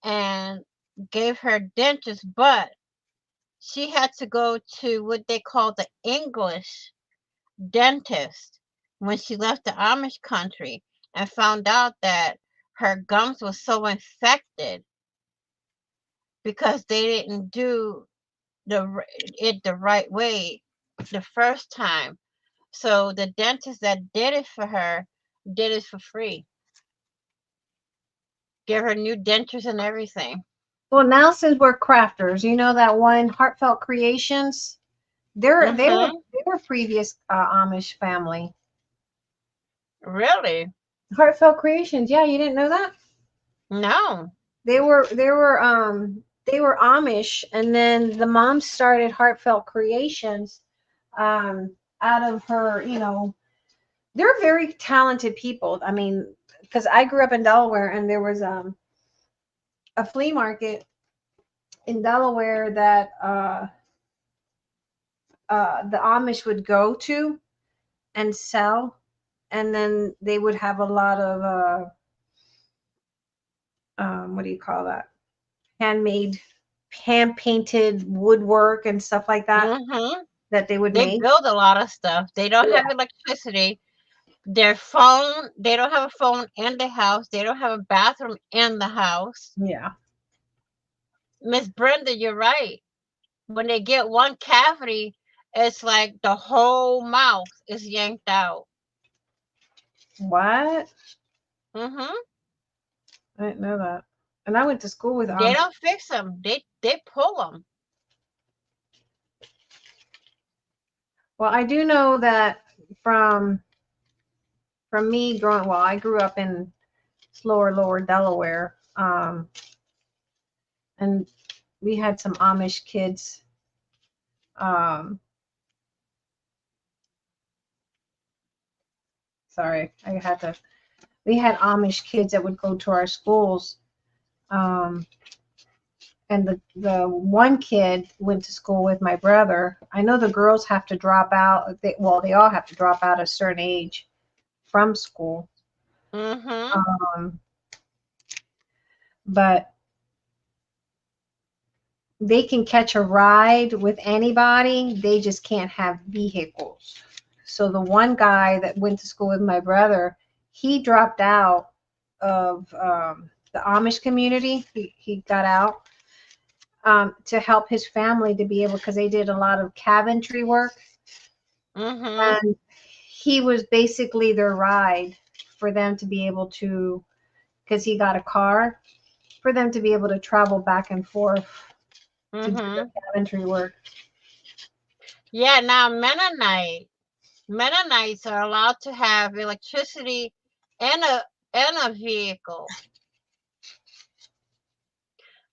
and gave her dentures, but she had to go to what they call the English dentist when she left the Amish country and found out that her gums were so infected because they didn't do it the right way the first time. So the dentist that did it for her did it for free. Give her new dentures and everything. Well, now since we're crafters, you know that one Heartfelt Creations. Mhm. They were previous Amish family. Really? Heartfelt Creations. Yeah, you didn't know that? No. They were Amish, and then the mom started Heartfelt Creations out of her, you know, they're very talented people. I mean, because I grew up in Delaware, and there was a flea market in Delaware that the Amish would go to and sell, and then they would have a lot of what do you call that? Handmade, hand painted woodwork and stuff like that Mhm. that they would They make. build a lot of stuff. They don't Yeah. have electricity. Their phone, they don't have a phone in the house. They don't have a bathroom in the house. Yeah. Miss Brenda, you're right. When they get one cavity, it's like the whole mouth is yanked out. What? Hmm. I didn't know that. And I went to school with They Amish. don't fix them. They pull them. Well, I do know that from from me growing. Well, I grew up in lower Delaware, and we had some Amish kids. Um, sorry, I had to. We had Amish kids that would go to our schools. Um, and the one kid went to school with my brother. I know the girls have to drop out. They all have to drop out at a certain age from school. Hmm. Um, but they can catch a ride with anybody. They just can't have vehicles. So the one guy that went to school with my brother, he dropped out of the Amish community. He got out to help his family to be able, because they did a lot of cabinetry work. Hmm. And he was basically their ride for them to be able to, because he got a car, for them to be able to travel back and forth to do Hmm. their cabinetry work. Yeah, now Mennonites are allowed to have electricity and a vehicle.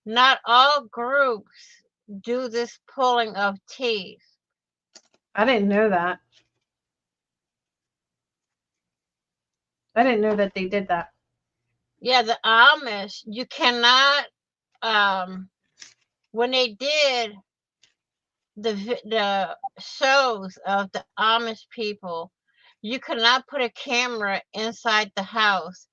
Not all groups do this pulling of teeth. I didn't know that. I didn't know that they did that. Yeah, the Amish, you cannot, when they did the shows of the Amish people, you could not put a camera inside the house.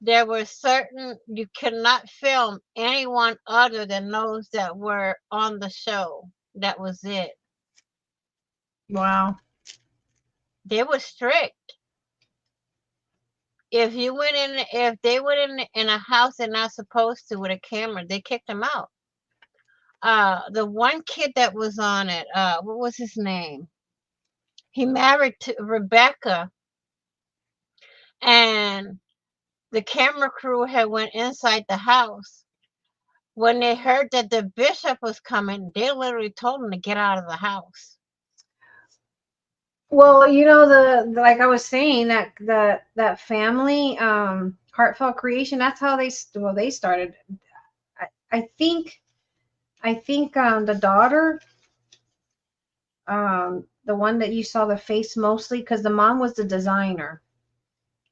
There were certain, you could not film anyone other than those that were on the show. That was it. Wow. They were strict. If you went in, if they went in a house they're not supposed to with a camera, they kicked them out. The one kid that was on it, what was his name? He married to Rebecca, and the camera crew had went inside the house. When they heard that the bishop was coming, they literally told him to get out of the house. Well, like I was saying, that family, heartfelt creation. That's how they started. I, I think the daughter, the one that you saw the face mostly, because the mom was the designer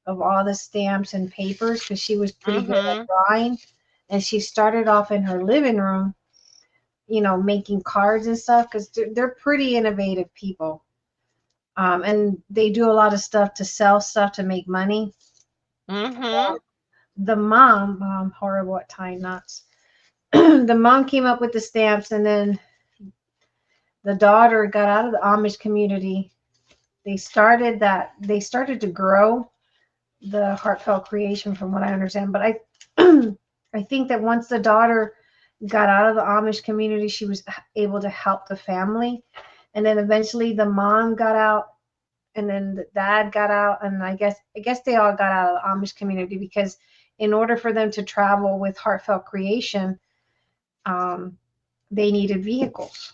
of all the stamps and papers, because she was pretty good at Mm-hmm. drawing, and she started off in her living room, making cards and stuff, because they're pretty innovative people. And they do a lot of stuff to sell stuff to make money. Mm-hmm. The mom, horrible at tying knots. The mom came up with the stamps, and then the daughter got out of the Amish community. They started to grow the heartfelt creation, from what I understand. But I think that once the daughter got out of the Amish community, she was able to help the family. And then eventually the mom got out, and then the dad got out, and I guess they all got out of the Amish community, because in order for them to travel with heartfelt creation, they needed vehicles.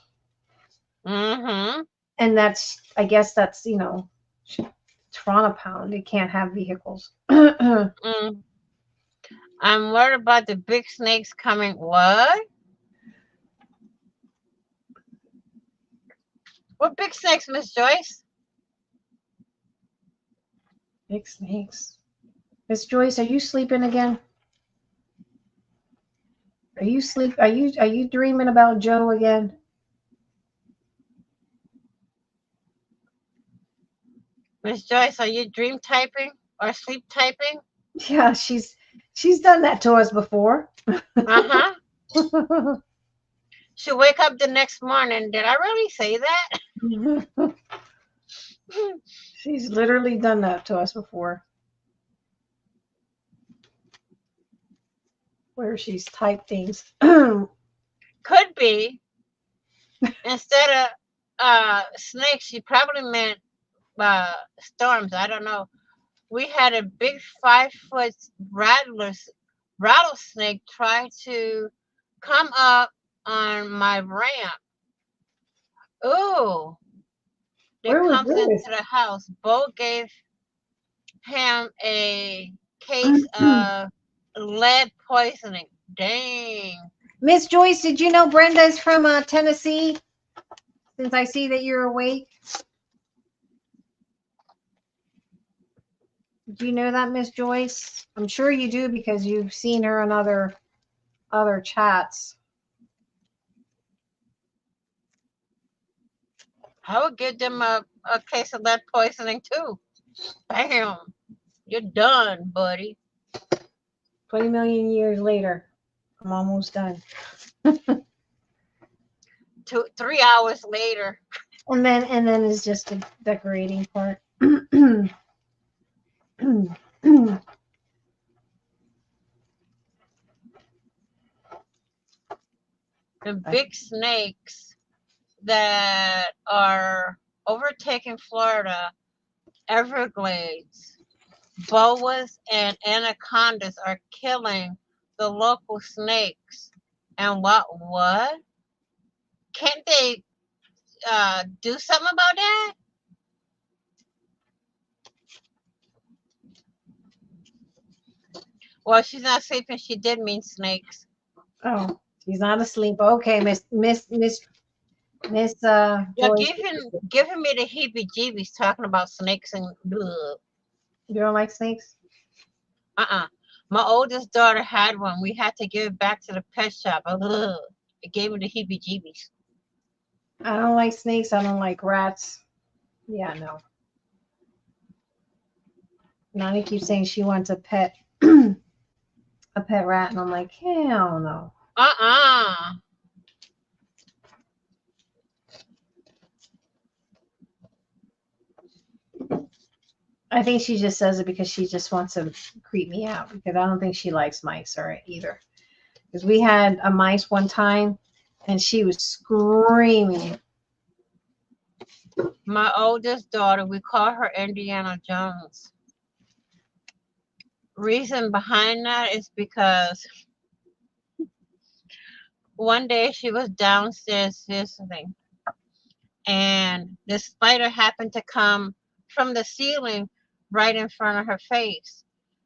Mm-hmm. And I guess that's, Toronto Pound. They can't have vehicles. Mm. I'm worried about the big snakes coming. What? What big snakes, Miss Joyce? Big snakes. Miss Joyce, are you sleeping again? Are you dreaming about Joe again? Miss Joyce, are you dream typing or sleep typing? Yeah, she's done that to us before. Uh-huh. She'll wake up the next morning. Did I really say that? She's literally done that to us before. Where she's typed things. Could be. Instead of snakes, she probably meant storms. I don't know. We had a big 5-foot rattlesnake try to come up on my ramp. Ooh, that Where was comes into this? the house. Bo gave him a case of lead poisoning. Dang. Miss Joyce, did you know Brenda's from Tennessee? Since I see that you're awake. Do you know that, Miss Joyce? I'm sure you do, because you've seen her in other chats. I would give them a case of lead poisoning too. Bam. You're done, buddy. 20 million years later, I'm almost done. 3 hours later. And then it's just the decorating part. The big snakes that are overtaking Florida, Everglades, boas, and anacondas are killing the local snakes. And what? Can't they do something about that? Well, she's not sleeping. She did mean snakes. Oh, she's not asleep. Okay, Miss You're Joyce. giving me the heebie-jeebies talking about snakes and ugh. You don't like snakes? My oldest daughter had one. We had to give it back to the pet shop. Ugh. It gave me the heebie-jeebies. I don't like snakes. I don't like rats. Yeah, no. Nani keeps saying she wants a pet, a pet rat, and I'm like, hell no. Uh-uh. I think she just says it because she just wants to creep me out because I don't think she likes mice or either. Because we had a mice one time and she was screaming. My oldest daughter, we call her Indiana Jones. Reason behind that is because one day she was downstairs visiting, and the spider happened to come from the ceiling right in front of her face.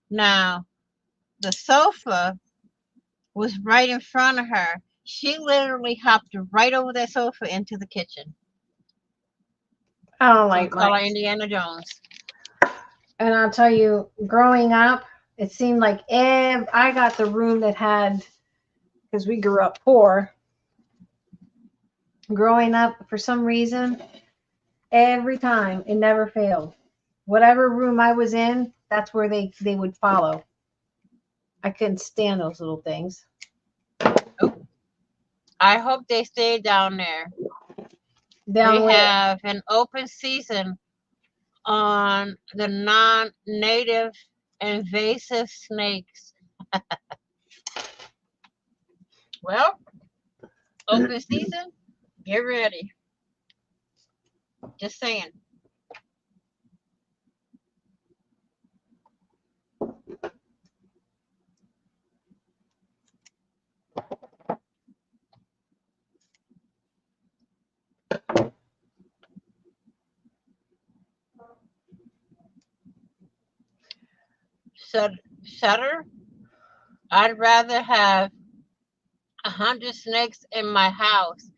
Now, the sofa was right in front of her. She literally hopped right over that sofa into the kitchen. I don't So we like call her mice. Indiana Jones. And I'll tell you, growing up, it seemed like I got the room that had, because we grew up poor. Growing up, for some reason, every time it never failed. Whatever room I was in, that's where they would follow. I couldn't stand those little things. I hope they stay down there. Down We where? have an open season on the non-native invasive snakes. Well, open season, get ready. Just saying. Shutter, I'd rather have 100 snakes in my house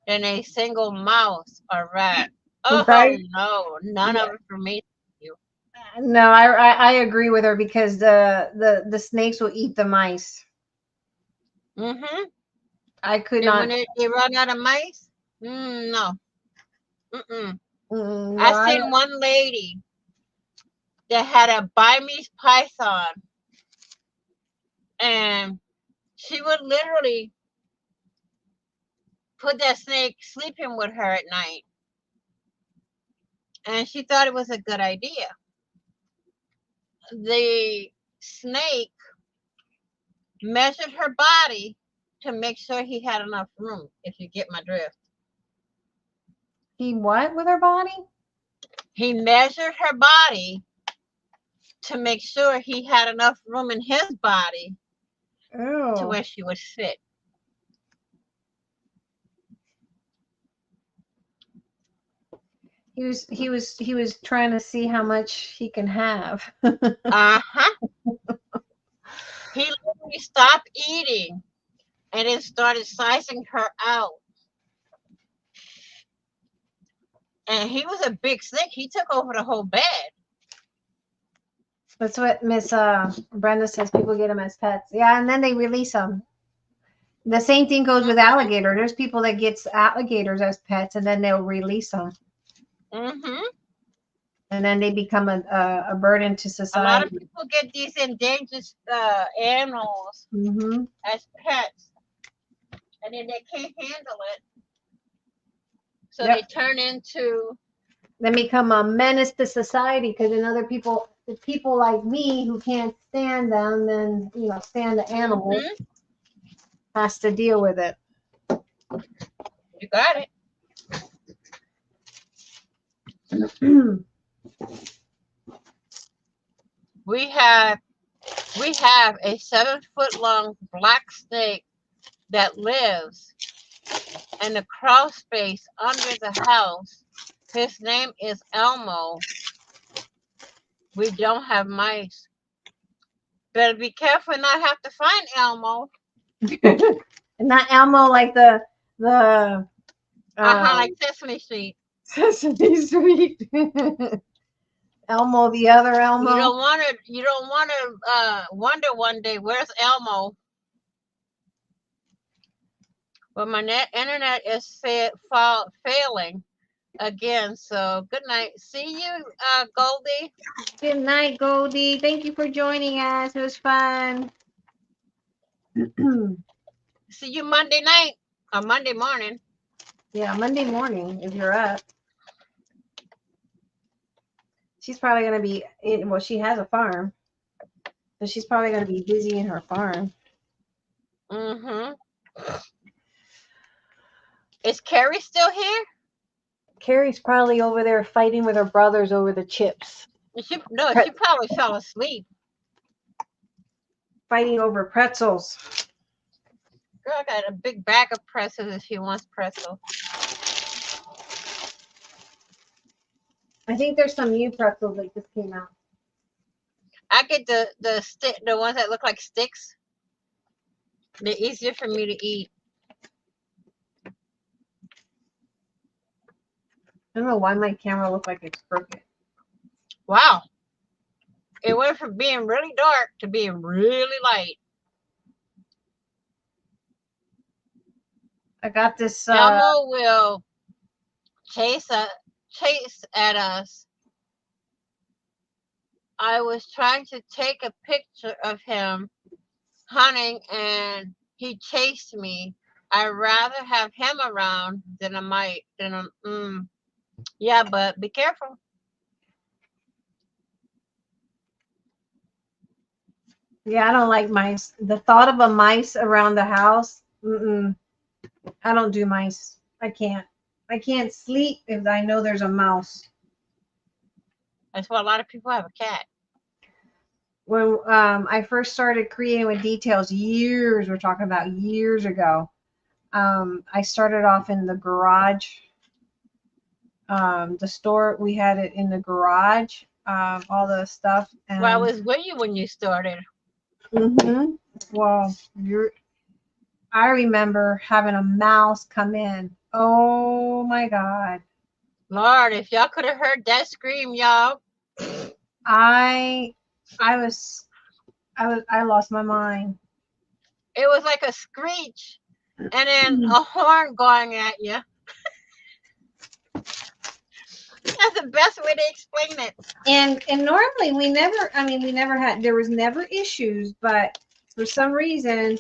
than a single mouse or rat. Oh Right? no, none Yeah. of it for me. No, I agree with her because the snakes will eat the mice. Mm-hmm. I could And when not. they run out of mice, no. Mm-mm. No, I seen one lady that had a Burmese python, and she would literally put that snake sleeping with her at night, and she thought it was a good idea. The snake measured her body to make sure he had enough room, if you get my drift. he what with her body? He measured her body to make sure he had enough room in his body to Oh, where she would fit. he was trying to see how much he can have. Uh-huh. He literally stopped eating and then started sizing her out. And he was a big snake. He took over the whole bed. That's what Miss Brenda says. People get them as pets. Yeah, and then they release them. The same thing goes with Mm-hmm. alligator. There's people that gets alligators as pets, and then they'll release them, Mm-hmm. and then they become a burden to A lot of society. people get these endangered animals Hmm. as pets, and then they can't handle it, so Yep. they turn into. Then become a menace to society because then other people, the people like me who can't stand them, then stand the animal, Mm-hmm. has to deal with it. You got it. We have a 7-foot long black snake that lives in the crawl space under the house. His name is Elmo. We don't have mice. Better be careful not have to find Elmo. And not Elmo like the Like Sesame Street. Sesame Street. Elmo, the other You Elmo. don't want to. You don't want to wonder one day where's Elmo. But my internet is failing again. So good night. See you, Goldie. Good night, Goldie. Thank you for joining us. It was fun. See you Monday night or Monday morning. Yeah, Monday morning if you're up. She's probably gonna be in. Well, she has a farm, so she's probably gonna be busy in her farm. Mm-hmm. Is Carrie still here? Carrie's probably over there fighting with her brothers over the chips. She probably fell asleep. Fighting over pretzels. Girl got a big bag of pretzels if she wants pretzels. I think there's some new pretzels that just came out. I get the ones that look like sticks. They're easier for me to eat. I don't know why my camera looks like it's crooked. Wow. It went from being really dark to being really light. I got this. Elmo will chase at us. I was trying to take a picture of him hunting and he chased me. I'd rather have him around than yeah, but be careful. Yeah, I don't like mice. The thought of a mice around the house. I don't do mice. I can't. I can't sleep if I know there's a mouse. That's why a lot of people have a cat. When I first started creating with details we're talking about years ago. I started off in the garage. The store, we had it in the garage, all the stuff. And, Well, I was with you when you started. Well, I remember having a mouse come in. Oh my God. Lord, if y'all could have heard that scream, y'all. I lost my mind. It was like a screech and then a horn going at you. That's the best way to explain it. And normally we never had, there was never issues, but for some reason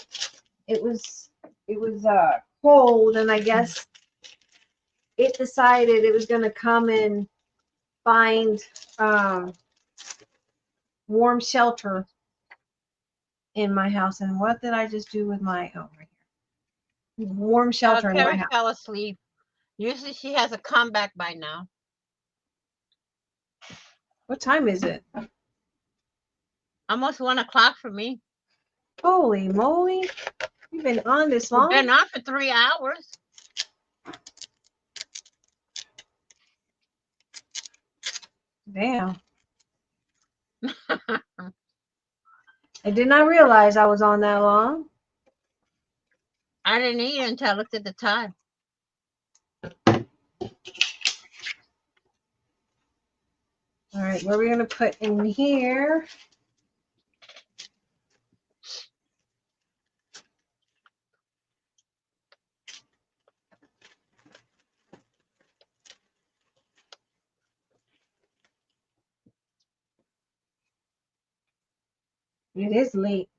it was cold, and I guess it decided it was going to come and find warm shelter in my house. And what did I just do with my right here? Warm shelter in my Carrie house. fell asleep. Usually she has a comeback by now. What time is it? Almost 1 o'clock for me. Holy moly. You've been on this We've long? been on for 3 hours. Damn. I did not realize I was on that long. I didn't eat until I looked at the time. All right, what are we going to put in here? It is late.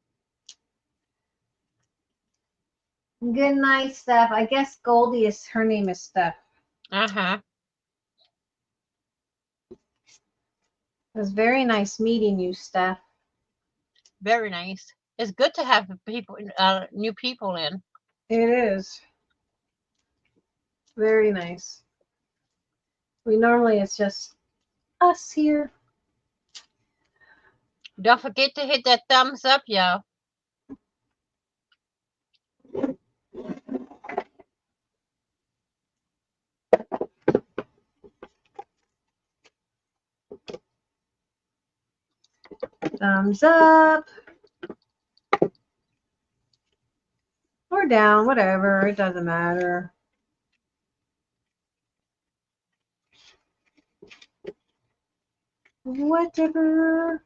Good night, Steph. I guess Goldie is, her name is Steph. Uh-huh. It was very nice meeting you, Steph. Very nice. It's good to have people, new people in. It is. Very nice. It's just us here. Don't forget to hit that thumbs up, y'all. Thumbs up. Or down, whatever. It doesn't matter. Whatever.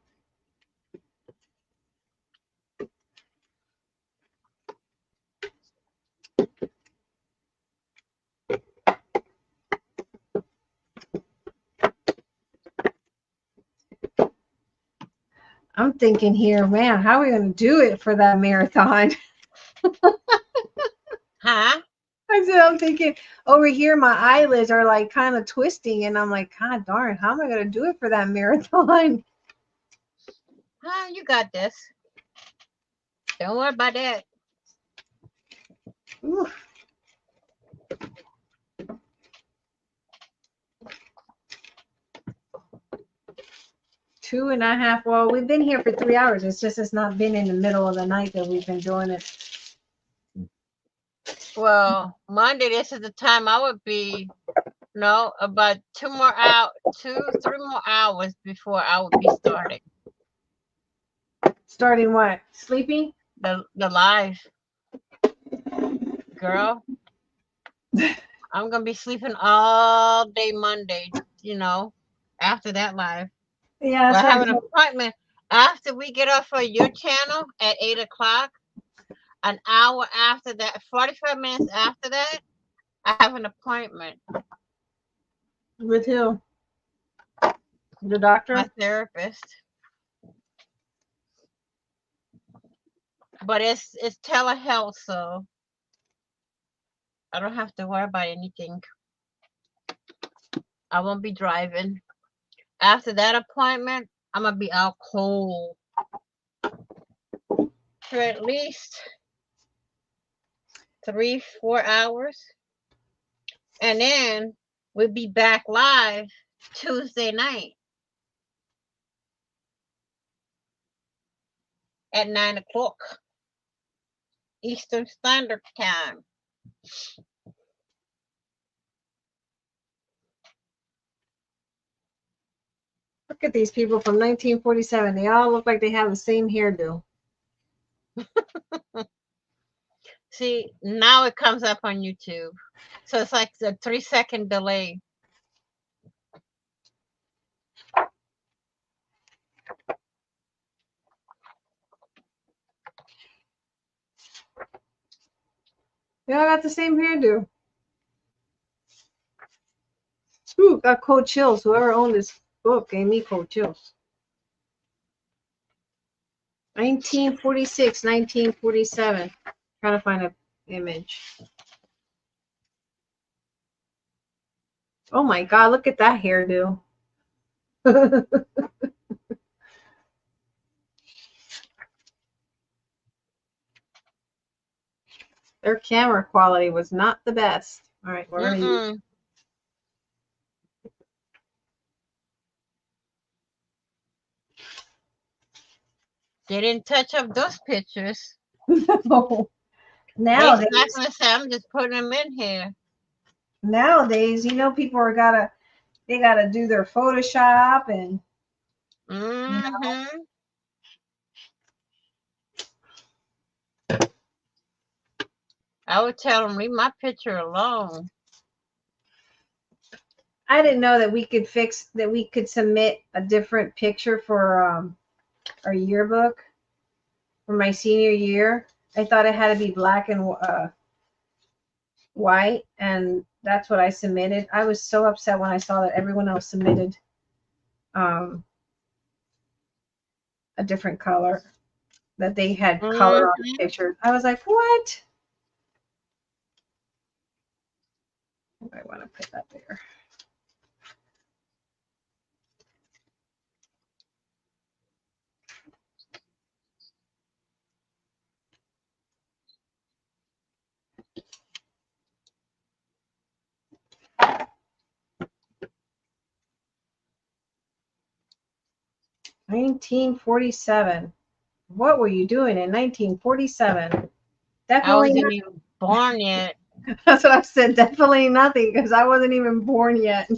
I'm thinking here, man, how are we going to do it for that marathon? Huh? I said, I'm thinking over here, my eyelids are like kind of twisting, and I'm like, God darn, how am I going to do it for that marathon? Huh? You got this. Don't worry about that. Oof. Two and a half. Well, we've been here for 3 hours. It's not been in the middle of the night that we've been doing it. Well, Monday, this is the time I would be, no, about 3 more hours before I would be starting Starting what? Sleeping? the live. Girl, I'm gonna be sleeping all day Monday, after that live. Yeah, Well, that's I what have I an told. appointment after we get off of your channel at 8 o'clock. An hour after that, 45 minutes after that, I have an appointment. With who? The My doctor? therapist. But it's telehealth, so I don't have to worry about anything. I won't be driving. After that appointment, I'm gonna be out cold for at least 3-4 hours. And then we'll be back live Tuesday night at 9 o'clock Eastern Standard Time. Look at these people from 1947. They all look like they have the same hairdo. See, now it comes up on YouTube. So it's like a 3-second delay. They all got the same hairdo. Ooh, got cold chills. Whoever owned this book gave me cold chills. 1946, 1947. Trying to find an image. Oh my God, look at that hairdo. Their camera quality was not the best. All right, we're going to use. They didn't touch up those pictures. No. They Nowadays, not gonna say I'm just putting them in here. people they gotta do their Photoshop and Mm-hmm. I would tell them leave my picture alone. I didn't know that we could submit a different picture for our yearbook for my senior year. I thought it had to be black and white, and that's what I submitted. I was so upset when I saw that everyone else submitted a different color, that they had color on the Mm-hmm. picture. I was like, what? I want to put that there. "1947. What were you doing in 1947? I Definitely wasn't nothing." even born yet. That's what I said. Definitely nothing, because I wasn't even born yet.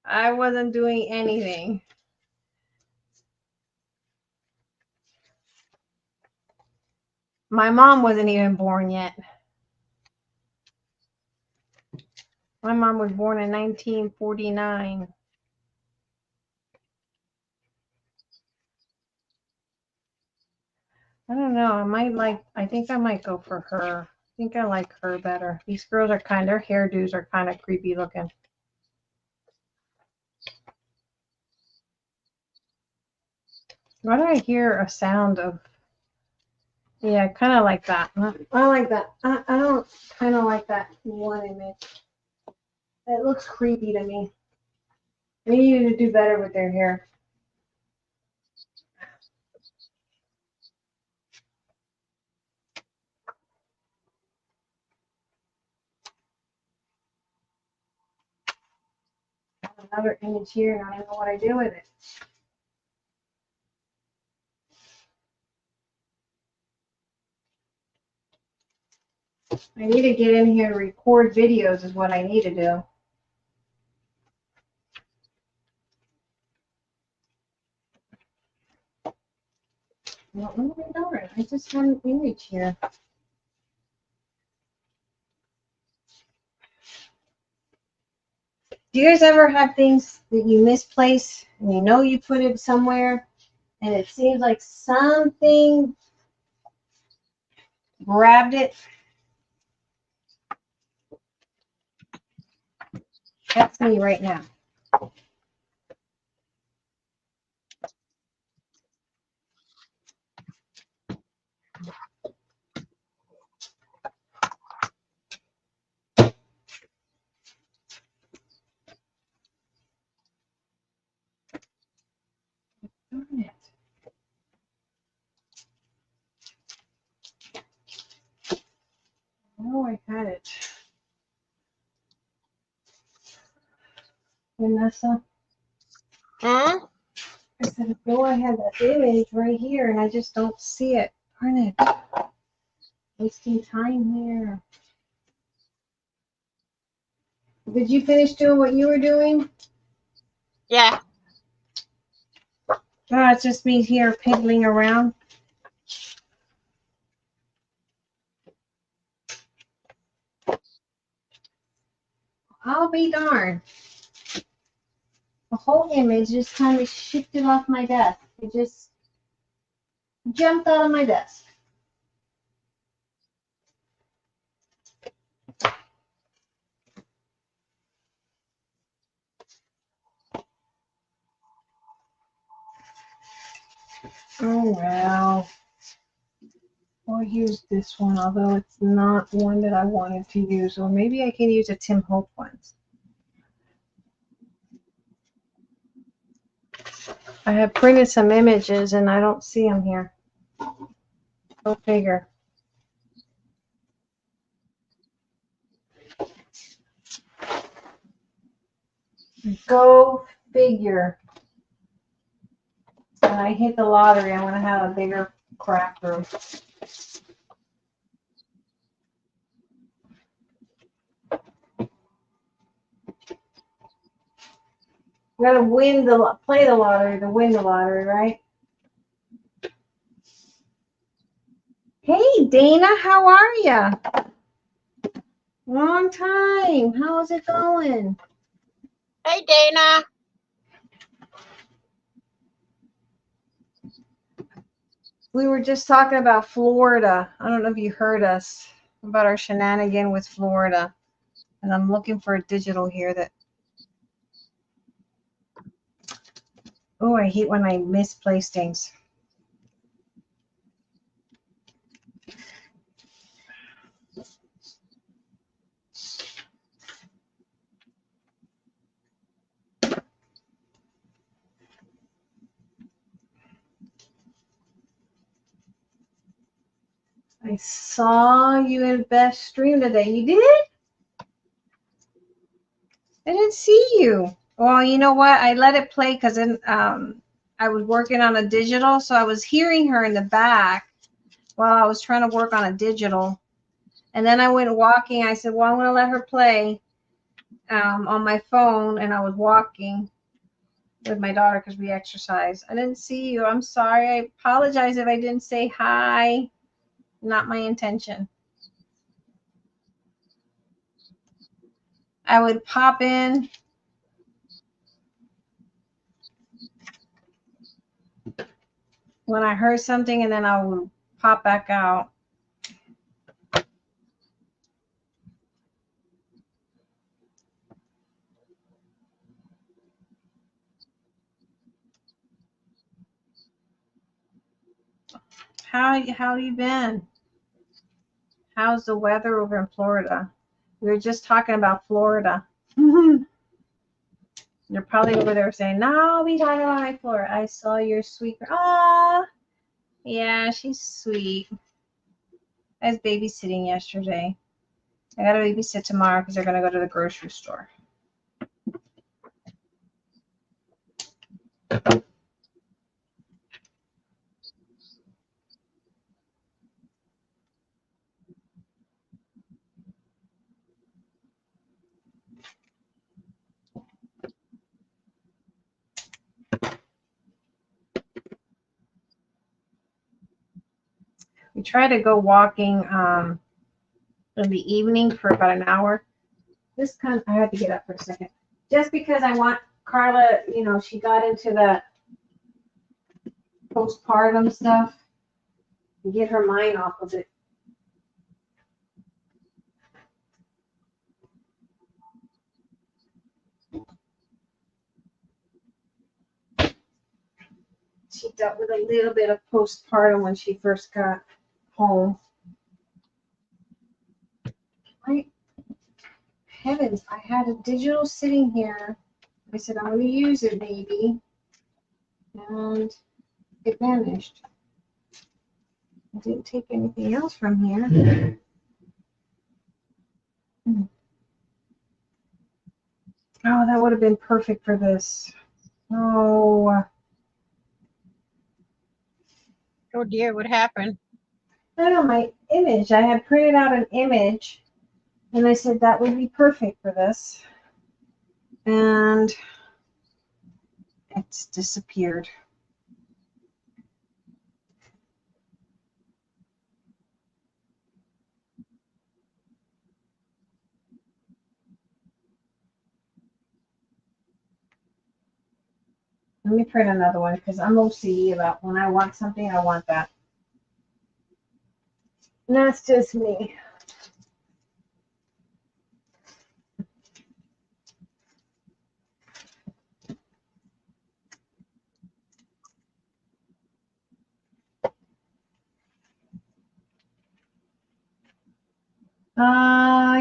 I wasn't doing anything. My mom wasn't even born yet. My mom was born in 1949. I don't know. I think I might go for her. I think I like her better. These girls are their hairdos are kind of creepy looking. Why do I hear a sound of, yeah, kind of like that. I like that. I don't kind of like that one image. It looks creepy to me. They need to do better with their hair. Another image here, and I don't know what I do with it. I need to get in here to record videos is what I need to do. Well, what am I doing? I just had an image here. Do you guys ever have things that you misplace and you know you put it somewhere and it seems like something grabbed it? That's me right now. Darn it. Oh, I had it. Vanessa, Hmm? I said, oh, I had that image right here and I just don't see it. Darn it. Wasting time here. Did you finish doing what you were doing? Yeah. Oh, it's just me here piddling around. I'll be darned. The whole image just kind of shifted off my desk. It just jumped out of my desk. Oh, well. I'll use this one, although it's not one that I wanted to use. Or maybe I can use a Tim Hope one. I have printed some images and I don't see them here. Go figure. Go figure. When I hit the lottery, I'm going to have a bigger craft room. You got to play the lottery to win the lottery, right? Hey, Dana, how are ya? Long time. How's it going? Hey, Dana. We were just talking about Florida. I don't know if you heard us about our shenanigan with Florida. And I'm looking for a digital here that. Oh, I hate when I misplace things. I saw you in Beth's stream today. You did? I didn't see you. Well, you know what? I let it play because I was working on a digital, so I was hearing her in the back while I was trying to work on a digital. And then I went walking. I said, well, I'm going to let her play on my phone, and I was walking with my daughter because we exercise. I didn't see you. I'm sorry. I apologize if I didn't say hi. Not my intention. I would pop in when I heard something, and then I would pop back out. How you been? How's the weather over in Florida? We were just talking about Florida. You're probably over there saying, "No, I'll be talking about my Florida. I saw your sweet." Oh, yeah, she's sweet. I was babysitting yesterday. I gotta babysit tomorrow because they're gonna go to the grocery store. We try to go walking in the evening for about an hour. I had to get up for a second. Just because I want Carla, she got into the postpartum stuff and get her mind off of it. She dealt with a little bit of postpartum when she first got home. Right? Heavens, I had a digital sitting here. I said, I'm going to use it, baby. And it vanished. I didn't take anything else from here. Oh, that would have been perfect for this. Oh. Oh dear, what happened? I don't know, my image. I had printed out an image, and I said that would be perfect for this. And it's disappeared. Let me print another one because I'm OCD about when I want something, I want that. And that's just me.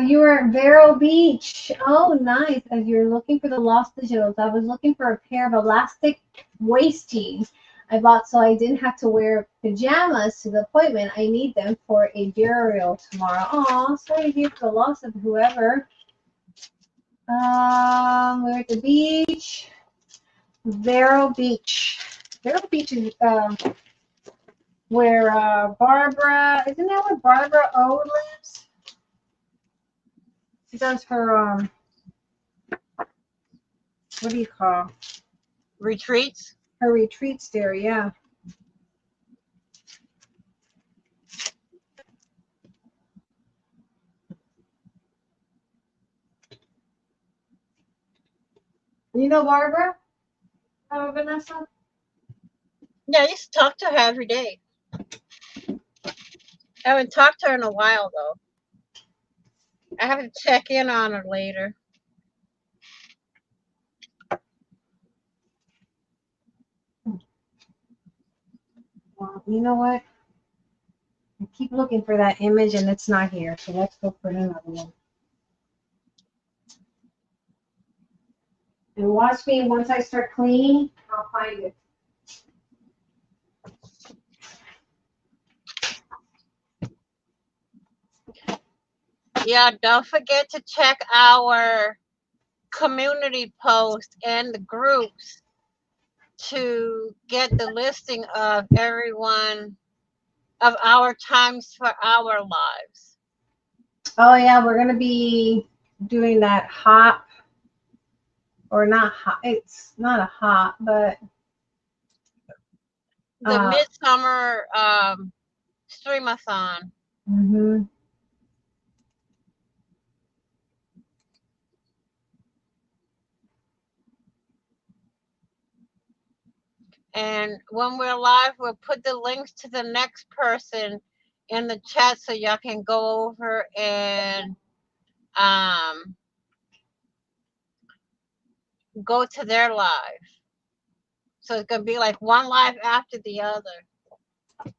You were at Vero Beach. Oh, nice. As you're looking for the lost digitals, I was looking for a pair of elastic waist tees I bought so I didn't have to wear pajamas to the appointment. I need them for a burial tomorrow. Oh, sorry to hear for the loss of whoever. We're at the beach. Vero Beach. Vero Beach is where Barbara, isn't that where Barbara O lives? She does her, what do you call? Retreats? Her retreats there, yeah. You know Barbara? Vanessa? Yeah, I used to talk to her every day. I haven't talked to her in a while, though. I have to check in on her later. Well, you know what? I keep looking for that image and it's not here, so let's go put another one. And watch me, once I start cleaning, I'll find it. Yeah, don't forget to check our community post and the groups to get the listing of everyone of our times for our lives. Oh yeah, we're gonna be doing that hop, or not hop. It's not a hop, but The midsummer streamathon. Mm-hmm. And when we're live, we'll put the links to the next person in the chat so y'all can go over and um, go to their live. So it's gonna be like one live after the other.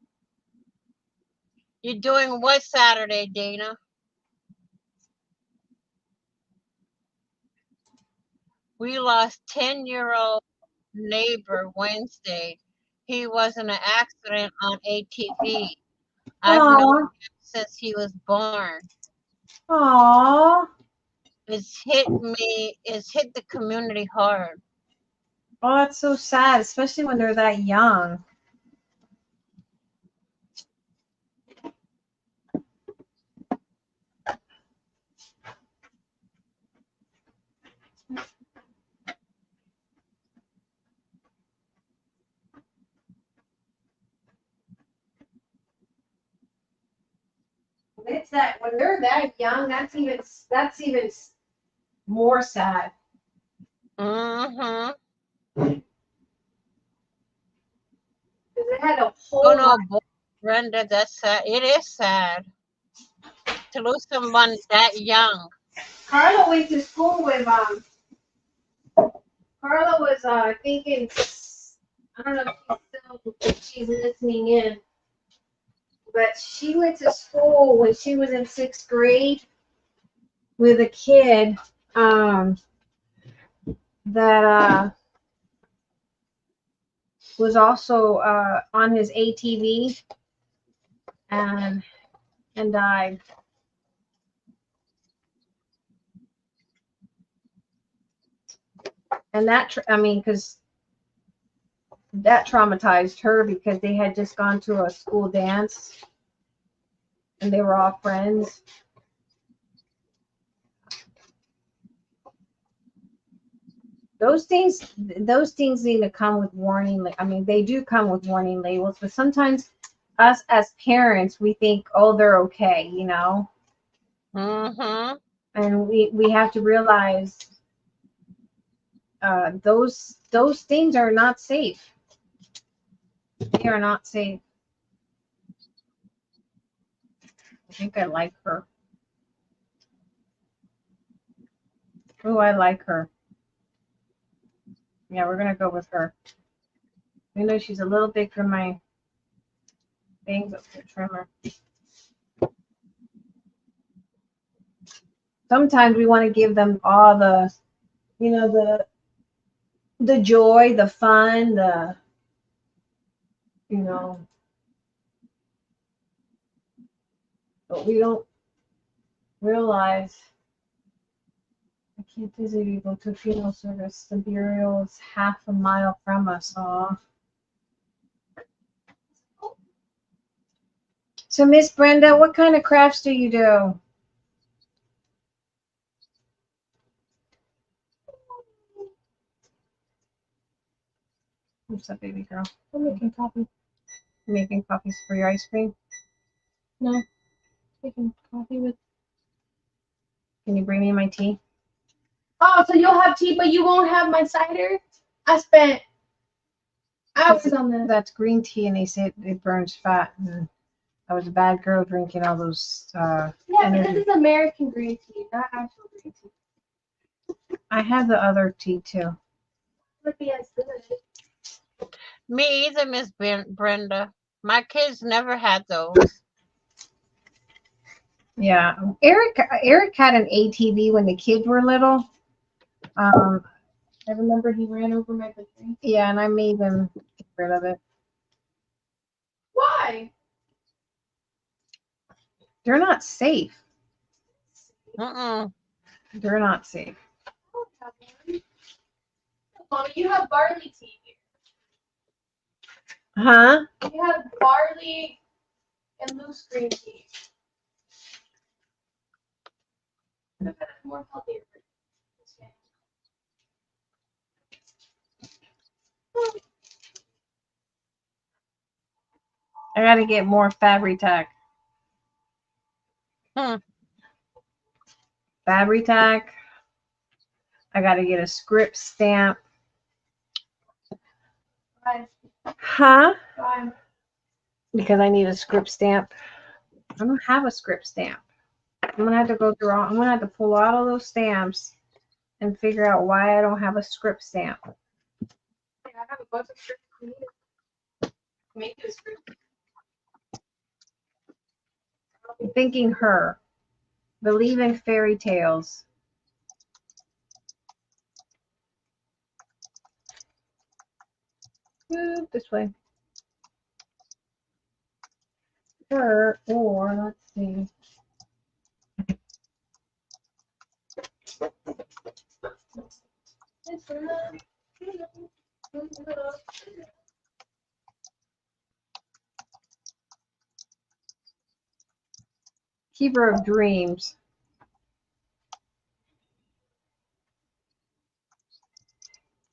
You're doing what Saturday, Dana? We lost 10-year-old neighbor Wednesday. He was in an accident on ATV. I've known Aw, him since he was born. aw. It's hit me, it's hit the community hard. Oh, that's so sad, especially when they're that young. It's that when they're that young, that's even more sad. Mm-hmm. Because they had a Oh whole no, boy, Brenda, that's sad. It is sad to lose someone that young. Carla went to school with Carla was thinking, I don't know if she's listening in, but she went to school when she was in 6th grade with a kid that was also on his ATV and died. And that, I mean, because that traumatized her because they had just gone to a school dance and they were all friends. Those things need to come with warning. I mean, they do come with warning labels, but sometimes us as parents, we think, oh, they're okay, you know? Mm-hmm. And we have to realize those things are not safe. They are not safe. I think I like her. Oh, I like her. Yeah, we're gonna go with her. You know, she's a little big for my bangs up the trimmer. Sometimes we want to give them all the, you know, the joy, the fun, the, you know, but we don't realize I can't physically go to a funeral service. The burial is half a mile from us. Aw. So, Miss Brenda, what kind of crafts do you do? What's up, baby girl? I'm making coffee. Making coffees for your ice cream? No, making coffee with. Can you bring me my tea? Oh, so you'll have tea, but you won't have my cider? I spent hours on this. That's green tea, and they say it burns fat. And I was a bad girl drinking all those. Yeah, but energy. this is American green tea, not actual green tea. I have the other tea too. It would be as good. Me either, Miss Brenda. My kids never had those. Yeah, Eric had an ATV when the kids were little. I remember he ran over my battery. Yeah, and I made them get rid of it. Why? They're not safe. Mm-mm. They're not safe. Mommy, you have barley tea here. Huh? You have barley and loose green tea. More healthier. I gotta get more Fabri-Tac. Hmm. Fabri-Tac. I gotta get a script stamp. Huh? Why? Because I need a script stamp. I don't have a script stamp. I'm gonna have to go through all. I'm gonna have to pull out all those stamps and figure out why I don't have a script stamp. I have a bunch of script created. Make this script. I'm thinking her. Believe in fairy tales. Move this way. Her or let's see. Keeper of Dreams.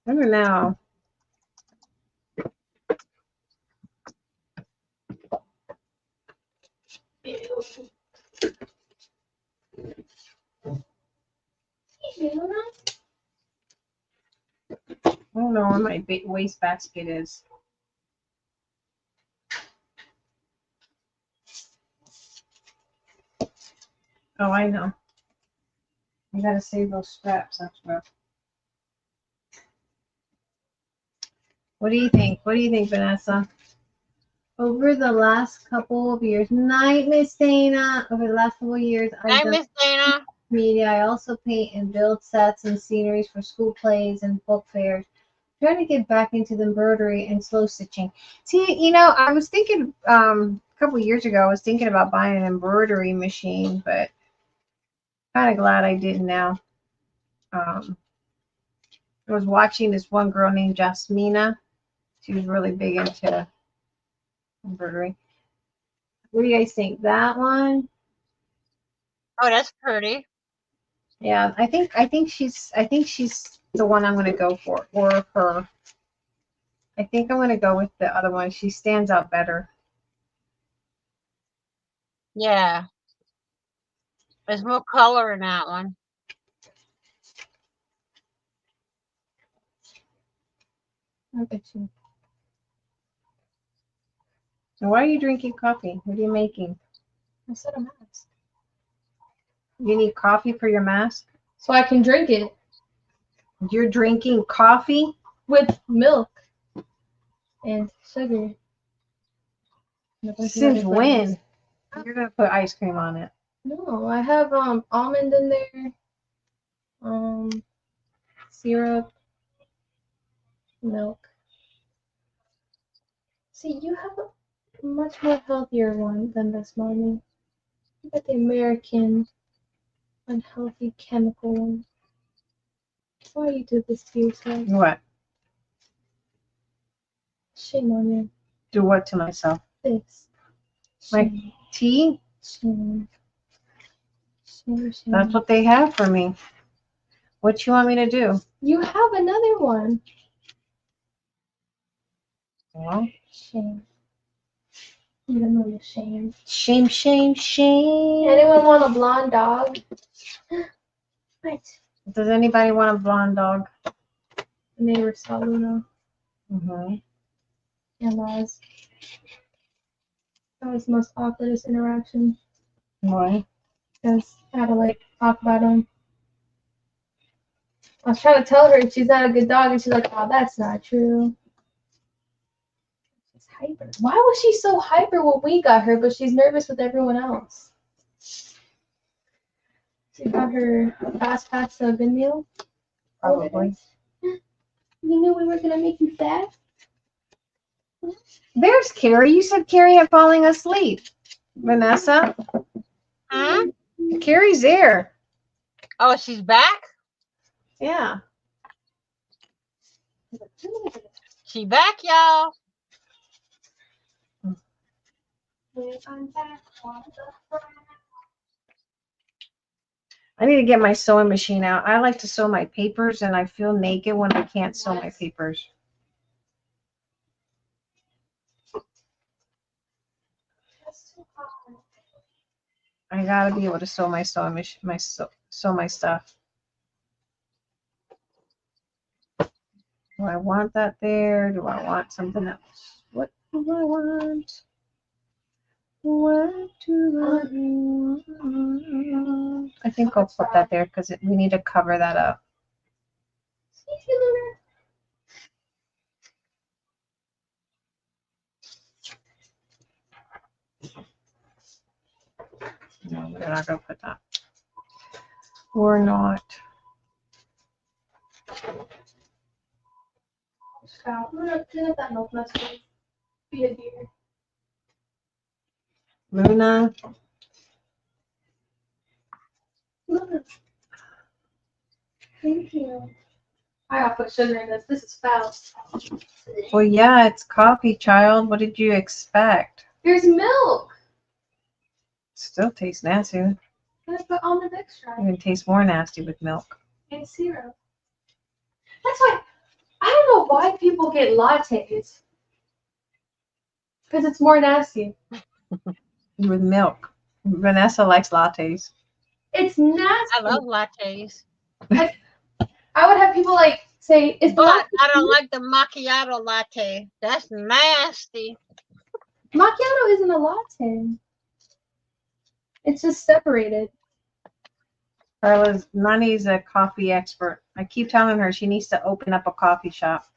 I don't know. I don't know where my waste basket is. Oh, I know. I gotta save those scraps. That's what. What do you think? What do you think, Vanessa? Over the last couple of years, night, Miss Dana. Over the last couple of years, I've Hi, done Miss Dana. media. I also paint and build sets and sceneries for school plays and book fairs. Trying to get back into the embroidery and slow stitching. See, you know, I was thinking a couple of years ago, I was thinking about buying an embroidery machine, but kind of glad I didn't now. I was watching this one girl named Jasmina. She was really big into embroidery. What do you guys think? That one? Oh, that's pretty. Yeah, I think she's the one I'm gonna go for, or her. I think I'm gonna go with the other one. She stands out better. Yeah. There's more color in that one. I bet you. And why are you drinking coffee? What are you making? I said a mask. You need coffee for your mask? So I can drink it You're drinking coffee? with milk and sugar. And a bunch of Since other when? flavors. You're gonna put ice cream on it. No, I have almond in there, syrup, milk. See, you have a much more healthier one than this, Mommy. You got the American unhealthy chemical one. Why you do this to yourself? What? Shame on you. Do what to myself? This. My Shame. tea? Shame. Shame, shame. That's what they have for me. What you want me to do? You have another one. Well, Shame. You don't know your shame. shame, shame, shame. Anyone want a blonde dog? Right. Does anybody want a blonde dog? The neighbor saw Luna Mm-hmm. and Laz. That was the most awkwardest interaction Why? because I had to like talk about him. I was trying to tell her she's not a good dog, and she's like, "Oh, that's not true." She's hyper. Why was she so hyper when we got her, but she's nervous with everyone else? She got her fast pass to a good meal. Probably. You knew we were gonna make you fat. There's Carrie. You said Carrie had falling asleep. Vanessa? Huh? Carrie's there. Oh, she's back? Yeah. She back, y'all. I need to get my sewing machine out. I like to sew my papers, and I feel naked when I can't sew my papers. I gotta be able to sew my sewing machine, sew my stuff. Do I want that there? Do I want something else? What do I want? What do I want? I think I'll put that there because we need to cover that up. No, we're not going to put that. We're not. Scout, I'm gonna clean up that milk mess. Be a dear. Luna. Luna. Thank you. I gotta put sugar in this. This is foul. Well, yeah, it's coffee, child. What did you expect? There's milk. Still tastes nasty. I'm gonna put almond extract Even tastes more nasty with milk. and syrup. That's why I don't know why people get lattes. Because it's more nasty. With milk. Vanessa likes lattes. It's nasty. I love lattes. I would have people like say, "Is the But latte I don't like the macchiato latte. That's nasty. macchiato isn't a latte. It's just separated." Nani's a coffee expert. I keep telling her she needs to open up a coffee shop.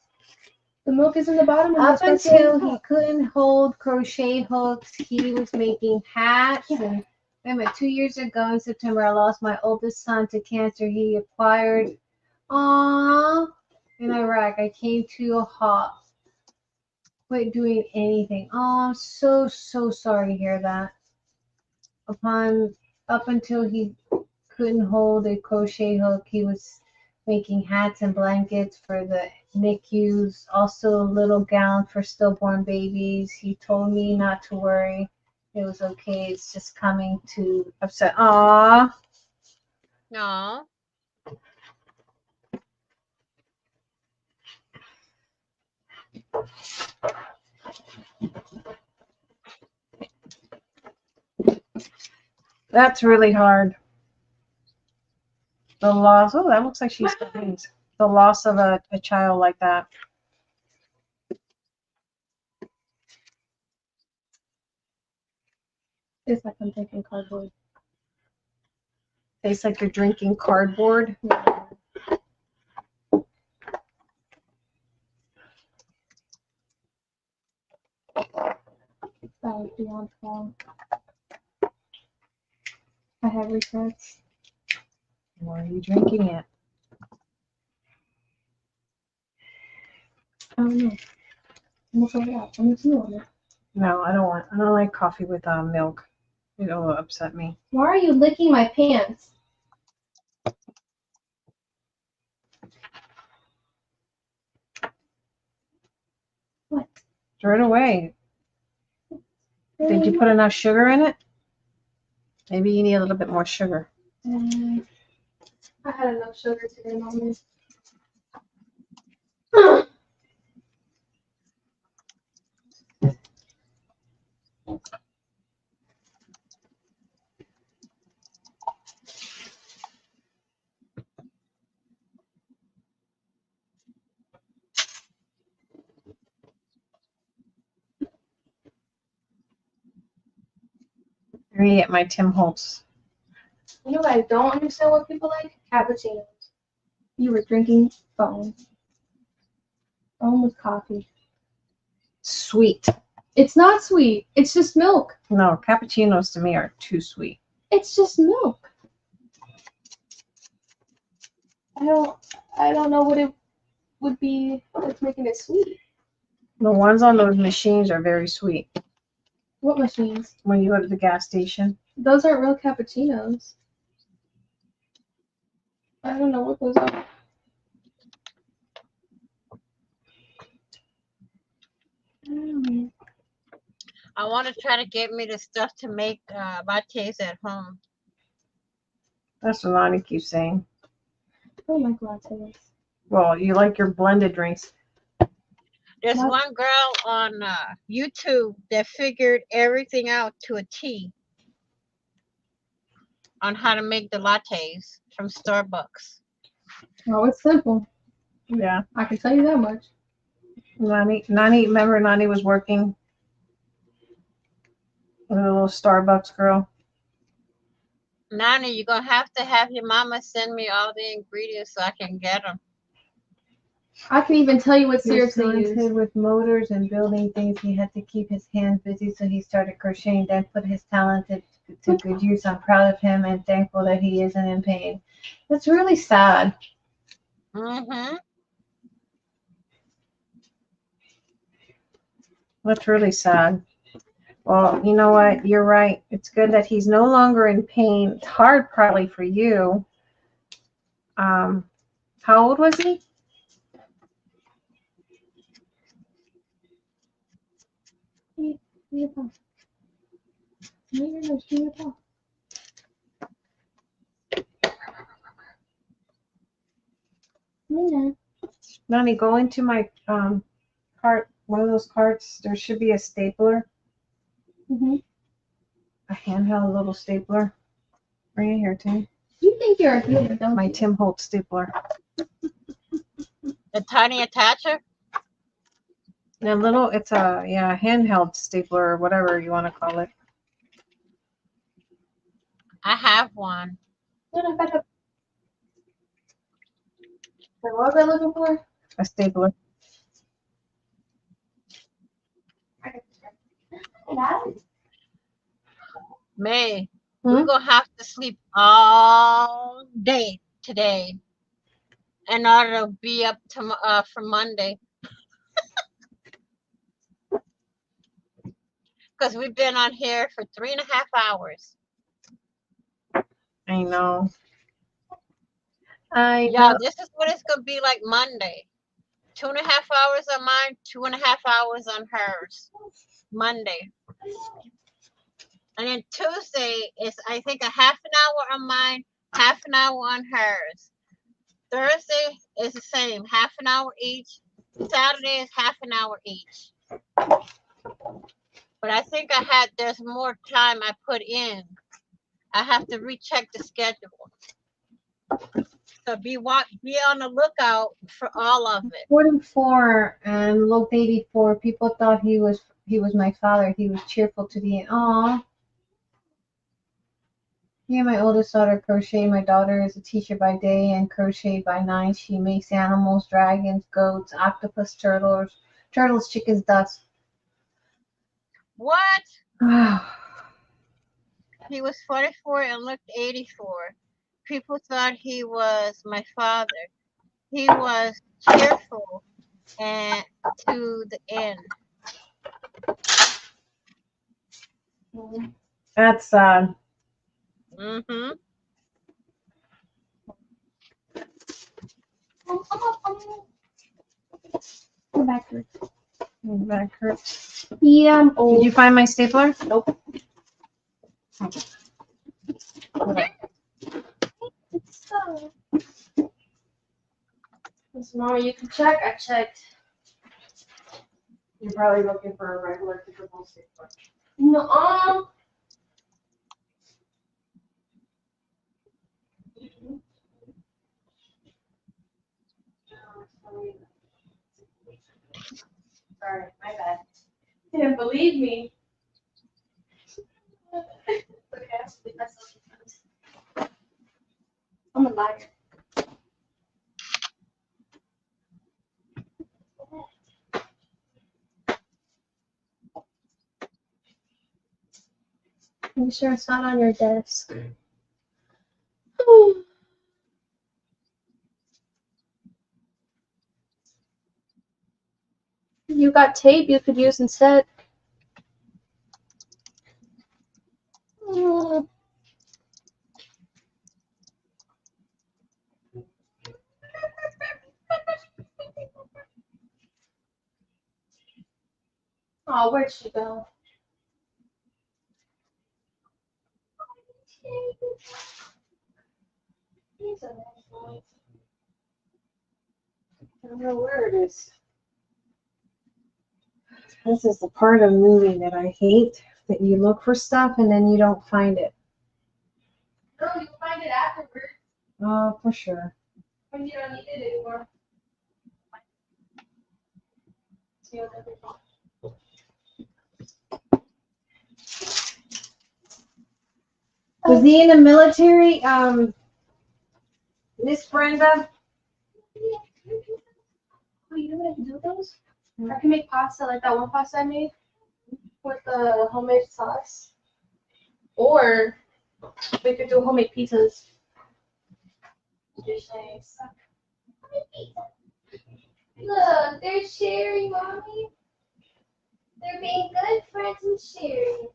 The milk is in the bottom. And Up the espresso until is he top. couldn't hold crochet hooks, he was making hats. And remember, 2 years ago in September, I lost my oldest son to cancer. He acquired, in Iraq. I came to a halt. Quit doing anything. Oh, I'm so sorry to hear that. Up until he couldn't hold a crochet hook, he was making hats and blankets for the NICUs, also a little gown for stillborn babies. He told me not to worry. It was okay. It's just coming to upset. Aw. No. That's really hard. The loss. Oh, that looks like she's got wings. The loss of a child like that. It's like I'm drinking cardboard. Tastes like you're drinking cardboard. That was beyond foul. I have regrets. Why are you drinking it? I don't know. I'm gonna throw it out. I'm gonna on it. No, I don't like coffee with milk. It'll upset me. Why are you licking my pants? What? Throw it away. Did you put enough sugar in it? Maybe you need a little bit more sugar. I had enough sugar today, Mommy. I'm gonna get my Tim Holtz. You know what I don't understand what people like? Cappuccinos. You were drinking foam. Foam with coffee. Sweet. It's not sweet. It's just milk. No, cappuccinos to me are too sweet. It's just milk. I don't know what it would be that's making it sweet. The ones on those machines are very sweet. What machines? When you go to the gas station. Those aren't real cappuccinos. I don't know what those are. I want to try to get me the stuff to make lattes at home. That's what Lonnie keeps saying. Oh my lattes. Well, you like your blended drinks. There's What? one girl on YouTube that figured everything out to a T on how to make the lattes from Starbucks. Oh, it's simple. Yeah. I can tell you that much. Nani, remember Nani was working with a little Starbucks girl. Nani, you're gonna have your mama send me all the ingredients so I can get them. I can even tell you what He was syrups they talented use. with motors and building things. He had to keep his hands busy, so he started crocheting, then put his talent to good use. I'm proud of him and thankful that he isn't in pain. That's really sad. Mm-hmm. That's really sad. Well, you know what? You're right. It's good that he's no longer in pain. It's hard probably for you. How old was he? Nani, go into my cart, one of those carts. There should be a stapler, Mm-hmm. a handheld little stapler. Bring it here, Tim. You think you're a human, don't My you? Tim Holtz stapler. The tiny attacher. A little, it's a handheld stapler or whatever you want to call it. I have one. What was I looking for? A stapler. May, Hmm? we're gonna have to sleep all day today in order to be up to for Monday. Because we've been on here for 3.5 hours. I know. I Yeah, know. this is what it's gonna be like Monday. 2.5 hours on mine, 2.5 hours on hers. Monday. And then Tuesday is I think a half an hour on mine, half an hour on hers. Thursday is the same, half an hour each. Saturday is half an hour each. But I think there's more time I put in. I have to recheck the schedule. So be on the lookout for all of it. 44 and little baby 4. People thought he was my father. He was cheerful to the end. Aw. Yeah, my oldest daughter crochet. My daughter is a teacher by day and crochet by night. She makes animals, dragons, goats, octopus, turtles, chickens, ducks. What? Oh, He was 44 and looked 84. People thought he was my father. He was cheerful and to the end. that's sad. Mm-hmm. Go backwards. My back hurts. Yeah, I'm old. Did you find my stapler? Nope. It's Mama, you can check. I checked. You're probably looking for a regular typical stapler. No. Sorry, my bad. Didn't believe me. I'm a liar. You sure it's not on your desk? You got tape you could use instead. Oh, where'd she go? He's a nice boy. I don't know where it is. This is the part of the movie that I hate, that you look for stuff and then you don't find it. No, you find it afterwards Oh, for sure. when you don't need it anymore. sealed everything. Was he in the military? Miss Brenda? Oh, you know what I can do with those? I can make pasta like that one pasta I made with the homemade sauce. Or we could do homemade pizzas. Look, they're sharing, Mommy. They're being good friends and sharing.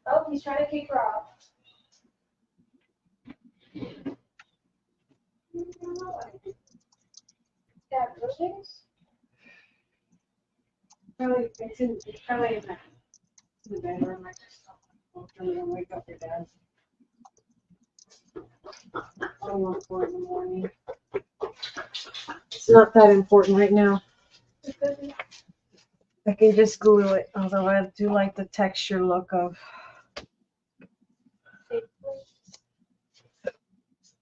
Oh, he's trying to kick her off. Yeah, things. Probably, it's probably in the bedroom. I just don't wake up your dad. So 1:04 in the morning. It's not that important right now. I can just glue it, although I do like the texture look of.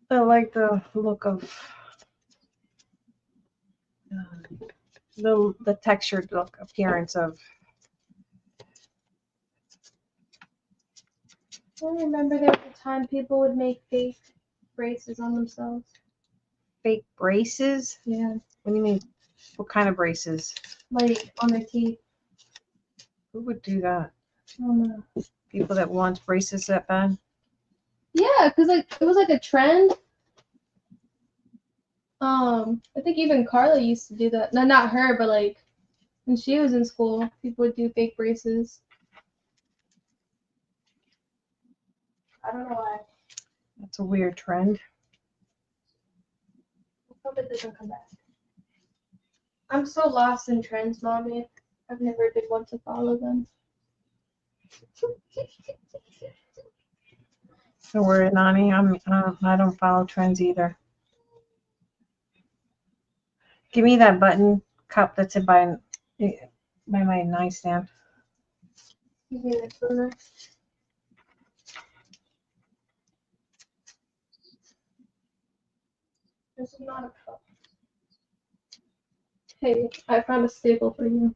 I like the look of the textured look appearance of. I remember there was a time people would make fake braces on themselves. Fake braces? Yeah. What do you mean? What kind of braces? Like on their teeth. Who would do that? I don't know. People that want braces that bad? Yeah, because like it was like a trend. I think even Carla used to do that. No, not her, but like when she was in school, people would do fake braces. I don't know why. That's a weird trend. I hope it doesn't come back. I'm so lost in trends, Mommy. I've never been one to follow them. So we're Nani. I don't follow trends either. Give me that button cup that's in by my nightstand. Give me the corner. This is not a cup. Hey, I found a staple for you.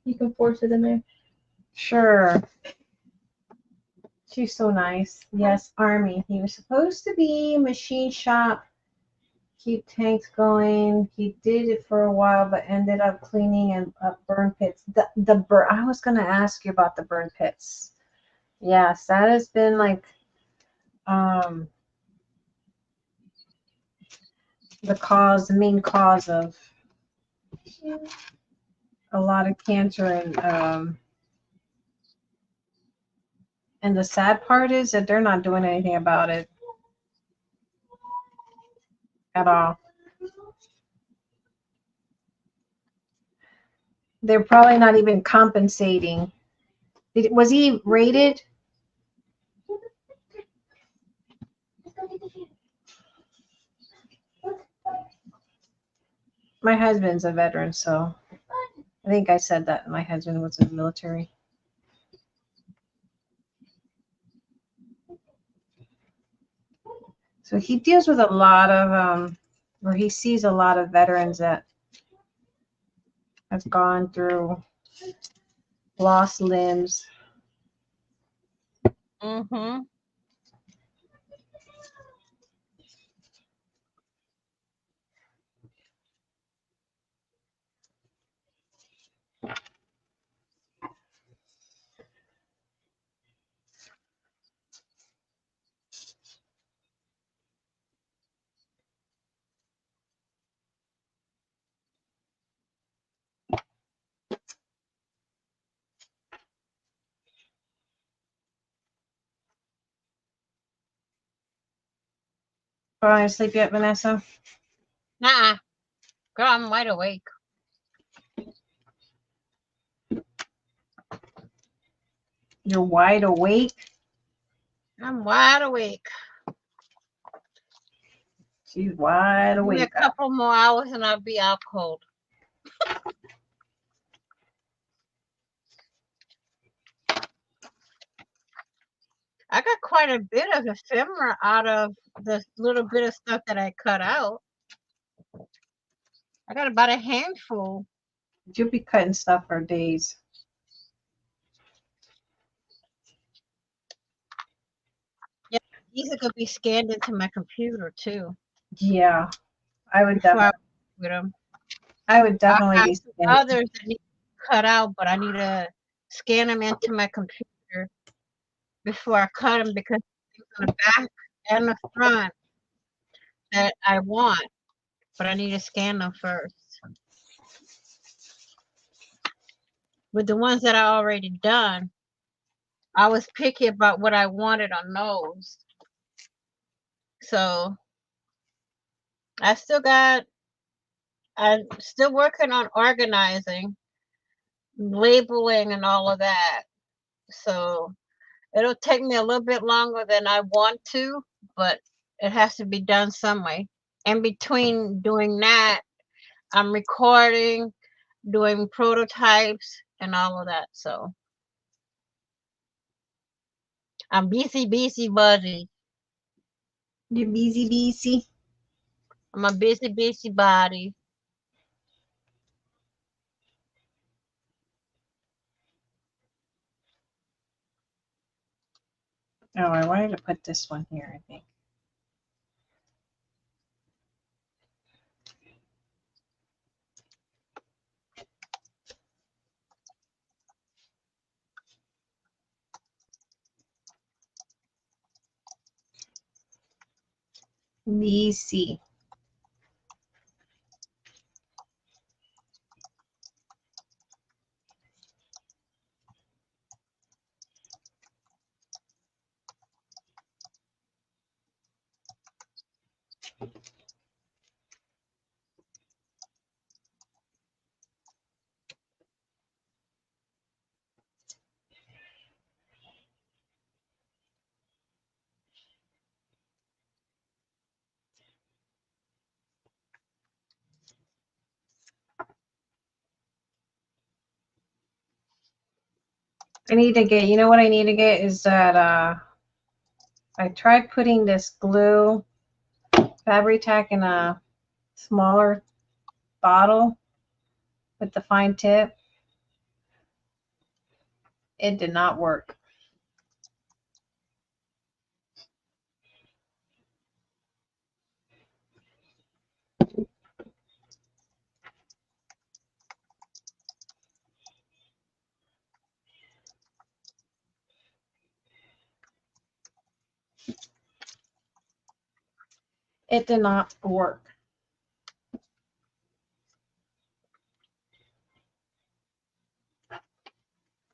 You can force it in there. Sure. She's so nice. Yes, Army. He was supposed to be machine shop, keep tanks going. He did it for a while, but ended up cleaning and up burn pits. I was gonna ask you about the burn pits. Yes, that has been like the main cause of a lot of cancer and the sad part is that they're not doing anything about it at all. They're probably not even compensating. Was he rated? My husband's a veteran, so I think I said that my husband was in the military. So he deals with a lot of, or he sees a lot of veterans that have gone through lost limbs. Mm-hmm. Falling asleep yet, Vanessa? Nah, girl, I'm wide awake. You're wide awake? I'm wide awake. She's wide Give me a awake. couple more hours and I'll be out cold. I got quite a bit of ephemera out of the little bit of stuff that I cut out. I got about a handful. You'll be cutting stuff for days. Yeah, these could be scanned into my computer too. Yeah, I would Before I definitely. with them. I would I definitely have be some scanning. others that need to cut out, but I need to scan them into my computer before I cut them because things on the back and the front that I want, but I need to scan them first. With the ones that I already done, I was picky about what I wanted on those. So I still got, I'm still working on organizing, labeling, and all of that. So it'll take me a little bit longer than I want to, but it has to be done some way. In between doing that, I'm recording, doing prototypes, and all of that. So I'm busy, buddy. You're busy. I'm a busy body. Oh, I wanted to put this one here, I think. BC. I need to get, you know what I need to get is that I tried putting this glue Fabri-Tac in a smaller bottle with the fine tip. It did not work. It did not work.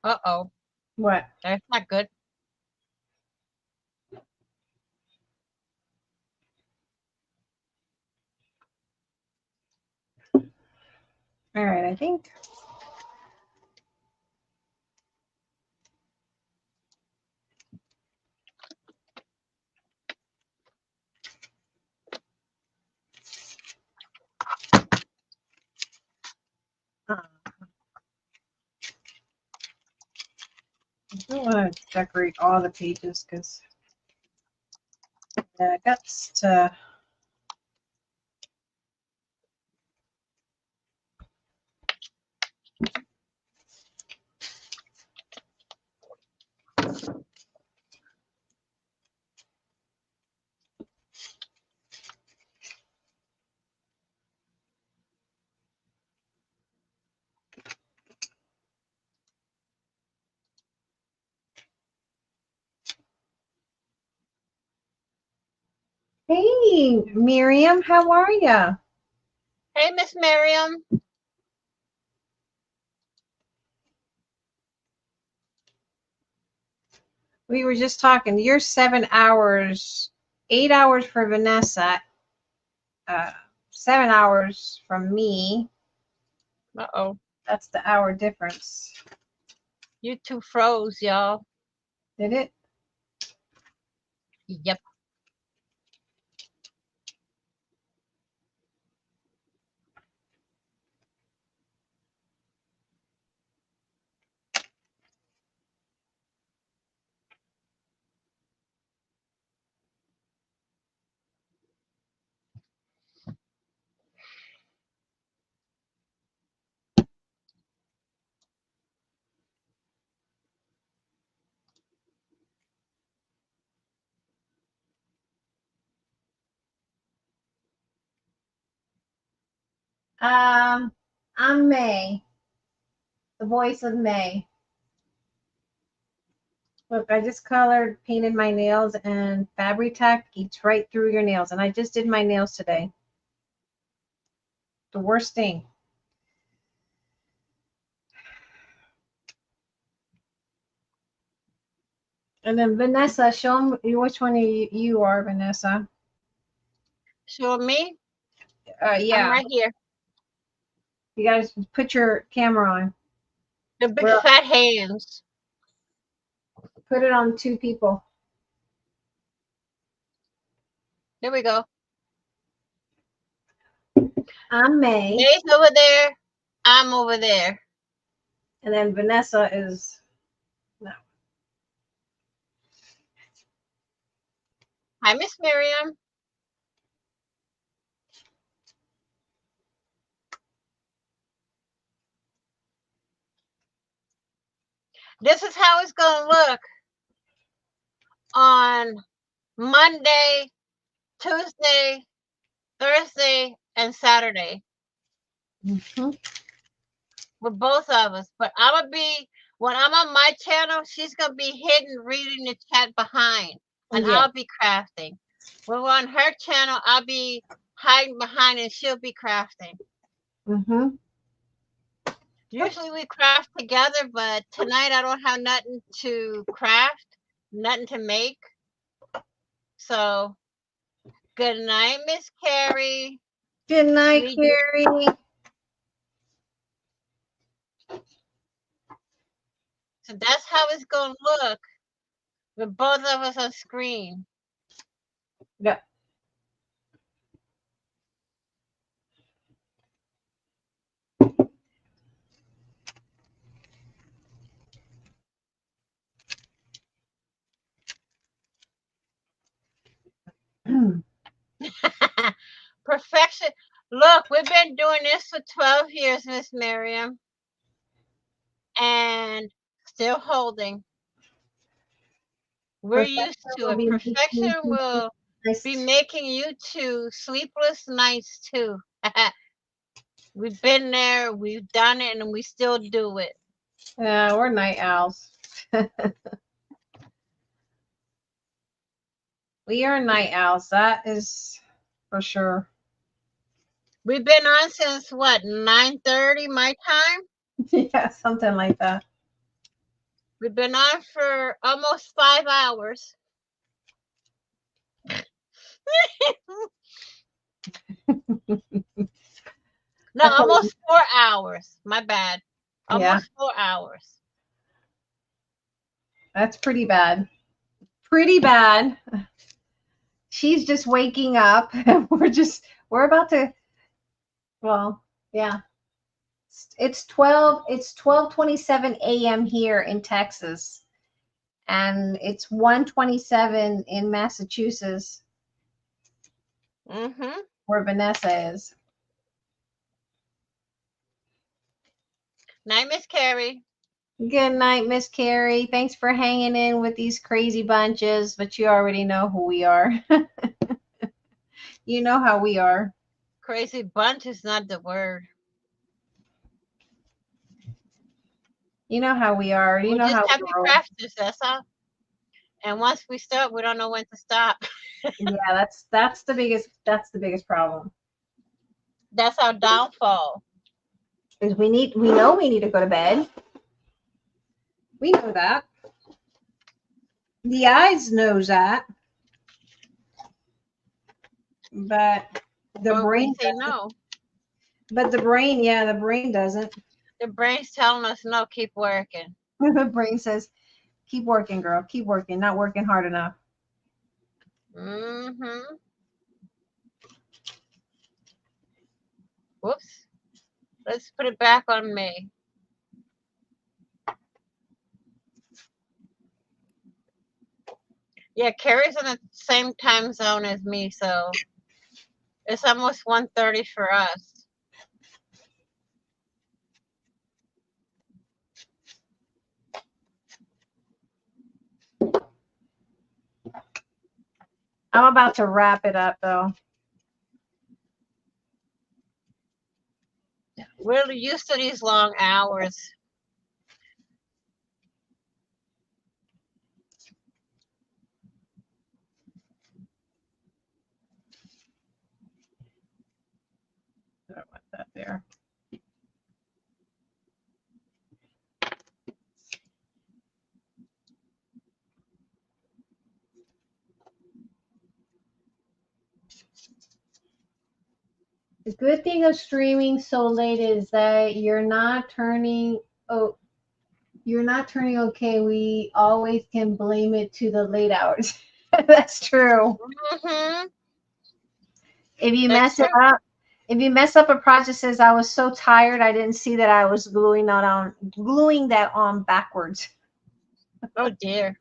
Uh-oh. What? That's not good. All right, I think. I don't want to decorate all the pages because I got to. Hey, Miriam, how are you? Hey, Miss Miriam. We were just talking. You're 7 hours, 8 hours for Vanessa, 7 hours from me. Uh-oh. That's the hour difference. You two froze, y'all. Did it? Yep. I'm May, the voice of May. Look, I just colored, painted my nails, and Fabri-Tac eats right through your nails. And I just did my nails today. The worst thing. And then Vanessa, show them which one you are, Vanessa. Show me. Yeah. I'm right here. You guys put your camera on. The big fat hands. Put it on 2 people. There we go. I'm May. May's over there. I'm over there. And then Vanessa is no. Hi, Miss Miriam. This is how it's going to look on Monday, Tuesday, Thursday, and Saturday Mm-hmm. with both of us. But I'm going to be, when I'm on my channel, she's going to be hidden reading the chat behind, and Yeah. I'll be crafting. When we're on her channel, I'll be hiding behind and she'll be crafting. Mm-hmm. Usually we craft together, but tonight I don't have nothing to craft, nothing to make. So, good night, Miss Carrie. Good night, Sweet. Carrie. So that's how it's going to look with both of us on screen. Yeah. Perfection. Look, we've been doing this for 12 years, Miss Miriam. And still holding. We're used to it. Perfection will be making you two sleepless nights too. We've been there, we've done it, and we still do it. Yeah, we're night owls. We are night owls. That is for sure. We've been on since what, 9:30 my time? Yeah, something like that. We've been on for almost 5 hours. No, almost 4 hours. My bad. Almost 4 hours. That's pretty bad. Pretty bad. She's just waking up. We're about to, well, yeah. It's 12:27 a.m. here in Texas. And it's 1:27 in Massachusetts, Mm-hmm. where Vanessa is. Night, Miss Carrie. Good night, Miss Carrie. Thanks for hanging in with these crazy bunches, but you already know who we are. You know how we are. Crazy bunch is not the word. You know how we are. You We're know just how we happy roll. crafters, that's all. And once we start, we don't know when to stop. Yeah, that's the biggest problem. That's our downfall. Is we know we need to go to bed. We know that. The eyes knows that. But the But brain we say doesn't. no. But the brain doesn't. The brain's telling us no, keep working. The brain says, keep working, girl. Keep working. Not working hard enough. Mm-hmm. Whoops. Let's put it back on me. Yeah, Carrie's in the same time zone as me, so it's almost 1:30 for us. I'm about to wrap it up, though. We're used to these long hours. I don't want that there. The good thing of streaming so late is that you're not turning okay. We always can blame it to the late hours. That's true. Mm-hmm. If you That's mess it true. up, if you mess up a project says I was so tired I didn't see that I was gluing that on backwards. Oh dear.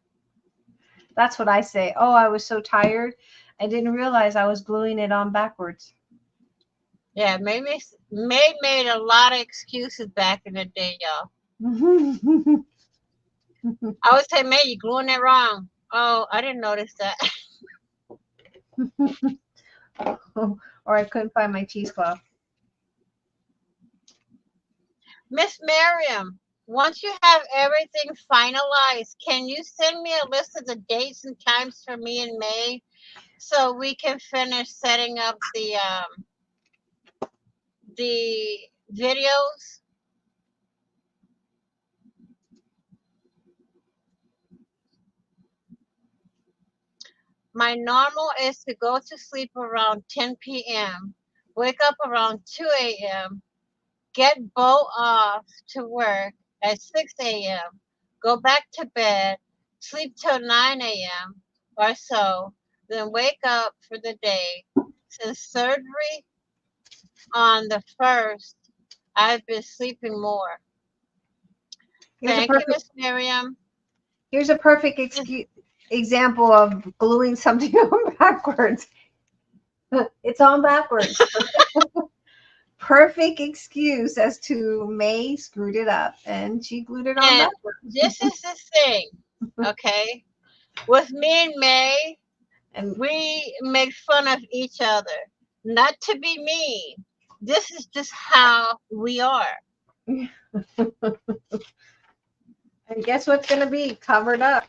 That's what I say. Oh, I was so tired. I didn't realize I was gluing it on backwards. Yeah, May made a lot of excuses back in the day, y'all. I would say, May, you gluing it wrong. Oh, I didn't notice that. Or I couldn't find my cheesecloth. Miss Miriam, once you have everything finalized, can you send me a list of the dates and times for me in May so we can finish setting up the videos? My normal is to go to sleep around 10 p.m., wake up around 2 a.m., get Bo off to work at 6 a.m., go back to bed, sleep till 9 a.m. or so, then wake up for the day. Since surgery on the 1st, I've been sleeping more. Here's a Thank you, perfect Miss Miriam. example of gluing something on backwards. It's on backwards. Perfect excuse as to May screwed it up and she glued it on And backwards. this is the thing, okay? With me and May, And we make fun of each other. Not to be mean. This is just how we are. and guess what's gonna be covered up?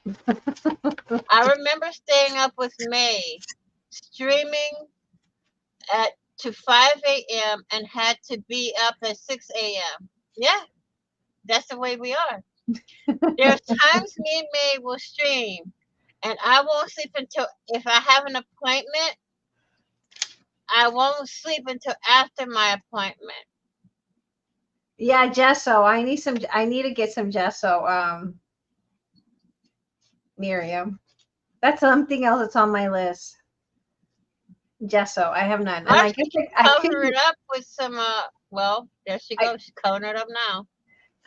I remember staying up with May, streaming at to 5 a.m. and had to be up at 6 a.m. Yeah, that's the way we are. There's times me and May will stream and I won't sleep until if I have an appointment, I won't sleep until after my appointment. Yeah, gesso. I need to get some gesso, Miriam. That's something else that's on my list. Gesso. I have none. And Or I she guess can I cover could it up with some well, there she I, goes. She's covering it up now.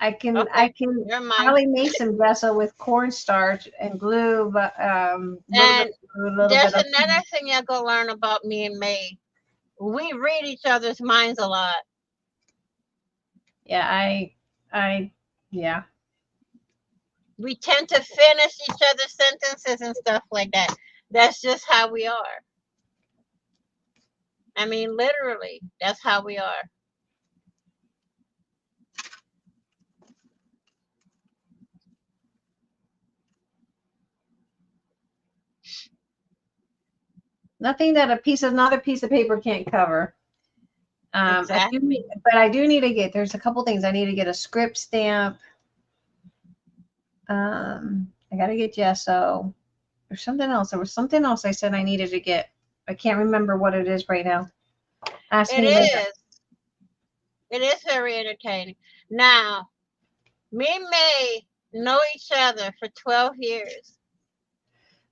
I Okay, can you're mine. probably make some gesso with cornstarch and glue, but little bit And of glue, a little there's bit of another thing you're gonna learn about me and May. We read each other's minds a lot. yeah, I yeah. We tend to finish each other's sentences and stuff like that. That's just how we are. I mean, literally, that's how we are. Nothing that another piece of paper can't cover. Exactly. But I do need to get. There's a couple things I need to get a script stamp. I gotta get gesso. There's something else. There was something else I said I needed to get. I can't remember what it is right now. Ask It me later. is. It is very entertaining. Now, me and May know each other for 12 years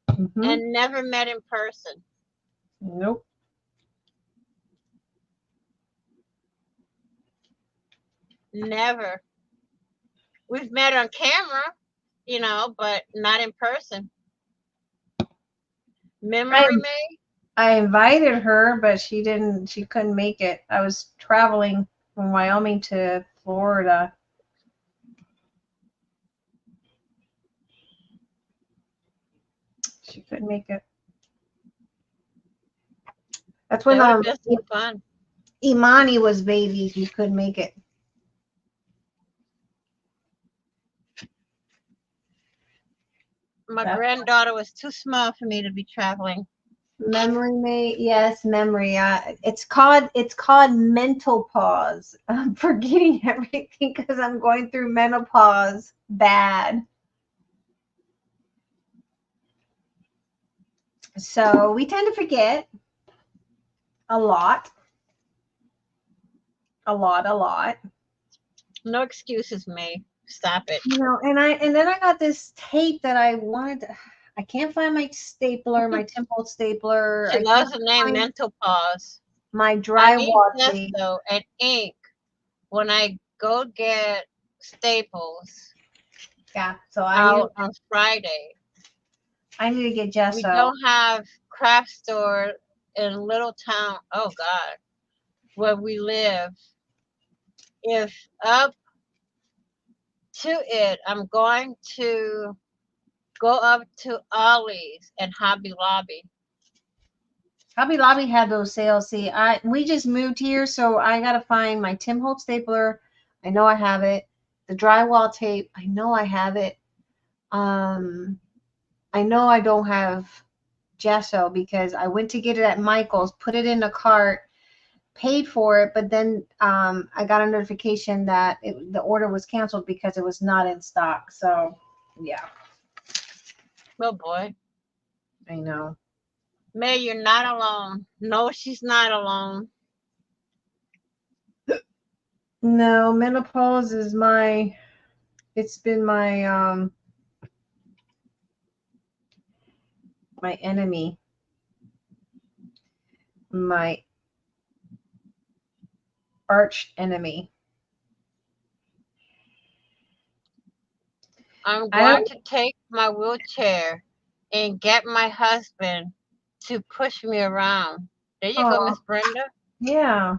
Hmm. and never met in person. Nope. Never. We've met on camera, but not in person. I Memory, May? I invited her, but she didn't. She couldn't make it. I was traveling from Wyoming to Florida. She couldn't make it. That's when That would have been some fun. Imani was baby. He couldn't make it. My That's granddaughter was too small for me to be traveling. memory mate. Yes, memory. It's called mental pause. I'm forgetting everything because I'm going through menopause. Bad. So we tend to forget a lot, a lot. No excuses, May. Stop it. And then I got this tape that I wanted. I can't find my stapler, my temple stapler. She I can't loves the name find mental pause. my I need drywall tape. gesso and ink when I go get Staples Yeah, so out on Friday. I need to get We gesso. don't have craft store in Little Town. Oh God, where we live. If up to it, I'm going to go up to Ollie's and Hobby Lobby. Hobby Lobby had those sales. See, we just moved here, so I gotta find my Tim Holtz stapler. I know I have it. The drywall tape. I know I have it. I know I don't have gesso because I went to get it at Michael's, put it in a cart, paid for it, but then I got a notification that the order was canceled because it was not in stock. So, yeah, Oh boy. I know. May, you're not alone. No, she's not alone. No, menopause is it's been my enemy, my arch enemy. I'm I going don't. to take my wheelchair and get my husband to push me around. There you go, Oh, Miss Brenda. yeah.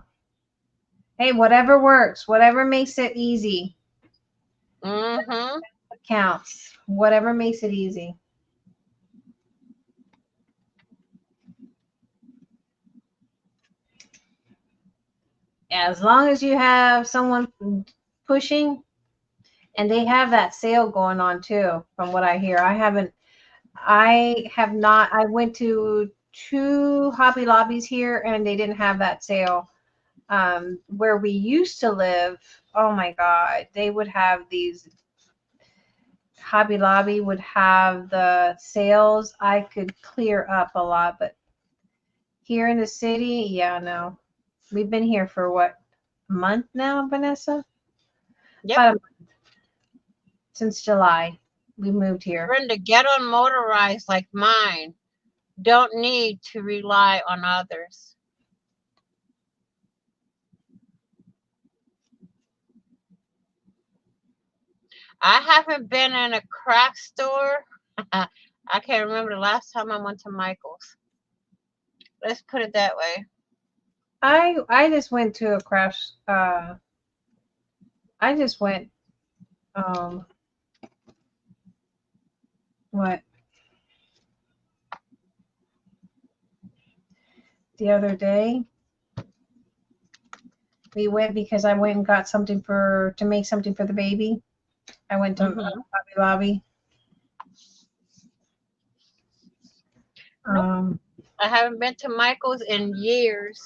Hey, whatever works, whatever makes it easy Mm-hmm. counts. Whatever makes it easy. As long as you have someone pushing, and they have that sale going on too, from what I hear. I have not. I went to 2 Hobby Lobbies here, and they didn't have that sale. Where we used to live, oh my God, they would have these. Hobby Lobby would have the sales. I could clear up a lot, but here in the city, yeah, no. We've been here for what, a month now, Vanessa? Yep. About a month. Since July. We moved here. Brenda, get on motorized like mine. Don't need to rely on others. I haven't been in a craft store. I can't remember the last time I went to Michael's. Let's put it that way. I just went to a craft. I just went. What, the other day? We went because I went and got something to make something for the baby. I went to Mm-hmm. Hobby Lobby. Nope. I haven't been to Michael's in years.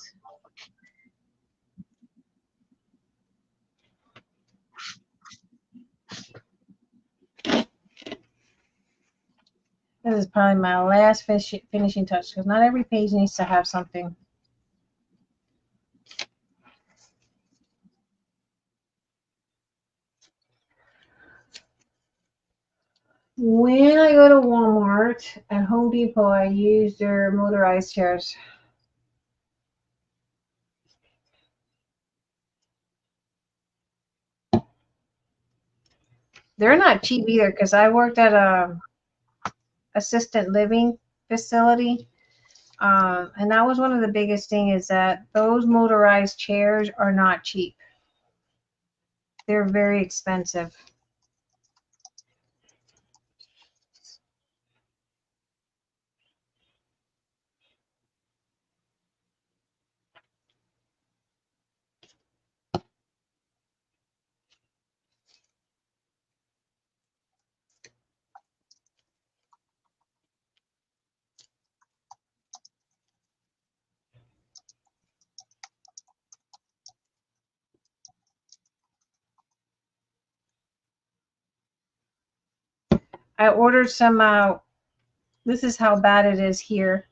This is probably my last finishing touch because not every page needs to have something. When I go to Walmart and Home Depot, I use their motorized chairs. They're not cheap either because I worked at a assisted living facility. And that was one of the biggest things is that those motorized chairs are not cheap. They're very expensive. I ordered some. This is how bad it is here.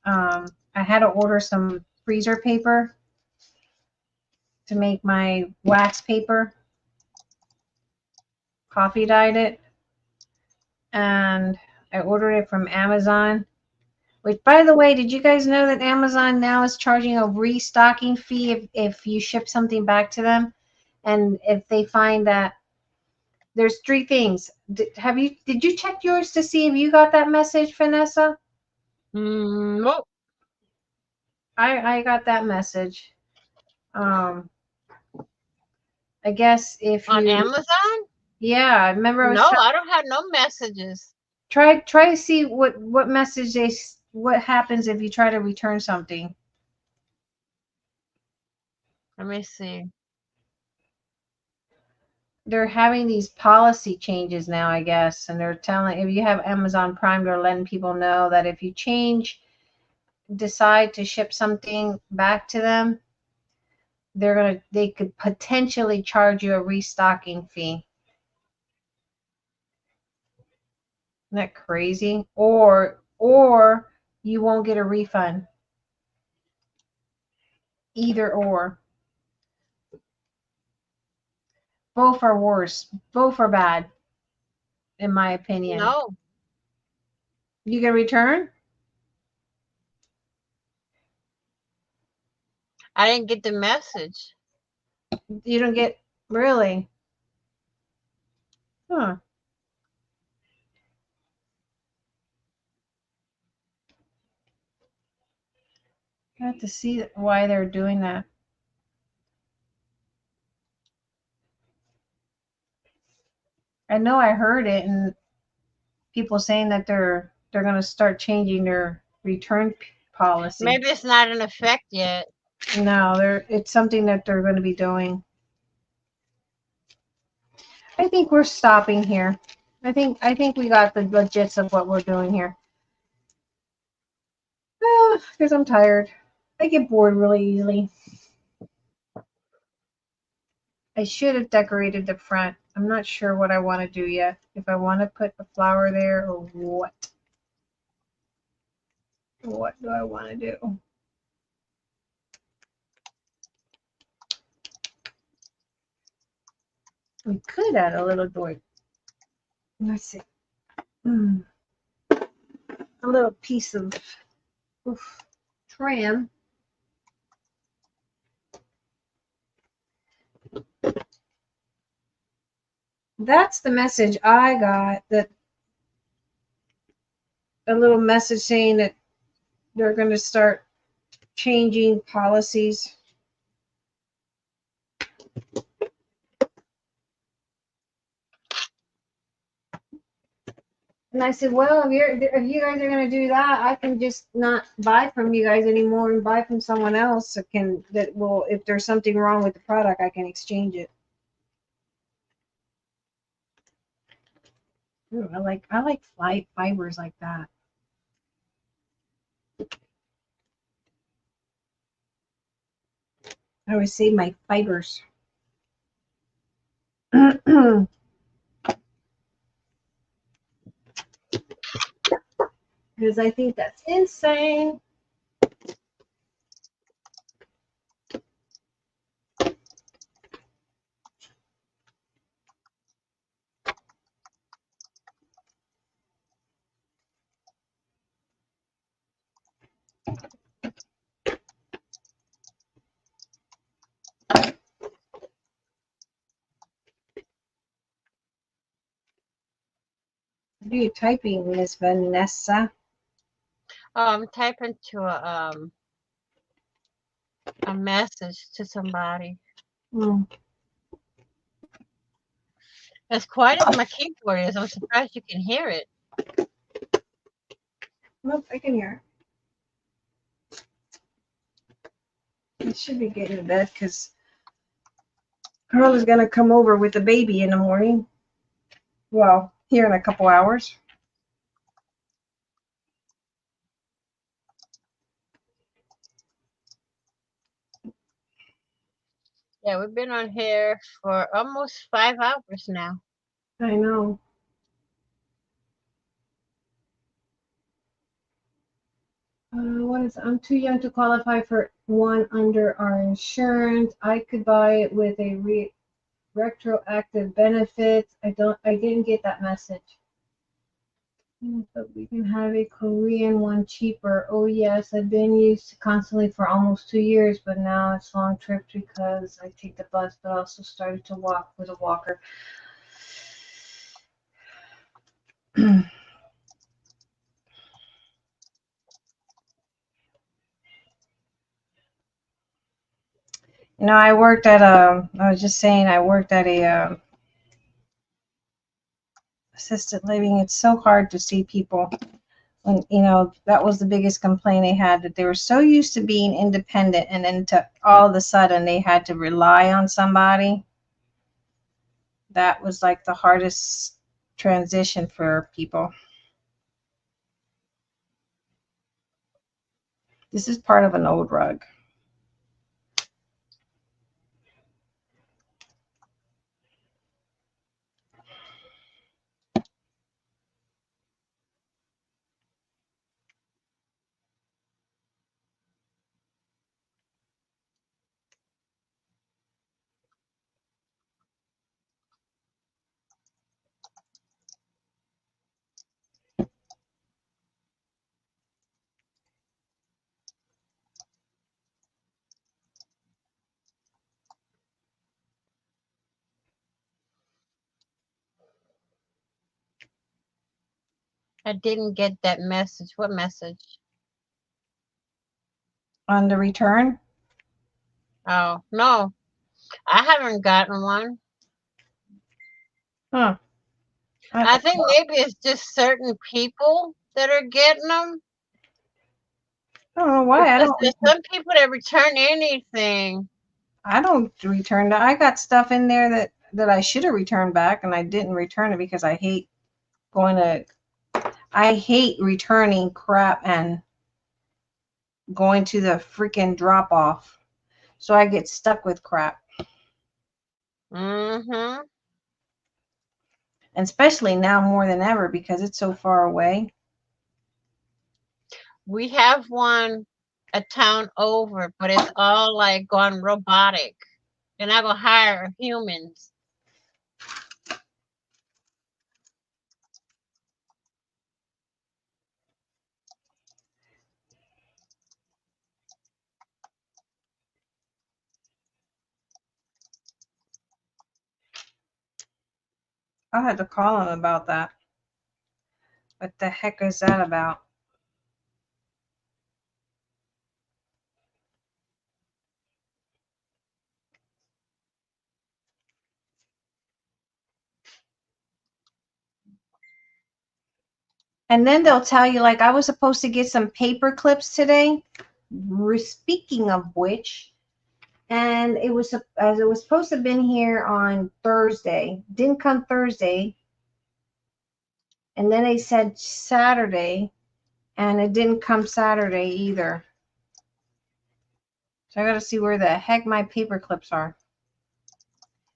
I had to order some freezer paper to make my wax paper. Coffee dyed it, and I ordered it from Amazon. Which, by the way, did you guys know that Amazon now is charging a restocking fee if you ship something back to them, and if they find that there's three things. Did you check yours to see if you got that message, Vanessa? Nope. I got that message. I guess if On you, Amazon? yeah, I remember I was No, I don't have no messages. try to see what message what happens if you try to return something. Let me see. They're having these policy changes now, I guess, and they're telling if you have Amazon Prime, they're letting people know that if you decide to ship something back to them, they could potentially charge you a restocking fee. Isn't that crazy? Or you won't get a refund. Either or. Both are worse. Both are bad, in my opinion. No, You can return? I didn't get the message. You don't get really? Huh. I have to see why they're doing that. I know I heard it, and people saying that they're going to start changing their return policy. Maybe it's not in effect yet. No, it's something that they're going to be doing. I think we're stopping here. I think we got the gist of what we're doing here. Because I'm tired. I get bored really easily. I should have decorated the front. I'm not sure what I want to do yet. If I want to put a flower there or what. What do I want to do? We could add a little door. Let's see. A little piece of trim. That's the message I got. That a little message saying that they're going to start changing policies. And I said, well, if you guys are going to do that, I can just not buy from you guys anymore and buy from someone else if there's something wrong with the product, I can exchange it. Ooh, I like fibers like that. I always save my fibers. Because I think that's insane. What are you typing, Miss Vanessa? Oh, I'm typing to a message to somebody. As quiet as my keyboard is, I'm surprised you can hear it. Nope, I can hear it. I should be getting to bed because Carl is going to come over with the baby in the morning. Well, here in a couple hours. Yeah, we've been on here for almost 5 hours now. I know. because I'm too young to qualify for one under our insurance. I could buy it with a retroactive benefits. I didn't get that message. But we can have a Korean one cheaper. Oh yes, I've been used to constantly for almost 2 years, but now it's long trips because I take the bus, but also started to walk with a walker. I worked at I was just saying, I worked at a assisted living. It's so hard to see people when, that was the biggest complaint they had, that they were so used to being independent, and then all of a sudden they had to rely on somebody. That was like the hardest transition for people. This is part of an old rug. I didn't get that message. What message? On the return? Oh, no. I haven't gotten one. Huh. I think maybe it's just certain people that are getting them. I don't know why. Because there's some people that return anything. I don't return that. I got stuff in there that I should have returned back, and I didn't return it because I hate returning crap and going to the freaking drop off. So I get stuck with crap. Mm-hmm. And especially now more than ever because it's so far away. We have one a town over, but it's all like gone robotic. They're not gonna hire humans. I had to call him about that. What the heck is that about? And then they'll tell you, like, I was supposed to get some paper clips today. Speaking of which, and it was supposed to have been here on Thursday. Didn't come Thursday. And then they said Saturday, and it didn't come Saturday either. So I got to see where the heck my paper clips are.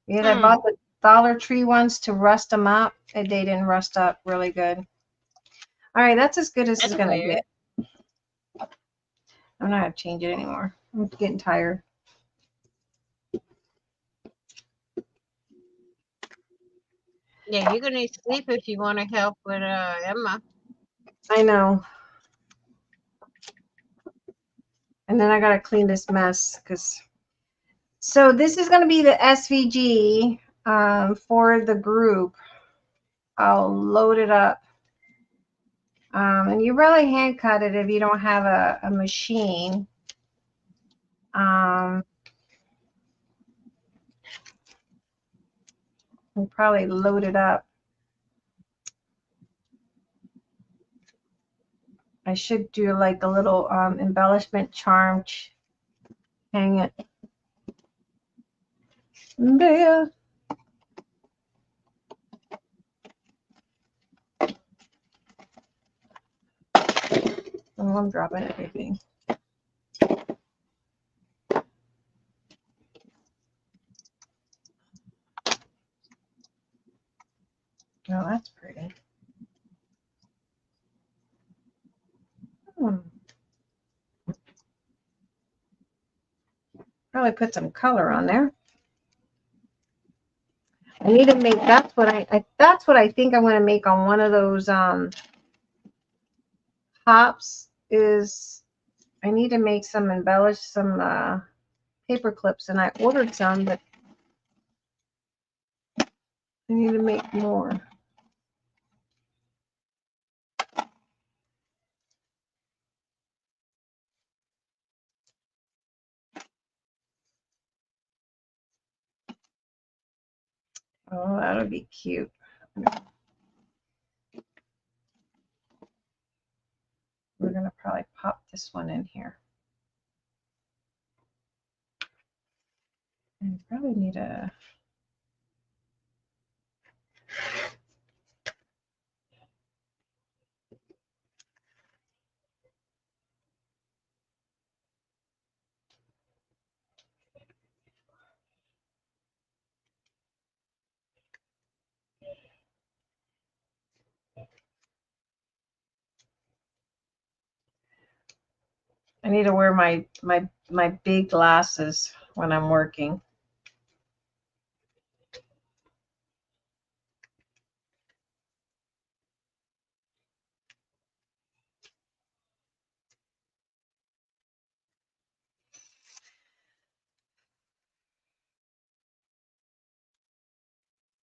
Because I bought the Dollar Tree ones to rust them up, and they didn't rust up really good. All right, that's as good as it's going to get. I'm not going to change it anymore. I'm getting tired. Yeah, you're gonna need sleep if you want to help with Emma. I know. And then I got to clean this mess. So this is going to be the SVG for the group. I'll load it up. And you really hand cut it if you don't have a machine. We'll probably load it up. I should do like a little embellishment charm. Hang it there. Oh, I'm dropping everything. Oh, that's pretty. probably put some color on there. I need to make, that's what that's what I think I'm going to make on one of those hops is I need to make some embellish some paper clips, and I ordered some, but I need to make more. Oh, that'll be cute. We're going to probably pop this one in here. And probably need a I need to wear my big glasses when I'm working.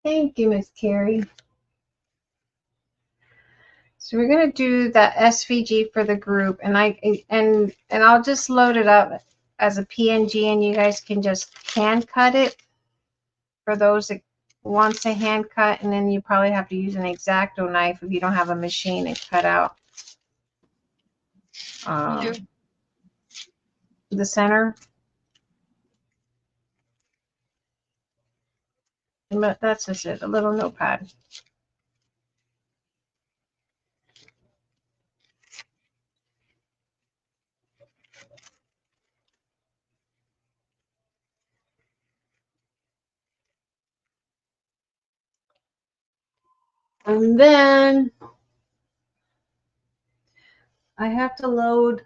Thank you, Miss Carrie. So we're gonna do that SVG for the group, and I'll just load it up as a PNG, and you guys can just hand cut it for those that wants a hand cut, and then you probably have to use an X-Acto knife if you don't have a machine and cut out the center. But that's just it, a little notepad. And then I have to load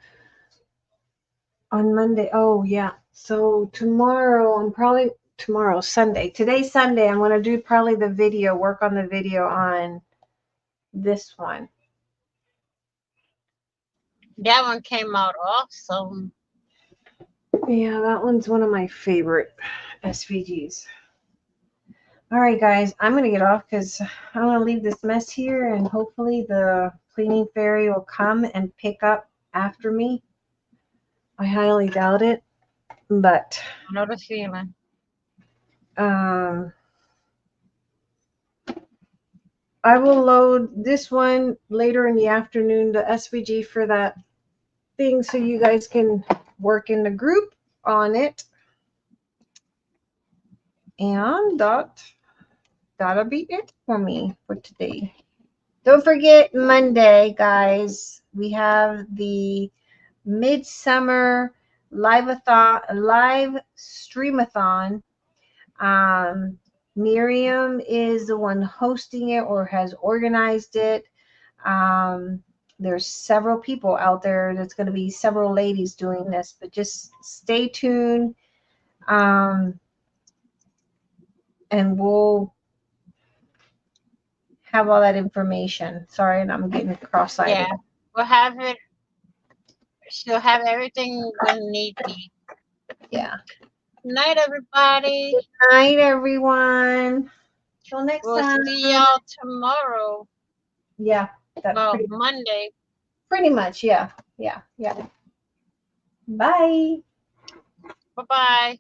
on Monday. Oh yeah. So tomorrow, tomorrow, Sunday. Today's Sunday. I'm going to do probably the video, work on the video on this one. That one came out awesome. Yeah, that one's one of my favorite SVGs. All right, guys, I'm going to get off because I'm going to leave this mess here, and hopefully the cleaning fairy will come and pick up after me. I highly doubt it, but I know the feeling. I will load this one later in the afternoon, the SVG for that thing, so you guys can work in the group on it. And that'll be it for me for today. Don't forget Monday, guys. We have the Midsummer live streamathon. Miriam is the one hosting it or has organized it. There's several people out there. There's going to be several ladies doing this, but just stay tuned. And we'll have all that information. Sorry, and I'm getting cross-eyed. Yeah, we'll have it. She'll have everything when need be. Yeah. Good night, everybody. Good night, everyone. Till next time. We'll see y'all tomorrow. Yeah. Well, Monday. Pretty much, yeah. Yeah. Bye. Bye-bye.